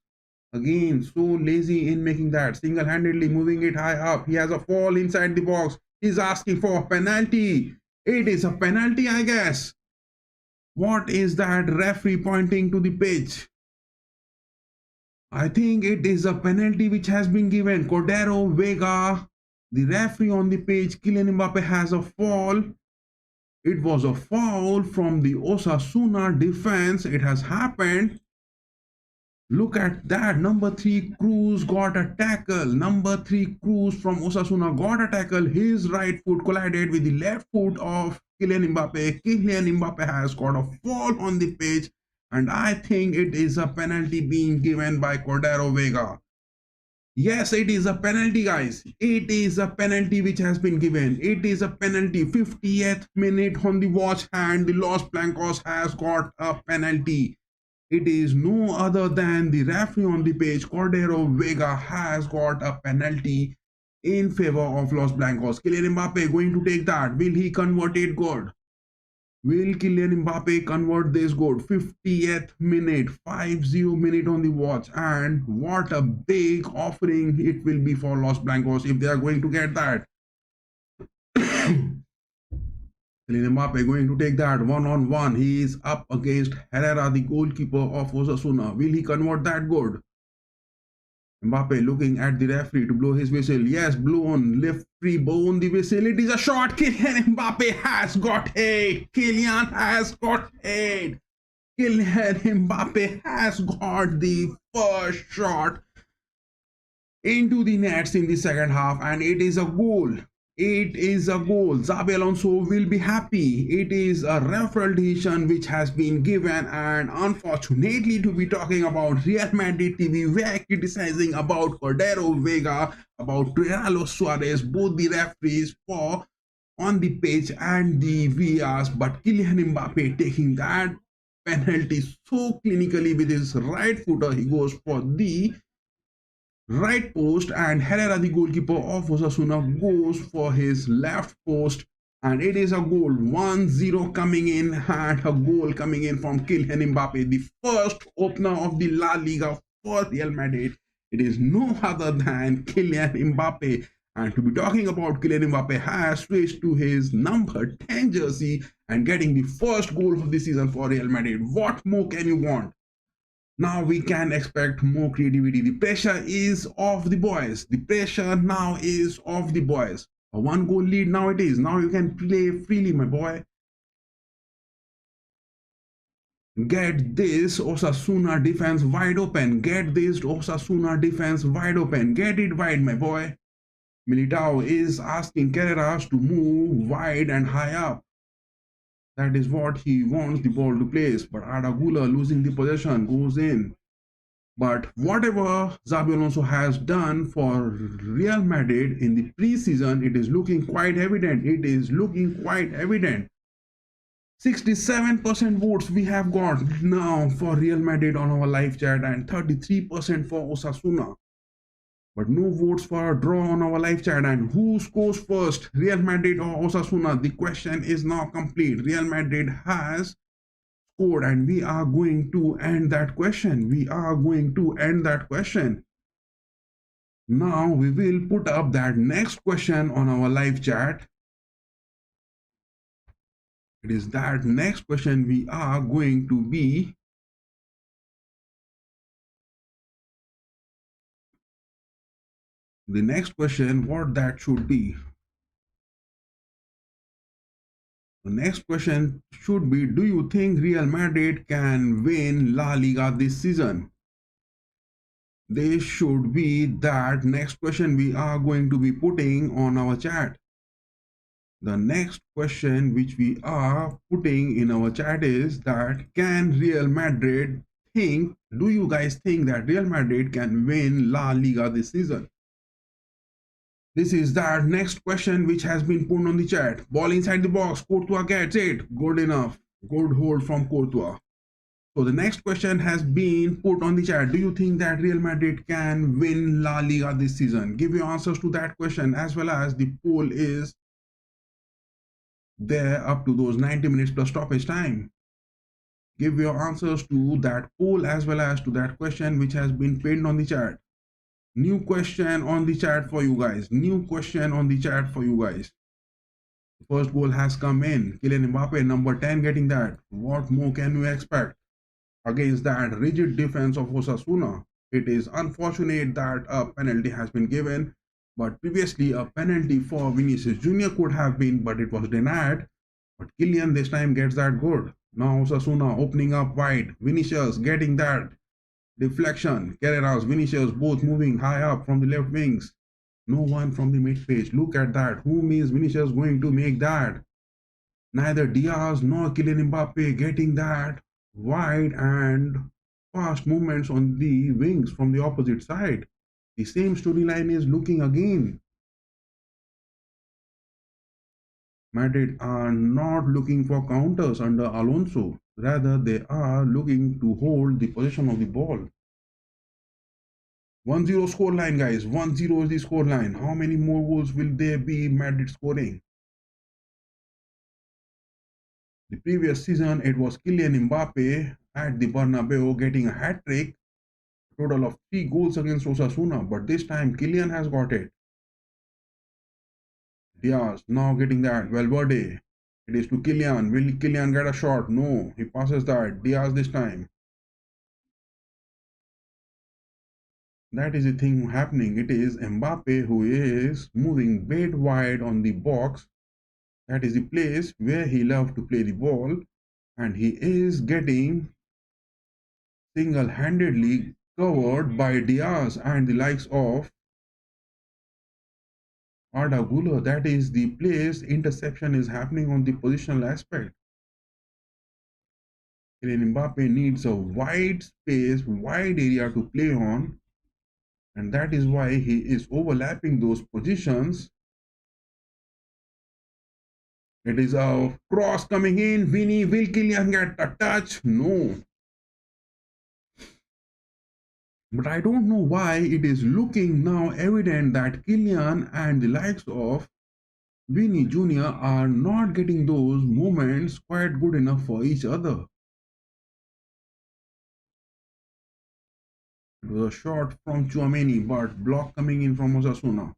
Again, so lazy in making that. Single-handedly moving it high up. He has a fall inside the box. He's asking for a penalty. It is a penalty, I guess. What is that referee pointing to the pitch? I think it is a penalty which has been given. Cordero Vega, the referee on the pitch. Kylian Mbappe has a fall. It was a foul from the Osasuna defense. It has happened. Look at that. Number 3 Cruz got a tackle. Number 3 Cruz from Osasuna got a tackle. His right foot collided with the left foot of Kylian Mbappe. Kylian Mbappe has got a fall on the pitch. And I think it is a penalty being given by Cordero Vega. Yes, it is a penalty, guys. It is a penalty which has been given. It is a penalty. 50th minute on the watch hand. The Los Blancos has got a penalty. It is no other than the referee on the page. Cordero Vega has got a penalty in favor of Los Blancos. Kylian Mbappe going to take that. Will he convert it good? Will Kylian Mbappe convert this goal? 50th minute, 50 minute on the watch, and what a big offering it will be for Los Blancos if they are going to get that. Kylian Mbappe going to take that one-on-one. He is up against Herrera, the goalkeeper of Osasuna. Will he convert that goal? Mbappe looking at the referee to blow his whistle. Yes, blown. Left free blown the whistle. It is a shot. Kylian Mbappe has got it. Kylian has got it. Kylian Mbappe has got the first shot into the nets in the second half, and it is a goal. It is a goal. Xabi Alonso will be happy. It is a referral decision which has been given, and unfortunately to be talking about Real Madrid TV, we are criticizing about Cordero Vega, about Real Suarez, both the referees for on the pitch and the VRs, but Kylian Mbappe taking that penalty so clinically with his right footer. He goes for the right post, and Herrera, the goalkeeper of Osasuna, goes for his left post, and it is a goal. 1-0 coming in, and a goal coming in from Kylian Mbappe, the first opener of the La Liga for Real Madrid. It is no other than Kylian Mbappe. And to be talking about Kylian Mbappe has switched to his number 10 jersey and getting the first goal of the season for Real Madrid. What more can you want? Now we can expect more creativity. The pressure is off the boys. The pressure now is off the boys. A 1-goal lead now it is. Now you can play freely, my boy. Get this Osasuna defense wide open. Get this Osasuna defense wide open. Get it wide, my boy. Militao is asking Carreras to move wide and high up. That is what he wants the ball to place. But Adagula losing the possession goes in. But whatever Xabi Alonso has done for Real Madrid in the preseason, it is looking quite evident. It is looking quite evident. 67% votes we have got now for Real Madrid on our live chat, and 33% for Osasuna. But no votes for a draw on our live chat. And who scores first, Real Madrid or Osasuna? The question is now complete. Real Madrid has scored, and we are going to end that question. We are going to end that question. Now we will put up that next question on our live chat. It is that next question we are going to be the next question, what that should be. The next question should be, do you think Real Madrid can win La Liga this season? This should be that next question we are going to be putting on our chat. The next question which we are putting in our chat is that, can Real Madrid do you guys think that Real Madrid can win La Liga this season? This is that next question which has been put on the chat. Ball inside the box, Courtois gets it. Good enough. Good hold from Courtois. So the next question has been put on the chat. Do you think that Real Madrid can win La Liga this season? Give your answers to that question, as well as the poll is there up to those 90 minutes plus stoppage time. Give your answers to that poll as well as to that question which has been pinned on the chat. New question on the chat for you guys. New question on the chat for you guys. First goal has come in. Kylian Mbappe, number 10, getting that. What more can you expect against that rigid defense of Osasuna? It is unfortunate that a penalty has been given, but previously a penalty for Vinicius Jr. could have been, but it was denied. But Kylian this time gets that good. Now Osasuna opening up wide. Vinicius getting that deflection. Carreras, Vinicius both moving high up from the left wings. No one from the mid page. Look at that. Who means Vinicius going to make that? Neither Diaz nor Kylian Mbappe getting that wide and fast movements on the wings from the opposite side. The same storyline is looking again. Madrid are not looking for counters under Alonso. Rather, they are looking to hold the possession of the ball. 1-0 scoreline, guys. 1-0 is the scoreline. How many more goals will there be Madrid scoring? The previous season, it was Kylian Mbappe at the Bernabéu getting a hat-trick, total of 3 goals against Osasuna. But this time, Kylian has got it. Diaz now getting that. Valverde. It is to Kylian. Will Kylian get a shot? No. He passes that. Diaz this time. That is the thing happening. It is Mbappe who is moving bit wide on the box. That is the place where he loves to play the ball. And he is getting single-handedly covered by Diaz and the likes of Arda Güler. That is the place interception is happening on the positional aspect. Kylian Mbappe needs a wide space, wide area to play on, and that is why he is overlapping those positions. It is a cross coming in. Vini, will Kylian get a touch? No. But I don't know why it is looking now evident that Kylian and the likes of Vini Jr. are not getting those moments quite good enough for each other. It was a shot from Tchouaméni, but block coming in from Osasuna.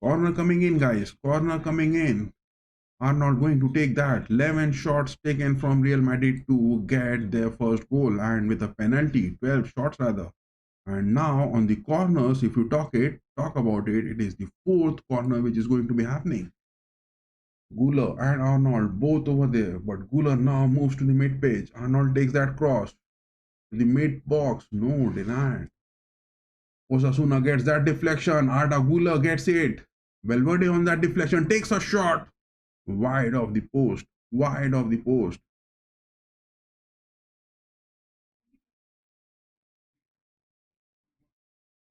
Corner coming in, guys. Corner coming in. Are not going to take that. 11 shots taken from Real Madrid to get their first goal, and with a penalty, 12 shots rather. And now on the corners, if you talk about it, it is the fourth corner which is going to be happening. Güler and Arnold both over there, but Güler now moves to the mid page. Arnold takes that cross to the mid box. No, denied. Osasuna gets that deflection. Arda Güler gets it. Valverde on that deflection takes a shot wide of the post. Wide of the post.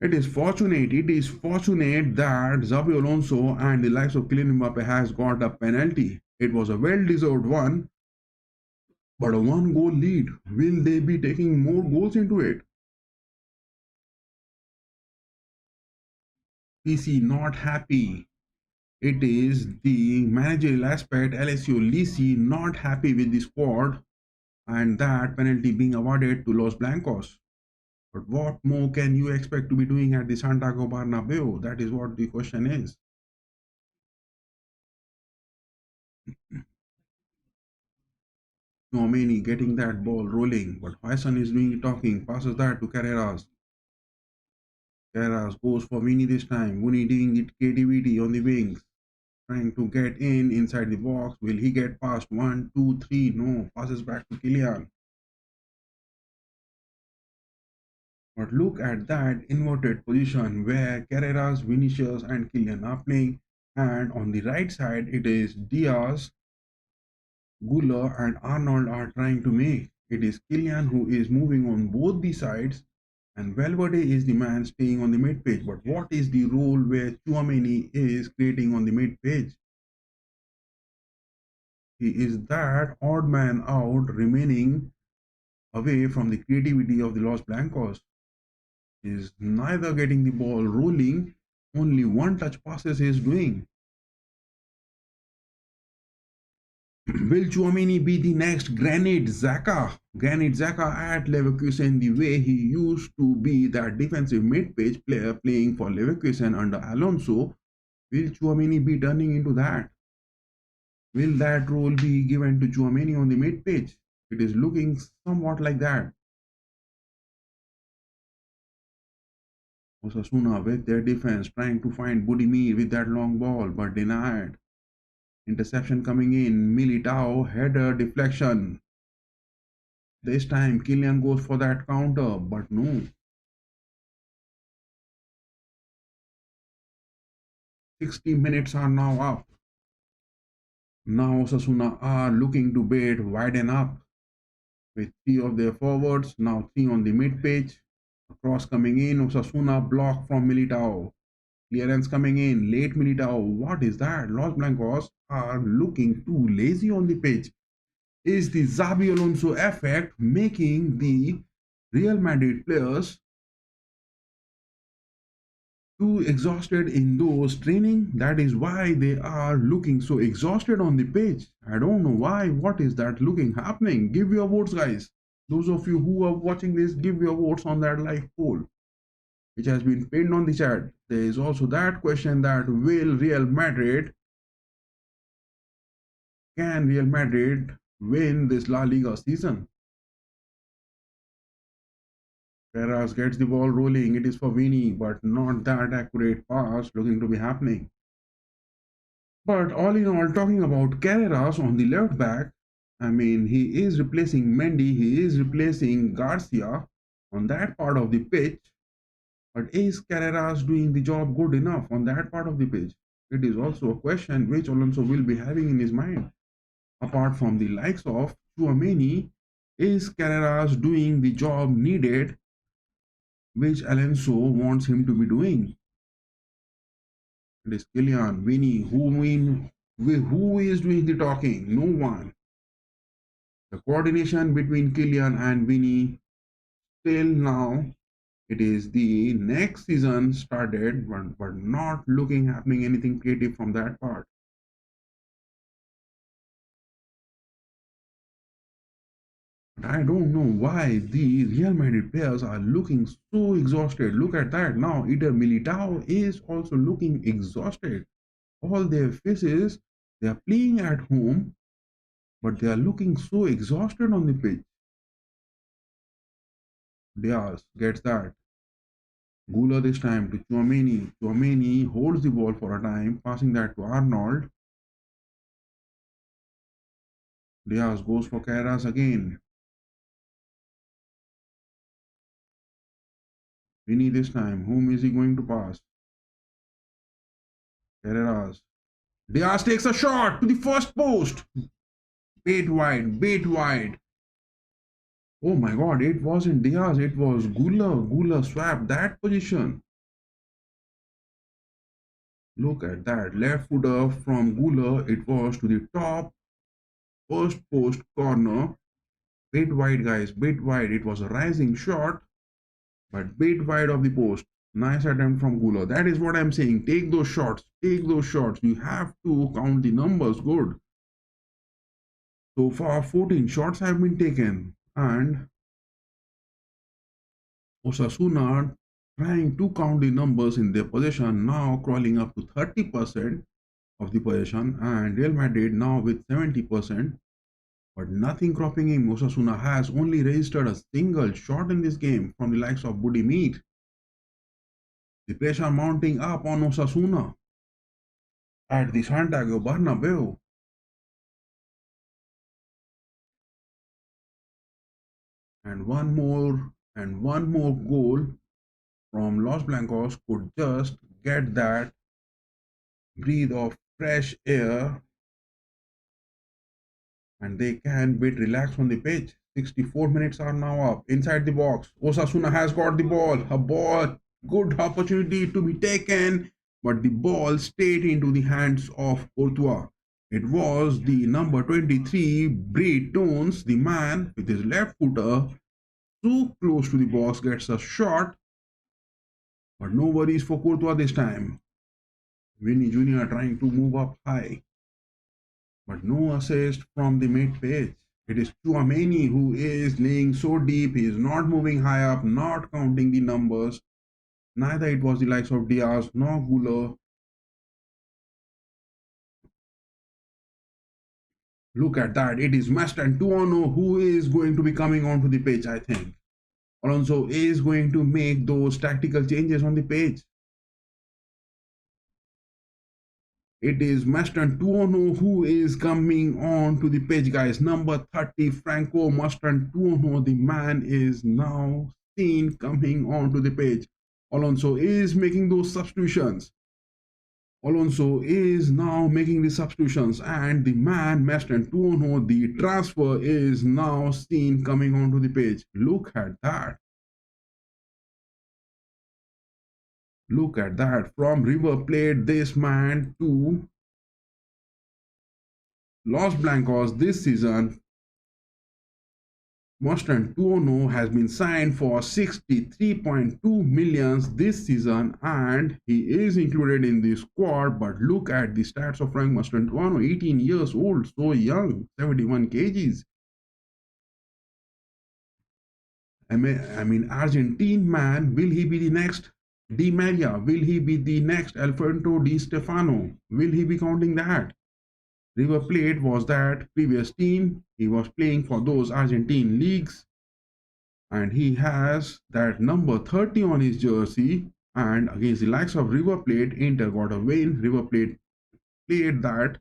It is fortunate that Xabi Alonso and the likes of Kylian Mbappe has got a penalty. It was a well-deserved one, but a one-goal lead. Will they be taking more goals into it? PC not happy. It is the managerial aspect. LSU Lisi not happy with the squad and that penalty being awarded to Los Blancos. But what more can you expect to be doing at the Santiago Bernabéu? That is what the question is. Tchouaméni getting that ball rolling, but Hoyson is doing the talking, passes that to Carreras. Carreras goes for Vini this time. Vini doing it KTVT on the wings, trying to get in inside the box. Will he get past 1, 2, 3? No, passes back to Kylian. But look at that inverted position where Carreras, Vinicius, and Kylian are playing. And on the right side, it is Diaz Guller and Arnold are trying to make. It is Kylian who is moving on both the sides, and Valverde is the man staying on the mid page. But what is the role where Chouameni is creating on the mid page? He is that odd man out remaining away from the creativity of the Los Blancos. He is neither getting the ball rolling, only one touch passes he is doing. Will Chouameni be the next Granit Xhaka? Granit Xhaka at Leverkusen, the way he used to be that defensive mid-page player playing for Leverkusen under Alonso. Will Chouameni be turning into that? Will that role be given to Chouameni on the mid-page? It is looking somewhat like that. Osasuna with their defense trying to find Budimir with that long ball but denied. Interception coming in. Militao header deflection. This time Kylian goes for that counter, but no. 60 minutes are now up. Now Osasuna are looking to bait widen up with three of their forwards. Now three on the mid page. Cross coming in. Osasuna block from Militao. Clearance coming in. Late Militao. What is that? Los Blancos are looking too lazy on the pitch. Is the Xabi Alonso effect making the Real Madrid players too exhausted in those training? That is why they are looking so exhausted on the pitch. I don't know why. What is that looking happening? Give your votes, guys. Those of you who are watching this, give your votes on that live poll, which has been pinned on the chat. There is also that question that can Real Madrid win this La Liga season? Carras gets the ball rolling. It is for Vini, but not that accurate pass looking to be happening. But all in all, talking about Carreras on the left back, I mean, he is replacing Mendy, he is replacing Garcia on that part of the pitch. But is Carreras doing the job good enough on that part of the pitch? It is also a question which Alonso will be having in his mind. Apart from the likes of Chouameni, is Carreras doing the job needed which Alonso wants him to be doing? It is Kylian, Vini, who is doing the talking? No one. The coordination between Kylian and Vini till now, it is the next season started, but not looking happening anything creative from that part. I don't know why the Real Madrid players are looking so exhausted. Look at that now. Eder Militao is also looking exhausted. All their faces, they are playing at home, but they are looking so exhausted on the pitch. Diaz gets that. Gula this time to Chouameni. Chouameni holds the ball for a time, passing that to Arnold. Diaz goes for Carras again. Vini this time. Whom is he going to pass? Carreras. Diaz takes a shot to the first post. Bait wide, bait wide. Oh my god, it wasn't Diaz, it was Gula. Gula swapped that position. Look at that. Left footer from Gula. It was to the top first post corner. Bit wide, guys. Bit wide. It was a rising shot, but bit wide of the post. Nice attempt from Gula. That is what I'm saying. Take those shots. Take those shots. You have to count the numbers good. So far, 14 shots have been taken. And Osasuna trying to count the numbers in their possession, now crawling up to 30% of the possession, and Real Madrid now with 70%. But nothing cropping in. Osasuna has only registered a single shot in this game from the likes of Budimir. The pressure mounting up on Osasuna at the Santiago Bernabéu. And one more goal from Los Blancos could just get that breathe of fresh air and they can bit relax on the pitch. 64 minutes are now up. Inside the box, Osasuna has got the ball. A ball, good opportunity to be taken, but the ball stayed into the hands of Courtois. It was the number 23, Bretones, the man with his left footer, too close to the box, gets a shot, but no worries for Courtois this time. Vinny Jr. trying to move up high, but no assist from the mid pitch. It is Chouameni who is laying so deep. He is not moving high up, not counting the numbers. Neither it was the likes of Diaz nor Guler. Look at that. It is Mastantuono who is going to be coming onto the pitch, I think. Alonso is going to make those tactical changes on the pitch. It is Mastantuono who is coming on to the pitch, guys. Number 30, Franco Mastantuono. The man is now seen coming on to the pitch. Alonso is making those substitutions. Alonso is now making the substitutions, and the man Mastantuono, the transfer, is now seen coming onto the pitch. Look at that. Look at that. From River Plate, this man to Los Blancos this season. Mastantuono has been signed for 63.2 millions this season, and he is included in the squad. But look at the stats of Frank Mastantuono, 18 years old, so young, 71 kgs. I mean, Argentine man, will he be the next Di Maria? Will he be the next Alfonso Di Stefano? Will he be counting that? River Plate was that previous team. He was playing for those Argentine leagues, and he has that number 30 on his jersey. And against the likes of River Plate, Inter got a win. River Plate played that.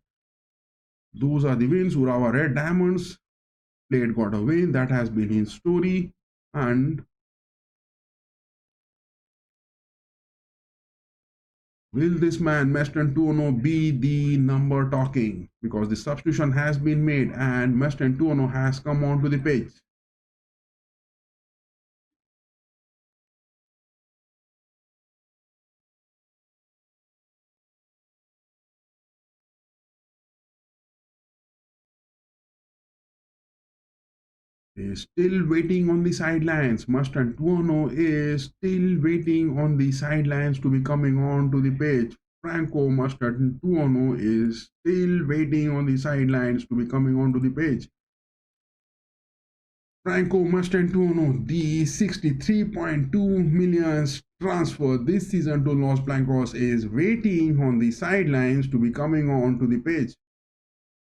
Those are the wins. Urawa Red Diamonds Plate got a win. That has been his story. And will this man, Mastantuono, be the number talking? Because the substitution has been made and Mastantuono has come onto the pitch. Is still waiting on the sidelines. Mastantuono is still waiting on the sidelines to be coming on to the pitch. Franco Mastantuono is still waiting on the sidelines to be coming on to the pitch. Franco Mastantuono, the 63.2 million transfer this season to Los Blancos, is waiting on the sidelines to be coming on to the pitch.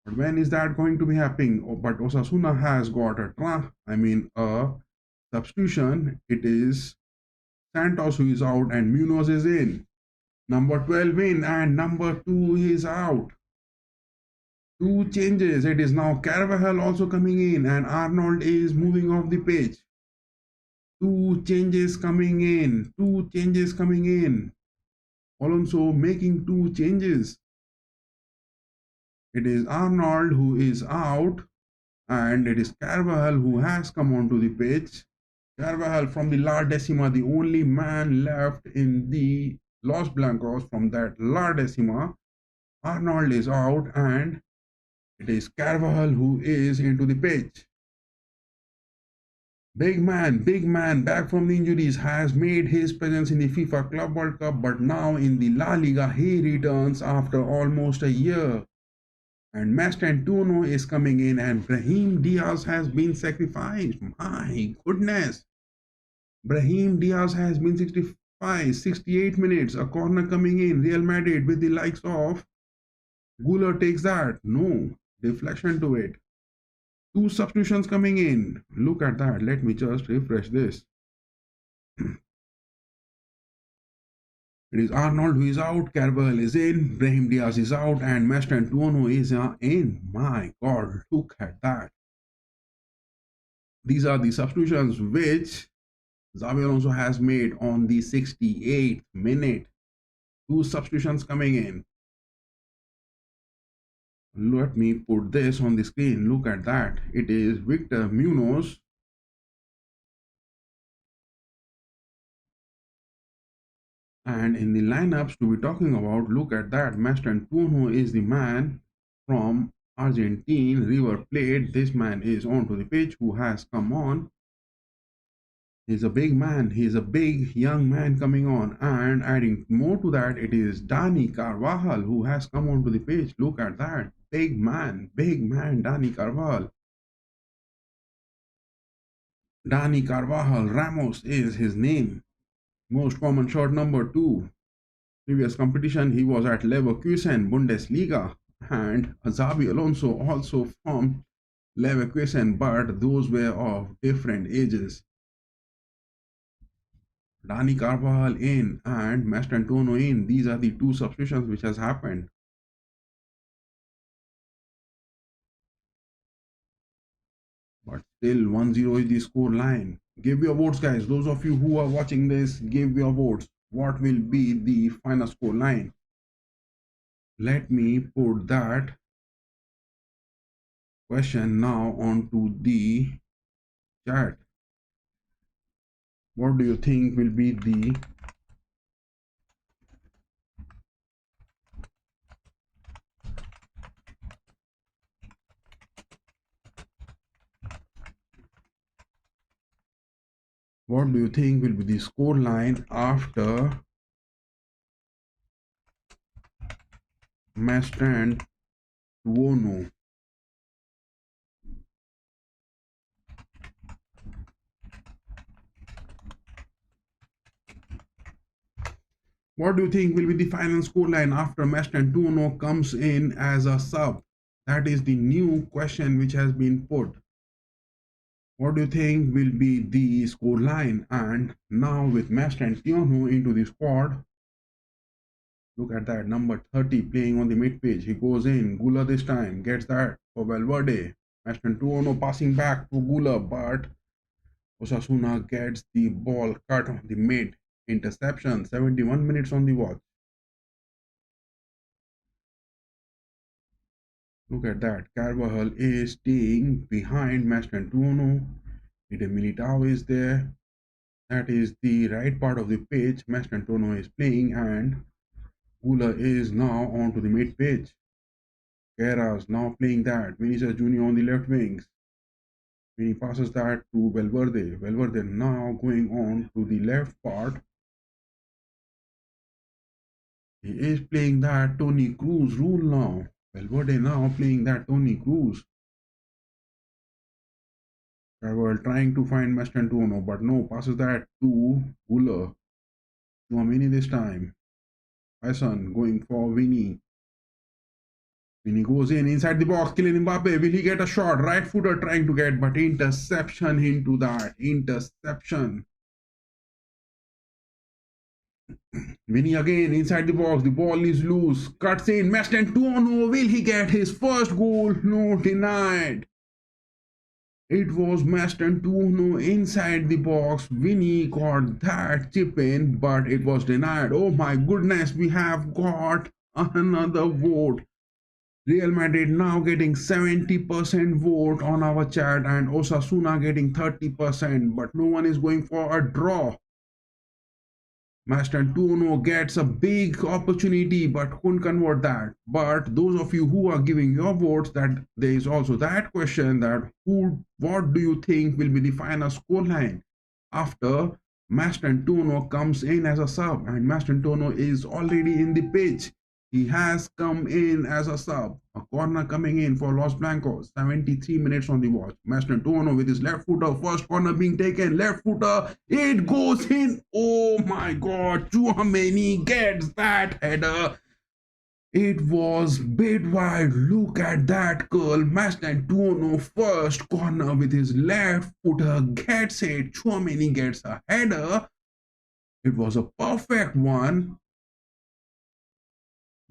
But when is that going to be happening? Oh, but Osasuna has got a substitution. It is Santos who is out and Munoz is in. Number 12 in and number 2 is out. Two changes. It is now Carvajal also coming in and Arnold is moving off the pitch. Two changes coming in. Two changes coming in. Alonso making two changes. It is Arnold who is out and it is Carvajal who has come onto the pitch. Carvajal from the La Decima, the only man left in the Los Blancos from that La Decima. Arnold is out and it is Carvajal who is into the pitch. Big man, back from the injuries, has made his presence in the FIFA Club World Cup, but now in the La Liga, he returns after almost a year. And Mastantuono is coming in and Brahim Diaz has been sacrificed. My goodness. Brahim Diaz has been 68 minutes. A corner coming in. Real Madrid with the likes of Guler takes that. No. Deflection to it. Two substitutions coming in. Look at that. Let me just refresh this. It is Arnold who is out, Carvajal is in, Brahim Diaz is out, and Mastantuono is in. My God, look at that. These are the substitutions which Xabi Alonso has made on the 68th minute. Two substitutions coming in. Let me put this on the screen. Look at that. It is Victor Munoz. And in the lineups to be talking about, look at that. Mastantuono is the man from Argentine River Plate. This man is onto the pitch who has come on. He's a big man. He's a big young man coming on. And adding more to that, it is Dani Carvajal who has come onto the pitch. Look at that. Big man, Dani Carvajal. Dani Carvajal, Ramos is his name. Most common shot number 2. Previous competition, he was at Leverkusen, Bundesliga. And Xabi Alonso also from Leverkusen, but those were of different ages. Dani Carvajal in and Mastantuono in. These are the two substitutions which has happened. But still 1-0 is the score line. Give your votes, guys. Those of you who are watching this, give your votes. What will be the final score line? Let me put that question now onto the chat. What do you think will be the score line after Mastantuono? What do you think will be the final scoreline after Mastantuono comes in as a sub? That is the new question which has been put. What do you think will be the scoreline? And now with Mastantuono into the squad, look at that, number 30 playing on the mid page. He goes in. Gula this time gets that for Valverde. Mastantuono passing back to Gula, but Osasuna gets the ball cut on the mid. Interception, 71 minutes on the watch. Look at that. Carvajal is staying behind Mastantuono. Ede Militao is there. That is the right part of the pitch. Mastantuono is playing and Gula is now onto the mid pitch. Guerra's now playing that. Vinicius Jr. on the left wings. When he passes that to Valverde. Valverde now going on to the left part. He is playing that Toni Kroos rule now. Valverde now playing that Toni Kroos. Carvajal trying to find Mastantuono, but no, passes that to Gula. Tchouaméni this time. Tyson going for Vinny. Vinny goes in inside the box. Kylian Mbappe. Will he get a shot? Right footer trying to get, but interception into that. Interception. Vinny again inside the box. The ball is loose. Cuts in. Mastantuono. Will he get his first goal? No, denied. It was Mastantuono inside the box. Vinny got that chip in, but it was denied. Oh my goodness, we have got another vote. Real Madrid now getting 70% vote on our chat and Osasuna getting 30%, but no one is going for a draw. Mastantuono gets a big opportunity but couldn't convert that. But those of you who are giving your votes, that there is also that question that what do you think will be the final scoreline after Mastantuono comes in as a sub, and Mastantuono is already in the pitch. He has come in as a sub. A corner coming in for Los Blancos. 73 minutes on the watch. Mastantuono with his left footer. First corner being taken. Left footer. It goes in. Oh my God. Tchouaméni gets that header. It was bit wide. Look at that curl. Mastantuono first corner with his left footer. Gets it. Tchouaméni gets a header. It was a perfect one.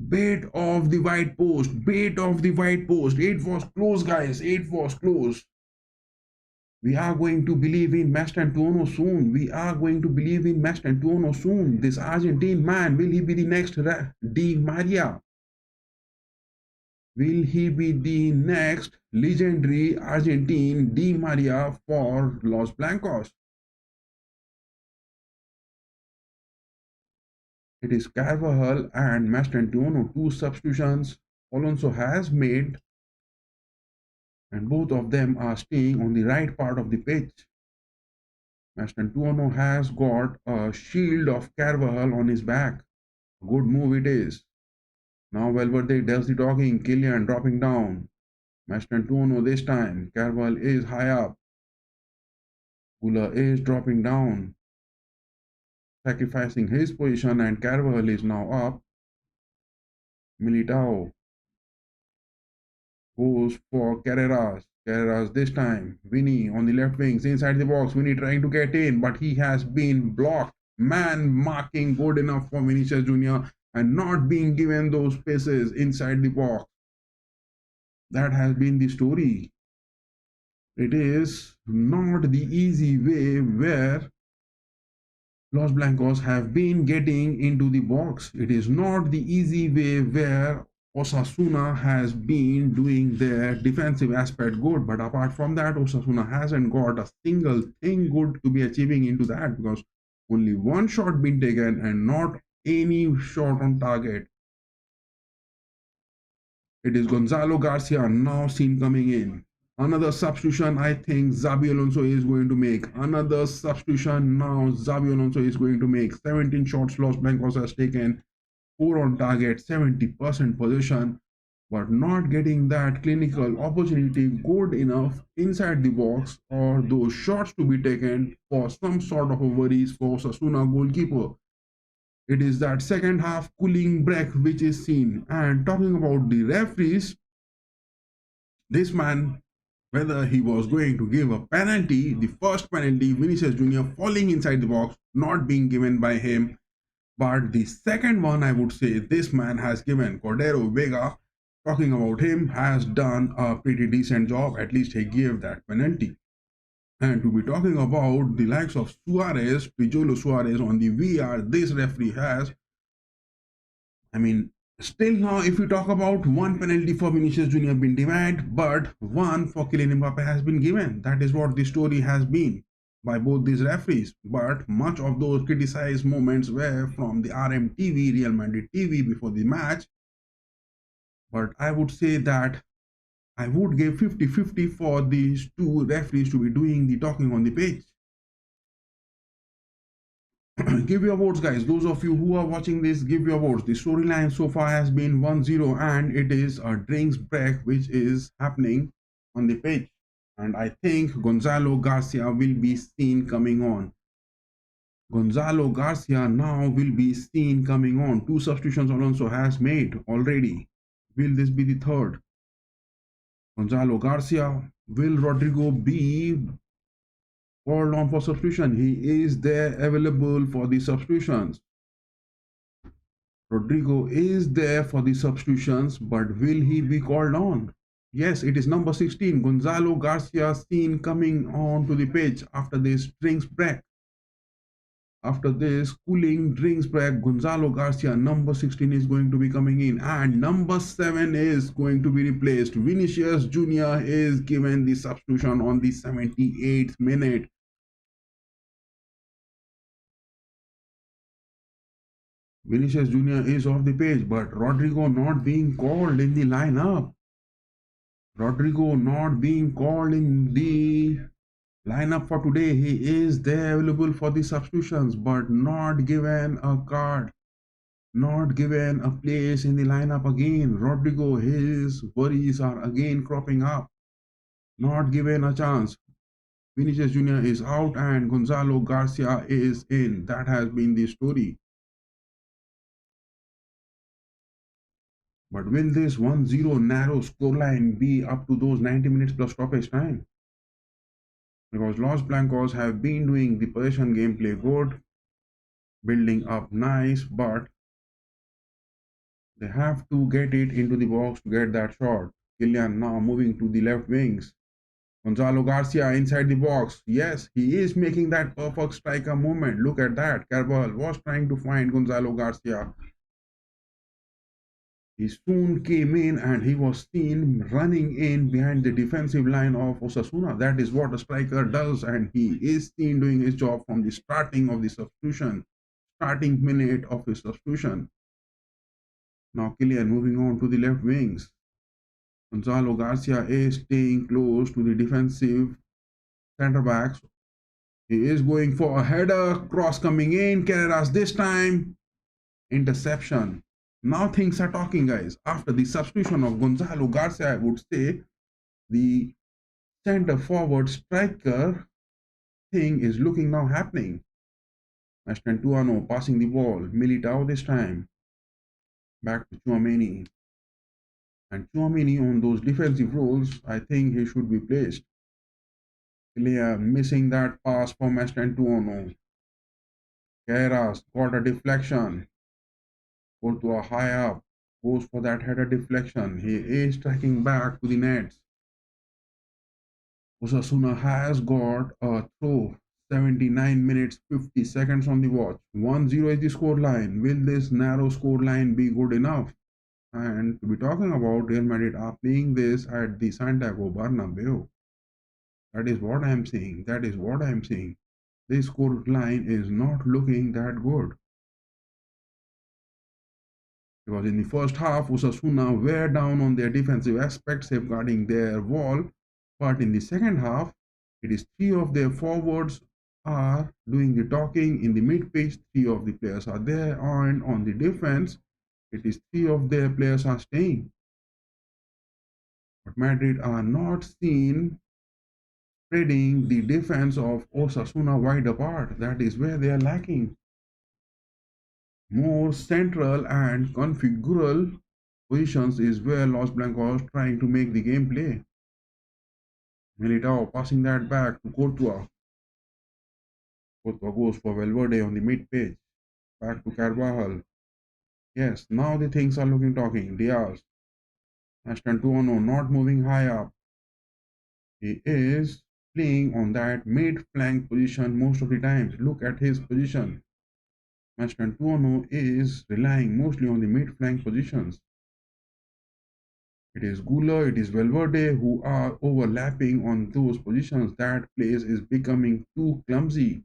Bait of the white post. It was close, guys. It was close. We are going to believe in Mastantuono soon. This Argentine man, will he be the next Di Maria? Will he be the next legendary Argentine Di Maria for Los Blancos? It is Carvajal and Mastantuono, two substitutions Alonso has made, and both of them are staying on the right part of the pitch. Mastantuono has got a shield of Carvajal on his back. Good move it is. Now Valverde does the talking. Kylian dropping down. Mastantuono this time. Carvajal is high up. Gula is dropping down, sacrificing his position, and Carvajal is now up. Militao goes for Carreras. Carreras this time. Vinny on the left wings inside the box. Vinny trying to get in, but he has been blocked. Man marking good enough for Vinicius Jr. and not being given those spaces inside the box. That has been the story. It is not the easy way where Los Blancos have been getting into the box. It is not the easy way where Osasuna has been doing their defensive aspect good. But apart from that, Osasuna hasn't got a single thing good to be achieving into that, because only one shot been taken and not any shot on target. It is Gonzalo Garcia now seen coming in. Another substitution I think Xabi Alonso is going to make. Another substitution now Xabi Alonso is going to make. 17 shots Los Blancos has taken. 4 on target, 70% possession, but not getting that clinical opportunity good enough inside the box or those shots to be taken for some sort of a worries for Sasuna goalkeeper. It is that second half cooling break which is seen. And talking about the referees, this man, whether he was going to give a penalty, the first penalty, Vinicius Jr. falling inside the box, not being given by him. But the second one, I would say, this man has given. Cordero Vega, talking about him, has done a pretty decent job. At least he gave that penalty. And to be talking about the likes of Suarez, Pijolo Suarez on the VR, this referee has, I mean, still now, if we talk about one penalty for Vinicius Jr. been denied, but one for Kylian Mbappe has been given. That is what the story has been by both these referees. But much of those criticized moments were from the RMTV, Real Madrid TV before the match. But I would say that I would give 50-50 for these two referees to be doing the talking on the pitch. Give your votes, guys. Those of you who are watching this, give your votes. The storyline so far has been 1-0, and it is a drinks break which is happening on the pitch. And I think Gonzalo Garcia will be seen coming on. Gonzalo Garcia now will be seen coming on. 2 substitutions Alonso has made already. Will this be the third? Gonzalo Garcia. Will Rodrigo be called on for substitution? He is there available for the substitutions. Rodrigo is there for the substitutions, but will he be called on? Yes, it is number 16, Gonzalo Garcia, seen coming on to the pitch after this drinks break. After this cooling drinks break, Gonzalo Garcia, number 16, is going to be coming in, and number 7 is going to be replaced. Vinicius Jr. is given the substitution on the 78th minute. Vinicius Jr. is off the pitch, but Rodrigo not being called in the lineup. Rodrigo not being called in the lineup for today. He is there available for the substitutions, but not given a card, not given a place in the lineup again. Rodrigo, his worries are again cropping up. Not given a chance. Vinicius Jr. is out and Gonzalo Garcia is in. That has been the story. But will this 1-0 narrow scoreline be up to those 90 minutes plus stoppage time? Because Los Blancos have been doing the possession gameplay good, building up nice, but they have to get it into the box to get that shot. Kylian now moving to the left wings. Gonzalo Garcia inside the box. Yes, he is making that perfect striker movement. Look at that. Carvajal was trying to find Gonzalo Garcia. He soon came in and he was seen running in behind the defensive line of Osasuna. That is what a striker does, and he is seen doing his job from the starting of the substitution, starting minute of his substitution. Now Kylian moving on to the left wings. Gonzalo Garcia is staying close to the defensive centre backs. He is going for a header, cross coming in. Carreras this time, interception. Now things are talking, guys. After the substitution of Gonzalo Garcia, I would say the center forward striker thing is looking now happening. Mastantuano passing the ball. Militao this time. Back to Tchouaméni. And Tchouaméni on those defensive roles, I think he should be placed. Clear, missing that pass for Mastantuano. Carreras got a deflection. Courtois high up. Goes for that header deflection. He is tracking back to the nets. Osasuna has got a throw. 79 minutes 50 seconds on the watch. 1-0 is the score line. Will this narrow score line be good enough? And to be talking about, Real Madrid are playing this at the Santiago Bernabéu. That is what I am saying. That is what I am saying. This score line is not looking that good. Because in the first half, Osasuna were down on their defensive aspect, safeguarding their wall. But in the second half, it is three of their forwards are doing the talking. In the mid-pitch, three of the players are there, and on the defense, it is three of their players are staying. But Madrid are not seen spreading the defense of Osasuna wide apart. That is where they are lacking. More central and configural positions is where Los Blancos trying to make the game play. Militao passing that back to Courtois. Courtois goes for Valverde on the mid-page. Back to Carvajal. Yes, now the things are looking talking. Diaz. Mastantuono not moving high up. He is playing on that mid-flank position most of the times. Look at his position. Mastantuono is relying mostly on the mid-flank positions. It is Gula, it is Valverde who are overlapping on those positions. That place is becoming too clumsy.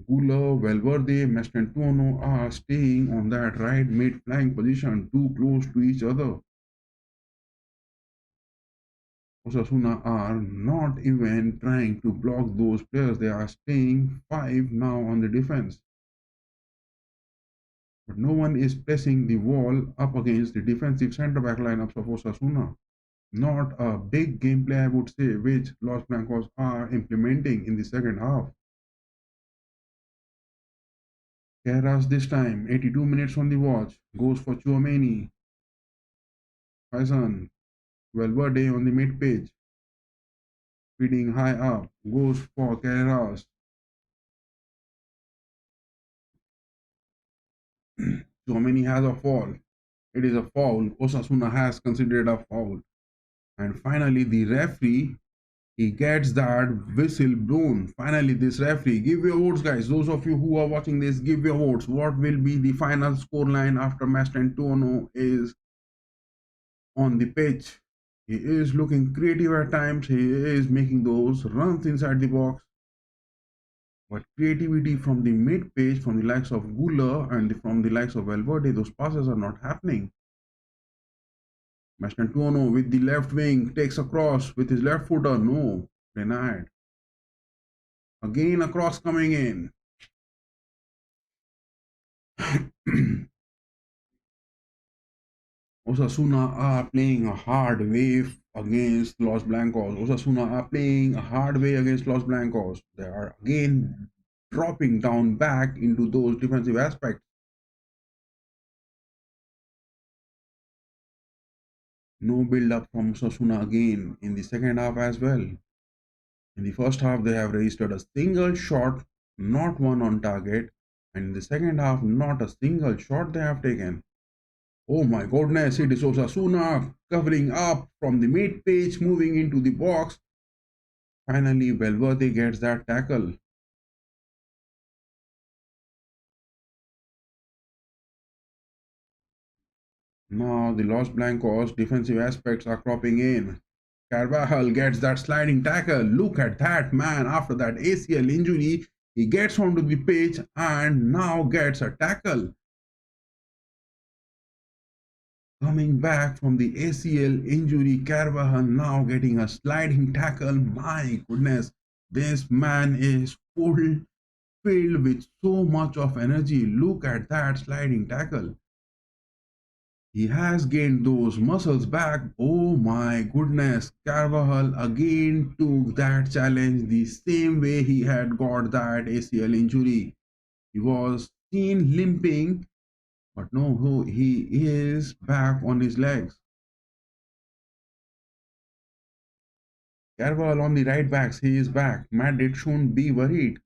Gula, Valverde, Mastantuono are staying on that right mid-flank position too close to each other. Osasuna are not even trying to block those players. They are staying five now on the defense. But no one is pressing the wall up against the defensive centre-back lineups of Osasuna. Not a big gameplay, I would say, which Los Blancos are implementing in the second half. Carras this time, 82 minutes on the watch, goes for Tchouaméni. Faison, Valverde on the mid-page, feeding high up, goes for Carras. Tchouaméni has a fall. It is a foul. Osasuna has considered a foul. And finally, the referee, he gets that whistle blown. Finally, this referee, give your votes, guys. Those of you who are watching this, give your votes. What will be the final score line after Mastantuono is on the pitch? He is looking creative at times. He is making those runs inside the box. But creativity from the mid page, from the likes of Gula and from the likes of Valverde, those passes are not happening. Mastantuono with the left wing takes a cross with his left footer. No, denied. Again, a cross coming in. Osasuna are playing a hard way against Los Blancos. Osasuna are playing a hard way against Los Blancos. They are again dropping down back into those defensive aspects. No build up from Osasuna again in the second half as well. In the first half, they have registered a single shot, not one on target. And in the second half, not a single shot they have taken. Oh my goodness, it is Osasuna covering up from the mid page, moving into the box. Finally, Valverde gets that tackle. Now the Los Blancos defensive aspects are cropping in. Carvajal gets that sliding tackle. Look at that man. After that ACL injury, he gets onto the pitch and now gets a tackle. Coming back from the ACL injury, Carvajal now getting a sliding tackle. My goodness, this man is filled with so much of energy. Look at that sliding tackle. He has gained those muscles back. Oh my goodness. Carvajal again took that challenge the same way he had got that ACL injury. He was seen limping, but no, he is back on his legs. Carvajal on the right backs, he is back. Madrid shouldn't be worried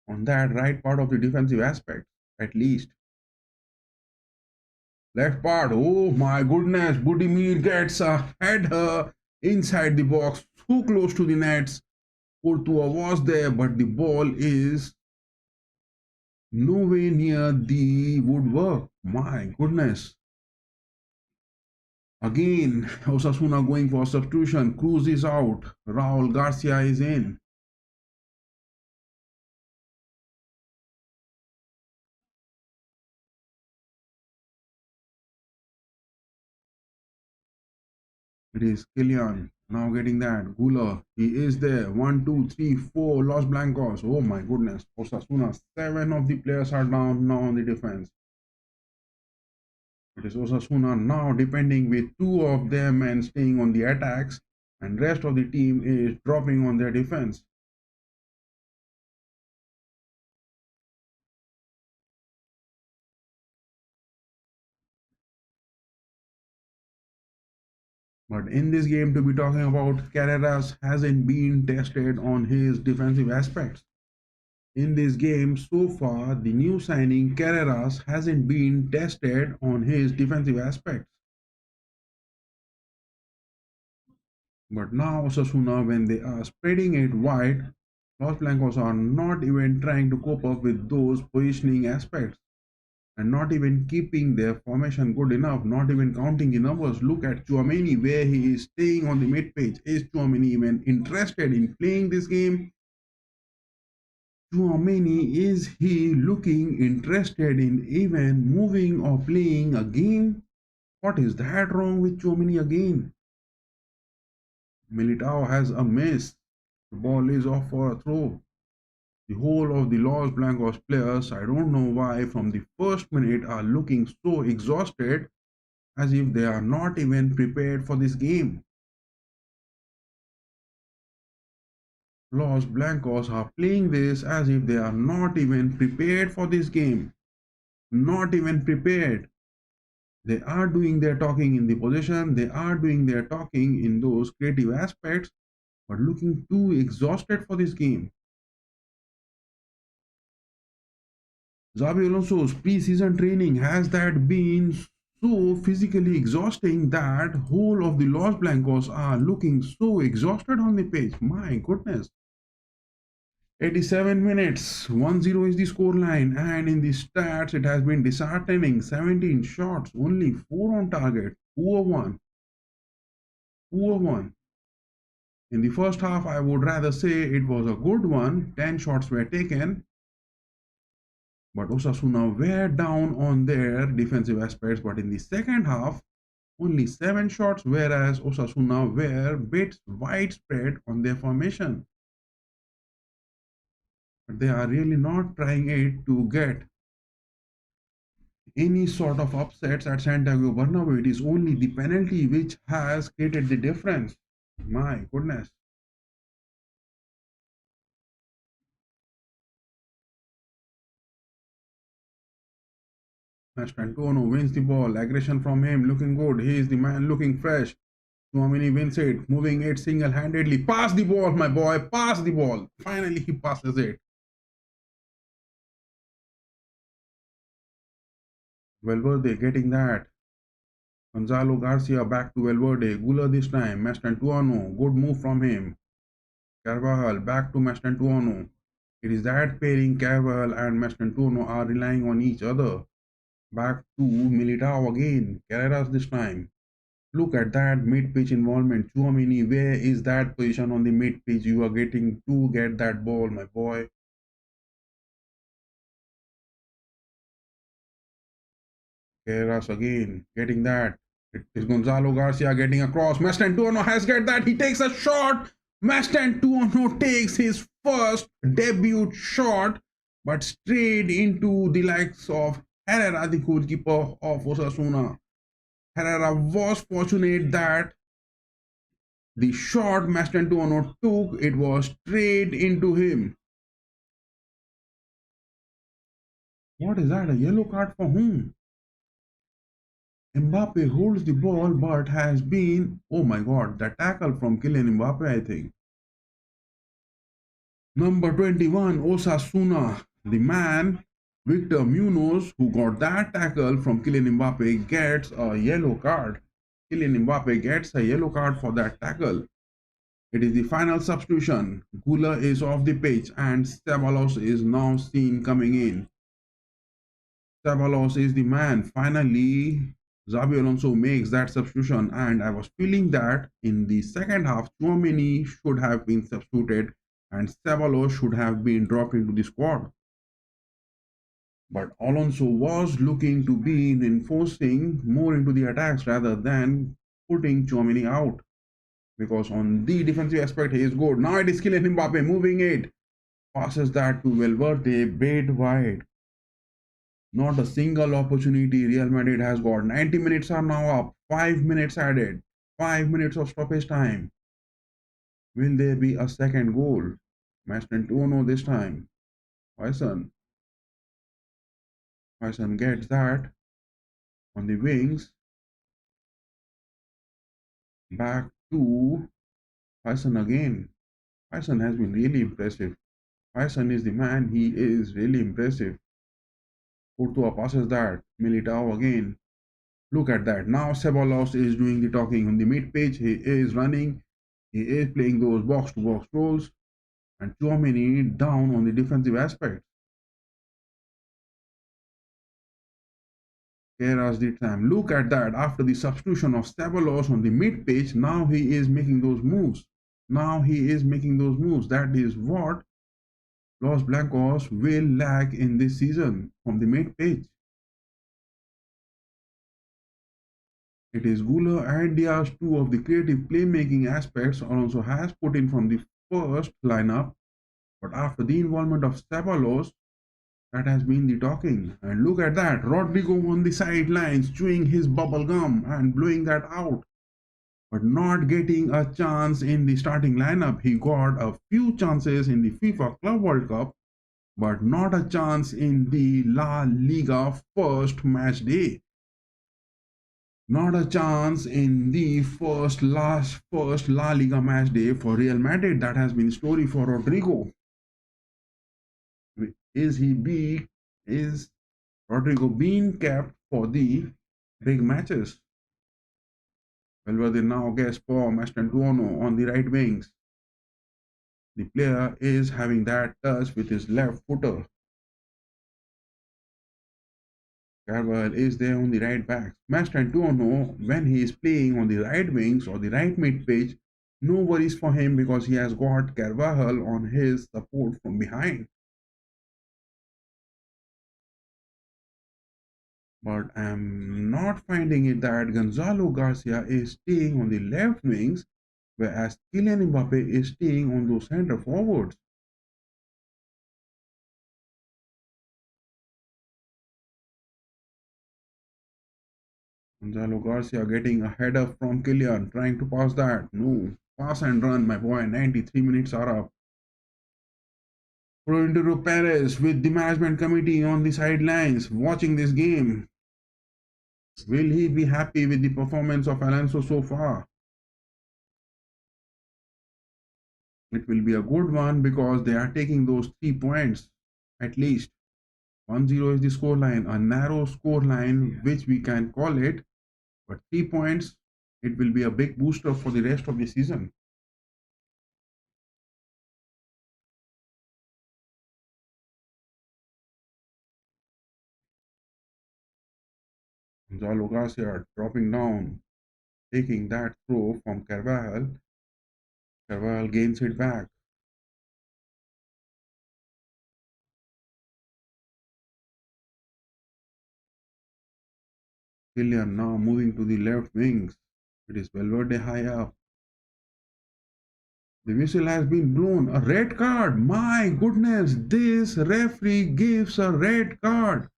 on that right part of the defensive aspect, at least. Left part, oh my goodness, Budimir gets a header inside the box, too close to the nets. Courtois was there, but the ball is nowhere near the woodwork. My goodness. Again, Osasuna going for substitution. Cruz is out. Raul Garcia is in. It is Kylian now getting that. Gula, he is there. One, two, three, four. Los Blancos. Oh my goodness. Osasuna, seven of the players are down now on the defense. It is Osasuna now depending with two of them and staying on the attacks, and rest of the team is dropping on their defense. But in this game, to be talking about, Carreras hasn't been tested on his defensive aspects. In this game so far, the new signing Carreras hasn't been tested on his defensive aspects. But now Osasuna, when they are spreading it wide, Los Blancos are not even trying to cope up with those positioning aspects and not even keeping their formation good enough, not even counting the numbers. Look at Chouameni, where he is staying on the mid page. Is Chouameni even interested in playing this game? Chouameni, is he looking interested in even moving or playing a game? What is that wrong with Chouameni again? Militao has a miss. The ball is off for a throw. The whole of the Los Blancos players, I don't know why, from the first minute are looking so exhausted as if they are not even prepared for this game. Los Blancos are playing this as if they are not even prepared for this game. Not even prepared. They are doing their talking in the position, they are doing their talking in those creative aspects, but looking too exhausted for this game. Xabi Alonso's pre-season training, has that been so physically exhausting that whole of the Los Blancos are looking so exhausted on the pitch? My goodness. 87 minutes, 1-0 is the scoreline, and in the stats it has been disheartening. 17 shots, only 4 on target. Poor one. Poor one. In the first half, I would rather say it was a good one. 10 shots were taken, but Osasuna were down on their defensive aspects. But in the second half, only 7 shots, whereas Osasuna were bit widespread on their formation. But they are really not trying it to get any sort of upsets at Santiago Bernabéu. It is only the penalty which has created the difference. My goodness. Mastantuono wins the ball. Aggression from him, looking good. He is the man looking fresh. Chouameni wins it, moving it single-handedly. Pass the ball, my boy. Pass the ball. Finally, he passes it. Valverde getting that. Gonzalo Garcia back to Valverde. Gula this time. Mastantuono. Good move from him. Carvajal back to Mastantuono. It is that pairing Carvajal and Mastantuono are relying on each other. Back to Militao again. Carreras this time. Look at that mid-pitch involvement. Chouamini, where is that position on the mid-pitch? You are getting to get that ball, my boy. Carreras again, getting that. It is Gonzalo Garcia getting across. Mastantuono has get that. He takes a shot. Mastantuono takes his first debut shot, but straight into the likes of Herrera, the goalkeeper of Osasuna. Herrera was fortunate that the shot Mastantuono took, it was straight into him. What is that? A yellow card for whom? Mbappe holds the ball but has been, oh my god, the tackle from Kylian Mbappe, I think. Number 21, Osasuna, the man, Victor Munoz, who got that tackle from Kylian Mbappe, gets a yellow card. Kylian Mbappe gets a yellow card for that tackle. It is the final substitution. Gula is off the pitch and Ceballos is now seen coming in. Ceballos is the man. Finally, Xabi Alonso makes that substitution, and I was feeling that in the second half, Chouameni should have been substituted and Ceballos should have been dropped into the squad. But Alonso was looking to be enforcing more into the attacks rather than putting Chouameni out. Because on the defensive aspect, he is good. Now it is Kylian Mbappe moving it. Passes that to Valverde, bait wide. Not a single opportunity Real Madrid has got. 90 minutes are now up. 5 minutes added. 5 minutes of stoppage time. Will there be a second goal? Mastantuono this time. Huyson. Huyson gets that on the wings. Back to Huyson again. Huyson has been really impressive. Huyson is the man. He is really impressive. Courtois passes that. Militao again. Look at that. Now Ceballos is doing the talking on the mid pitch. He is running. He is playing those box to box roles. And Chouameni down on the defensive aspect. Keras did time. Look at that. After the substitution of Ceballos on the mid pitch, now he is making those moves. Now he is making those moves. That is what Los Blancos will lack in this season from the mid pitch. It is Gula and Diaz, two of the creative playmaking aspects Alonso has put in from the first lineup. But after the involvement of Ceballos, that has been the talking. And look at that. Rodrigo on the sidelines chewing his bubble gum and blowing that out. But not getting a chance in the starting lineup. He got a few chances in the FIFA Club World Cup, but not a chance in the La Liga first match day. Not a chance in the first La Liga match day for Real Madrid. That has been story for Rodrigo. Is Rodrigo being kept for the big matches? Valverde now gets for Mastantuono on the right wings. The player is having that touch with his left footer. Carvajal is there on the right back. Mastantuono, when he is playing on the right wings or the right mid pitch, no worries for him because he has got Carvajal on his support from behind. But I'm not finding it that Gonzalo Garcia is staying on the left wings, whereas Kylian Mbappe is staying on those center forwards. Gonzalo Garcia getting a header from Kylian, trying to pass that. No, pass and run, my boy. 93 minutes are up. Florentino Perez with the management committee on the sidelines watching this game. Will he be happy with the performance of Alonso so far? It will be a good one because they are taking those 3 points at least. 1-0 is the scoreline, a narrow scoreline which we can call it, but 3 points, it will be a big booster for the rest of the season. Gonzalo Garcia dropping down, taking that throw from Carvajal. Carvajal gains it back. Kylian now moving to the left wings. It is Valverde high up. The whistle has been blown. A red card. My goodness, this referee gives a red card.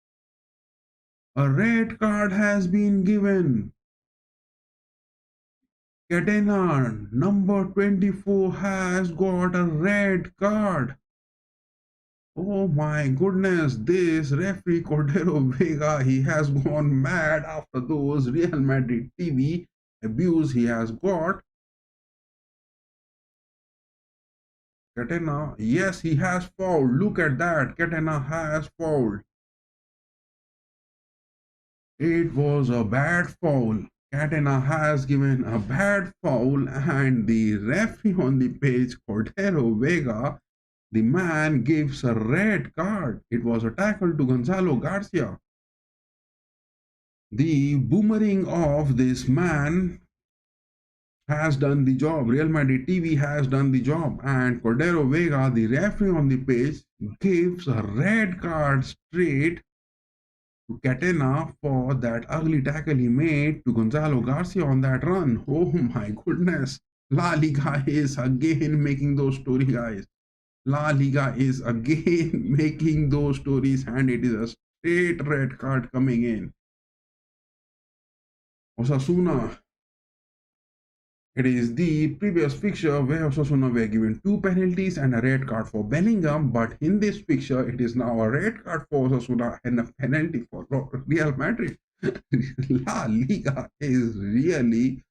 A red card has been given. Catena, number 24, has got a red card. Oh my goodness, this referee Cordero Vega, he has gone mad after those Real Madrid TV abuse he has got. Catena, yes, he has fouled. Look at that. Catena has fouled. It was a bad foul. Catena has given a bad foul, and the referee on the pitch, Cordero Vega, the man gives a red card. It was a tackle to Gonzalo Garcia. The boomerang of this man has done the job. Real Madrid TV has done the job, and Cordero Vega, the referee on the pitch, gives a red card straight to Catena for that ugly tackle he made to Gonzalo Garcia on that run. Oh my goodness. La Liga is again making those stories, guys. La Liga is again making those stories, and it is a straight red card coming in. Osasuna. It is the previous fixture where Osasuna were given two penalties and a red card for Bellingham, but in this fixture, it is now a red card for Osasuna and a penalty for Real Madrid. La Liga is really,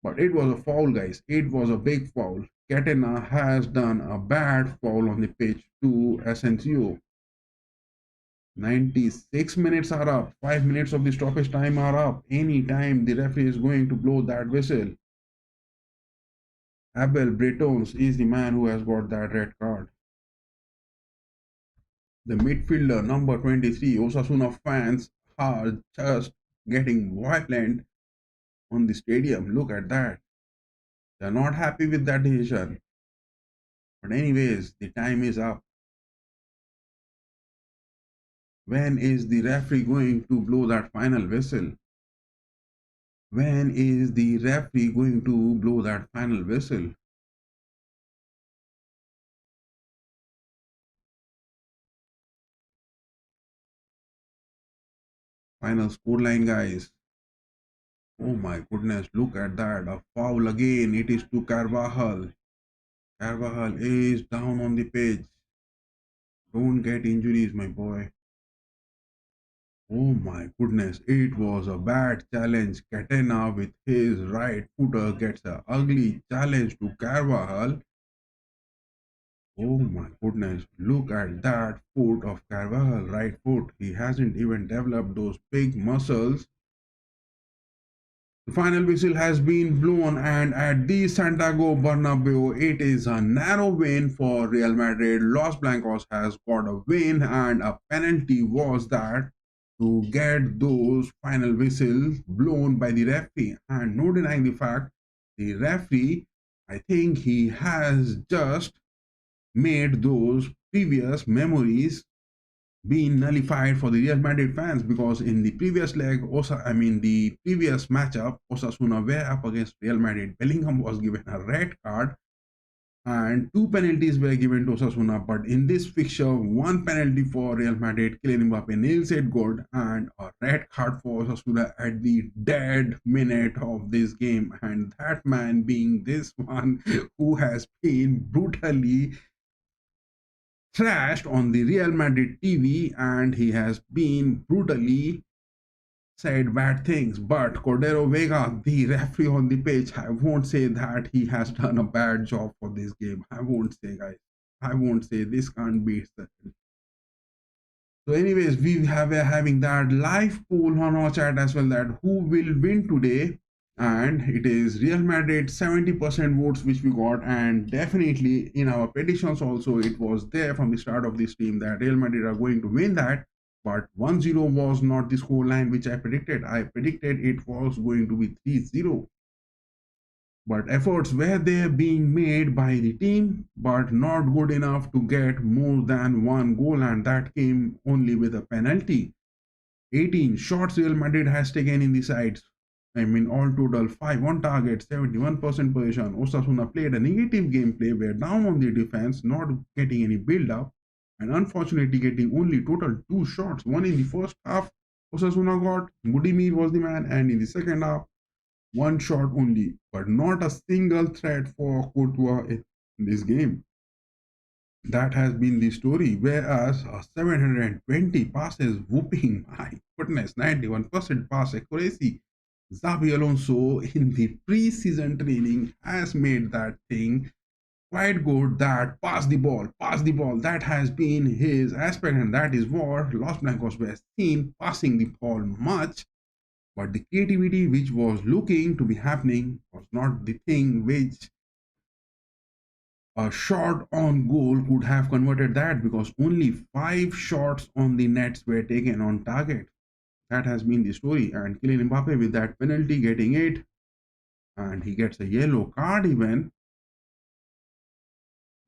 but it was a foul, guys. It was a big foul. Catena has done a bad foul on the pitch to Asensio. 96 minutes are up. 5 minutes of the stoppage time are up. Any time the referee is going to blow that whistle. Abel Bretons is the man who has got that red card. The midfielder, number 23, Osasuna fans are just getting violent on the stadium. Look at that. They're not happy with that decision. But anyways, the time is up. When is the referee going to blow that final whistle? When is the referee going to blow that final whistle? Final scoreline, guys. Oh my goodness, look at that. A foul again. It is to Carvajal. Carvajal is down on the pitch. Don't get injuries, my boy. Oh my goodness, it was a bad challenge. Catena with his right footer gets a ugly challenge to Carvajal. Oh my goodness, look at that foot of Carvajal, right foot. He hasn't even developed those big muscles. The final whistle has been blown, and at the Santiago Bernabéu, it is a narrow win for Real Madrid. Los Blancos has got a win, and a penalty was that to get those final whistles blown by the referee. And no denying the fact, the referee, I think he has just made those previous memories being nullified for the Real Madrid fans, because in the previous leg, the previous matchup, Osasuna were up against Real Madrid. Bellingham was given a red card and two penalties were given to Osasuna. But in this fixture, one penalty for Real Madrid, Kylian Mbappe nails it good, and a red card for Osasuna at the dead minute of this game. And that man being this one who has been brutally trashed on the Real Madrid TV, and he has been brutally said bad things. But Cordero Vega, the referee on the pitch, I won't say that he has done a bad job for this game. I won't say, guys. I won't say. This can't be said. So, anyways, we have having that live poll on our chat as well, that who will win today. And it is Real Madrid 70% votes which we got, and definitely in our petitions also it was there from the start of this team that Real Madrid are going to win that. But 1-0 was not the scoreline which I predicted. I predicted it was going to be 3-0. But efforts were there being made by the team, but not good enough to get more than one goal, and that came only with a penalty. 18 shots Real Madrid has taken in the sides. I mean, all total 5 on target, 71% possession. Osasuna played a negative gameplay, were down on the defense, not getting any build up, and unfortunately getting only total 2 shots. One in the first half, Osasuna got, Budimir was the man, and in the second half, one shot only, but not a single threat for Courtois in this game. That has been the story. Whereas 720 passes, whooping, my goodness, 91% pass accuracy. Xabi Alonso in the pre-season training has made that thing quite good. That pass the ball, pass the ball. That has been his aspect, and that is what Los Blancos were seen passing the ball much. But the creativity which was looking to be happening was not the thing which a shot on goal could have converted that, because only 5 shots on the nets were taken on target. That has been the story. And Kylian Mbappe with that penalty getting it, and he gets a yellow card even.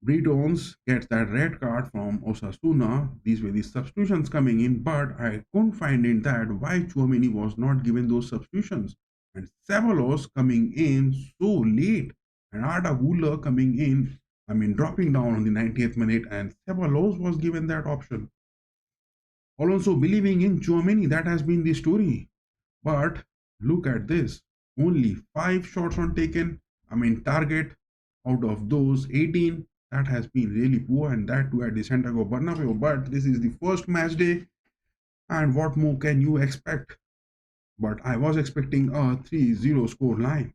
Britones gets that red card from Osasuna. These were the substitutions coming in, but I couldn't find in that why Chouameni was not given those substitutions. And Ceballos coming in so late, and Arda Güler coming in, I mean, dropping down on the 90th minute, and Ceballos was given that option. Alonso believing in Chouameni, that has been the story. But look at this, only 5 shots on taken, I mean, target out of those 18. That has been really poor, and that too at the Santiago Bernabéu. But this is the first match day, and what more can you expect? But I was expecting a 3-0 score line.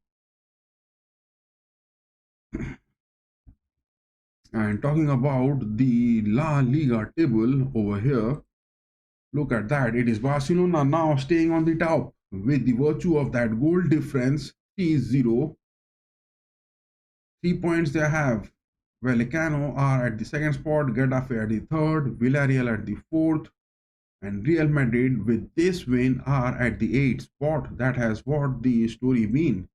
And talking about the La Liga table over here, look at that. It is Barcelona now staying on the top with the virtue of that goal difference 3-0. 3 points they have. Vallecano are at the second spot, Getafe at the third, Villarreal at the fourth, and Real Madrid with this win are at the eighth spot. That has what the story been.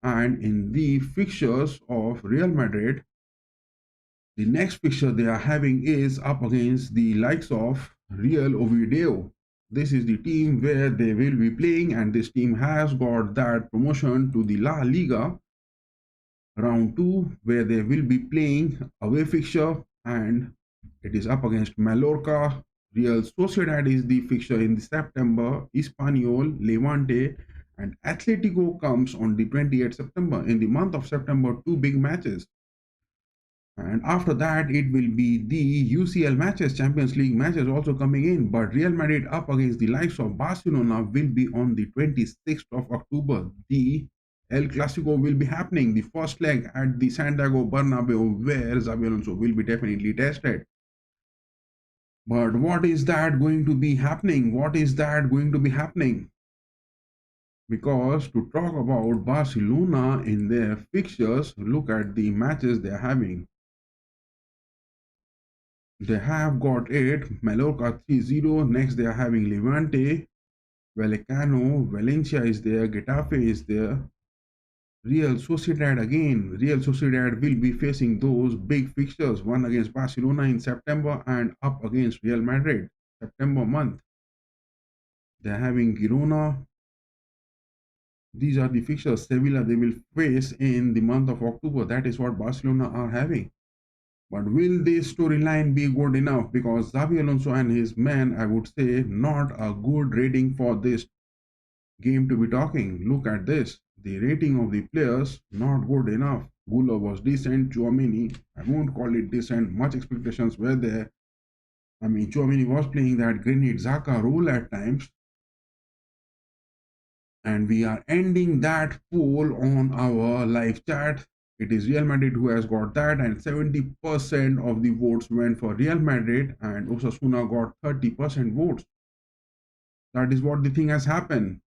And in the fixtures of Real Madrid, the next fixture they are having is up against the likes of Real Oviedo. This is the team where they will be playing, and this team has got that promotion to the La Liga round 2, where they will be playing away fixture, and it is up against Mallorca. Real Sociedad is the fixture in the September, Espanyol, Levante, and Atletico comes on the 28th September. In the month of September, 2 big matches. And after that, it will be the UCL matches, Champions League matches also coming in. But Real Madrid up against the likes of Barcelona will be on the 26th of October. The El Clasico will be happening, the first leg at the Santiago Bernabéu, where Xabi Alonso will be definitely tested. But what is that going to be happening? What is that going to be happening? Because to talk about Barcelona in their fixtures, look at the matches they're having. They have got it, Mallorca 3-0. Next, they are having Levante, Vallecano, Valencia is there, Getafe is there, Real Sociedad again. Real Sociedad will be facing those big fixtures, one against Barcelona in September and up against Real Madrid, September month. They are having Girona. These are the fixtures. Sevilla they will face in the month of October. That is what Barcelona are having. But will this storyline be good enough? Because Xabi Alonso and his men, I would say, not a good rating for this game to be talking. Look at this. The rating of the players, not good enough. Güler was decent. Chouameni, I won't call it decent. Much expectations were there. I mean, Chouameni was playing that Granit Xhaka role at times. And we are ending that poll on our live chat. It is Real Madrid who has got that, and 70% of the votes went for Real Madrid, and Osasuna got 30% votes. That is what the thing has happened.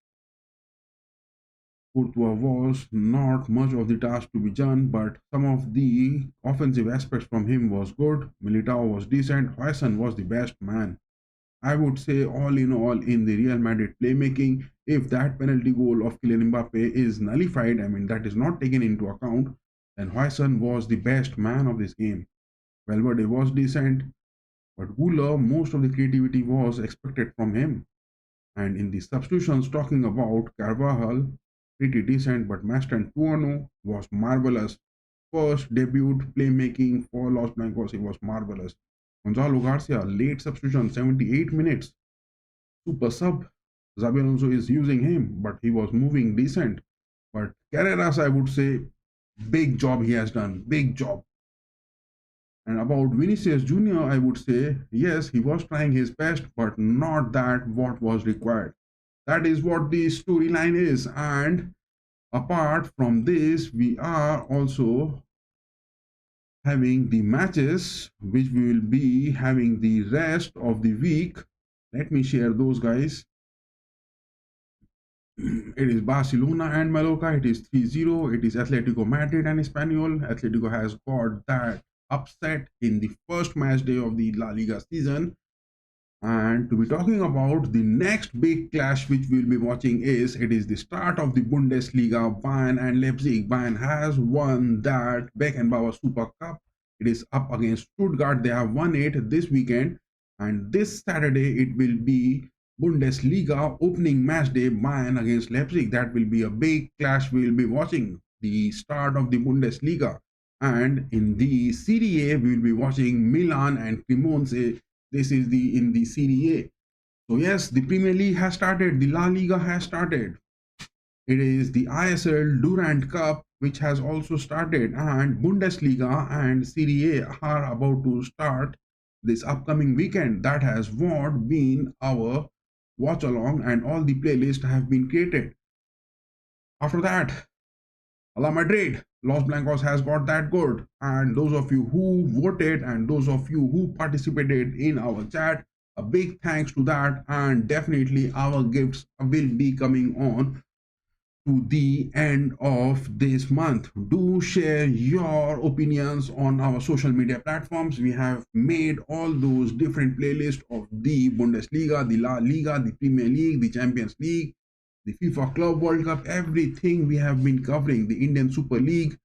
Courtois was not much of the task to be done, but some of the offensive aspects from him was good. Militao was decent. Huijsen was the best man. I would say all in all in the Real Madrid playmaking. If that penalty goal of Kylian Mbappe is nullified, I mean that is not taken into account, then Huijsen was the best man of this game. Valverde was decent, but Guler, most of the creativity was expected from him. And in the substitutions, talking about Carvajal, pretty decent, but Maston Tuono was marvelous. First debut playmaking for Los Blancos, he was marvelous. Gonzalo Garcia, late substitution, 78 minutes. Super sub. Xabi Alonso is using him, but he was moving decent. But Carreras, I would say, big job he has done. Big job. And about Vinicius Jr., I would say, yes, he was trying his best, but not that what was required. That is what the storyline is. And apart from this, we are also having the matches which we will be having the rest of the week. Let me share those, guys. It is Barcelona and Mallorca. It is 3-0. It is Atletico Madrid and Espanyol. Atletico has got that upset in the first match day of the La Liga season. And to be talking about the next big clash which we'll be watching is it is the start of the Bundesliga. Bayern and Leipzig. Bayern has won that Beckenbauer Super Cup. It is up against Stuttgart. They have won it this weekend. And this Saturday it will be Bundesliga opening match day, Bayern against Leipzig. That will be a big clash we'll be watching. The start of the Bundesliga. And in the Serie A, we will be watching Milan and Cremonese. This is the in the Serie A. So yes, the Premier League has started. The La Liga has started. It is the ISL Durand Cup which has also started, and Bundesliga and Serie A are about to start this upcoming weekend. That has what been our watch along, and all the playlists have been created. After that, Real Madrid, Los Blancos has got that good. And those of you who voted and those of you who participated in our chat, a big thanks to that. And definitely our gifts will be coming on to the end of this month. Do share your opinions on our social media platforms. We have made all those different playlists of the Bundesliga, the La Liga, the Premier League, the Champions League, the FIFA Club World Cup, everything we have been covering, the Indian Super League,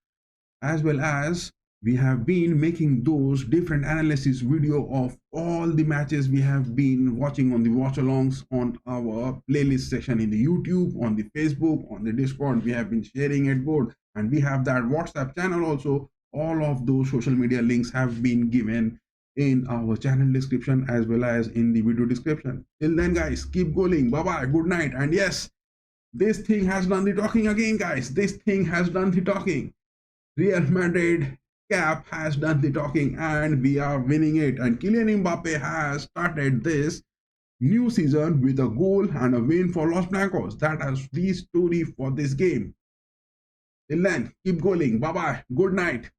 as well as we have been making those different analysis video of all the matches we have been watching on the watch alongs on our playlist section in the YouTube, on the Facebook, on the Discord. We have been sharing it good, and we have that WhatsApp channel also. All of those social media links have been given in our channel description as well as in the video description. Till then, guys, keep going. Bye bye, good night. And yes, this thing has done the talking again, guys. This thing has done the talking. Real Madrid cap has done the talking, and we are winning it. And Kylian Mbappe has started this new season with a goal and a win for Los Blancos. That is the story for this game. Till then, keep going. Bye bye. Good night.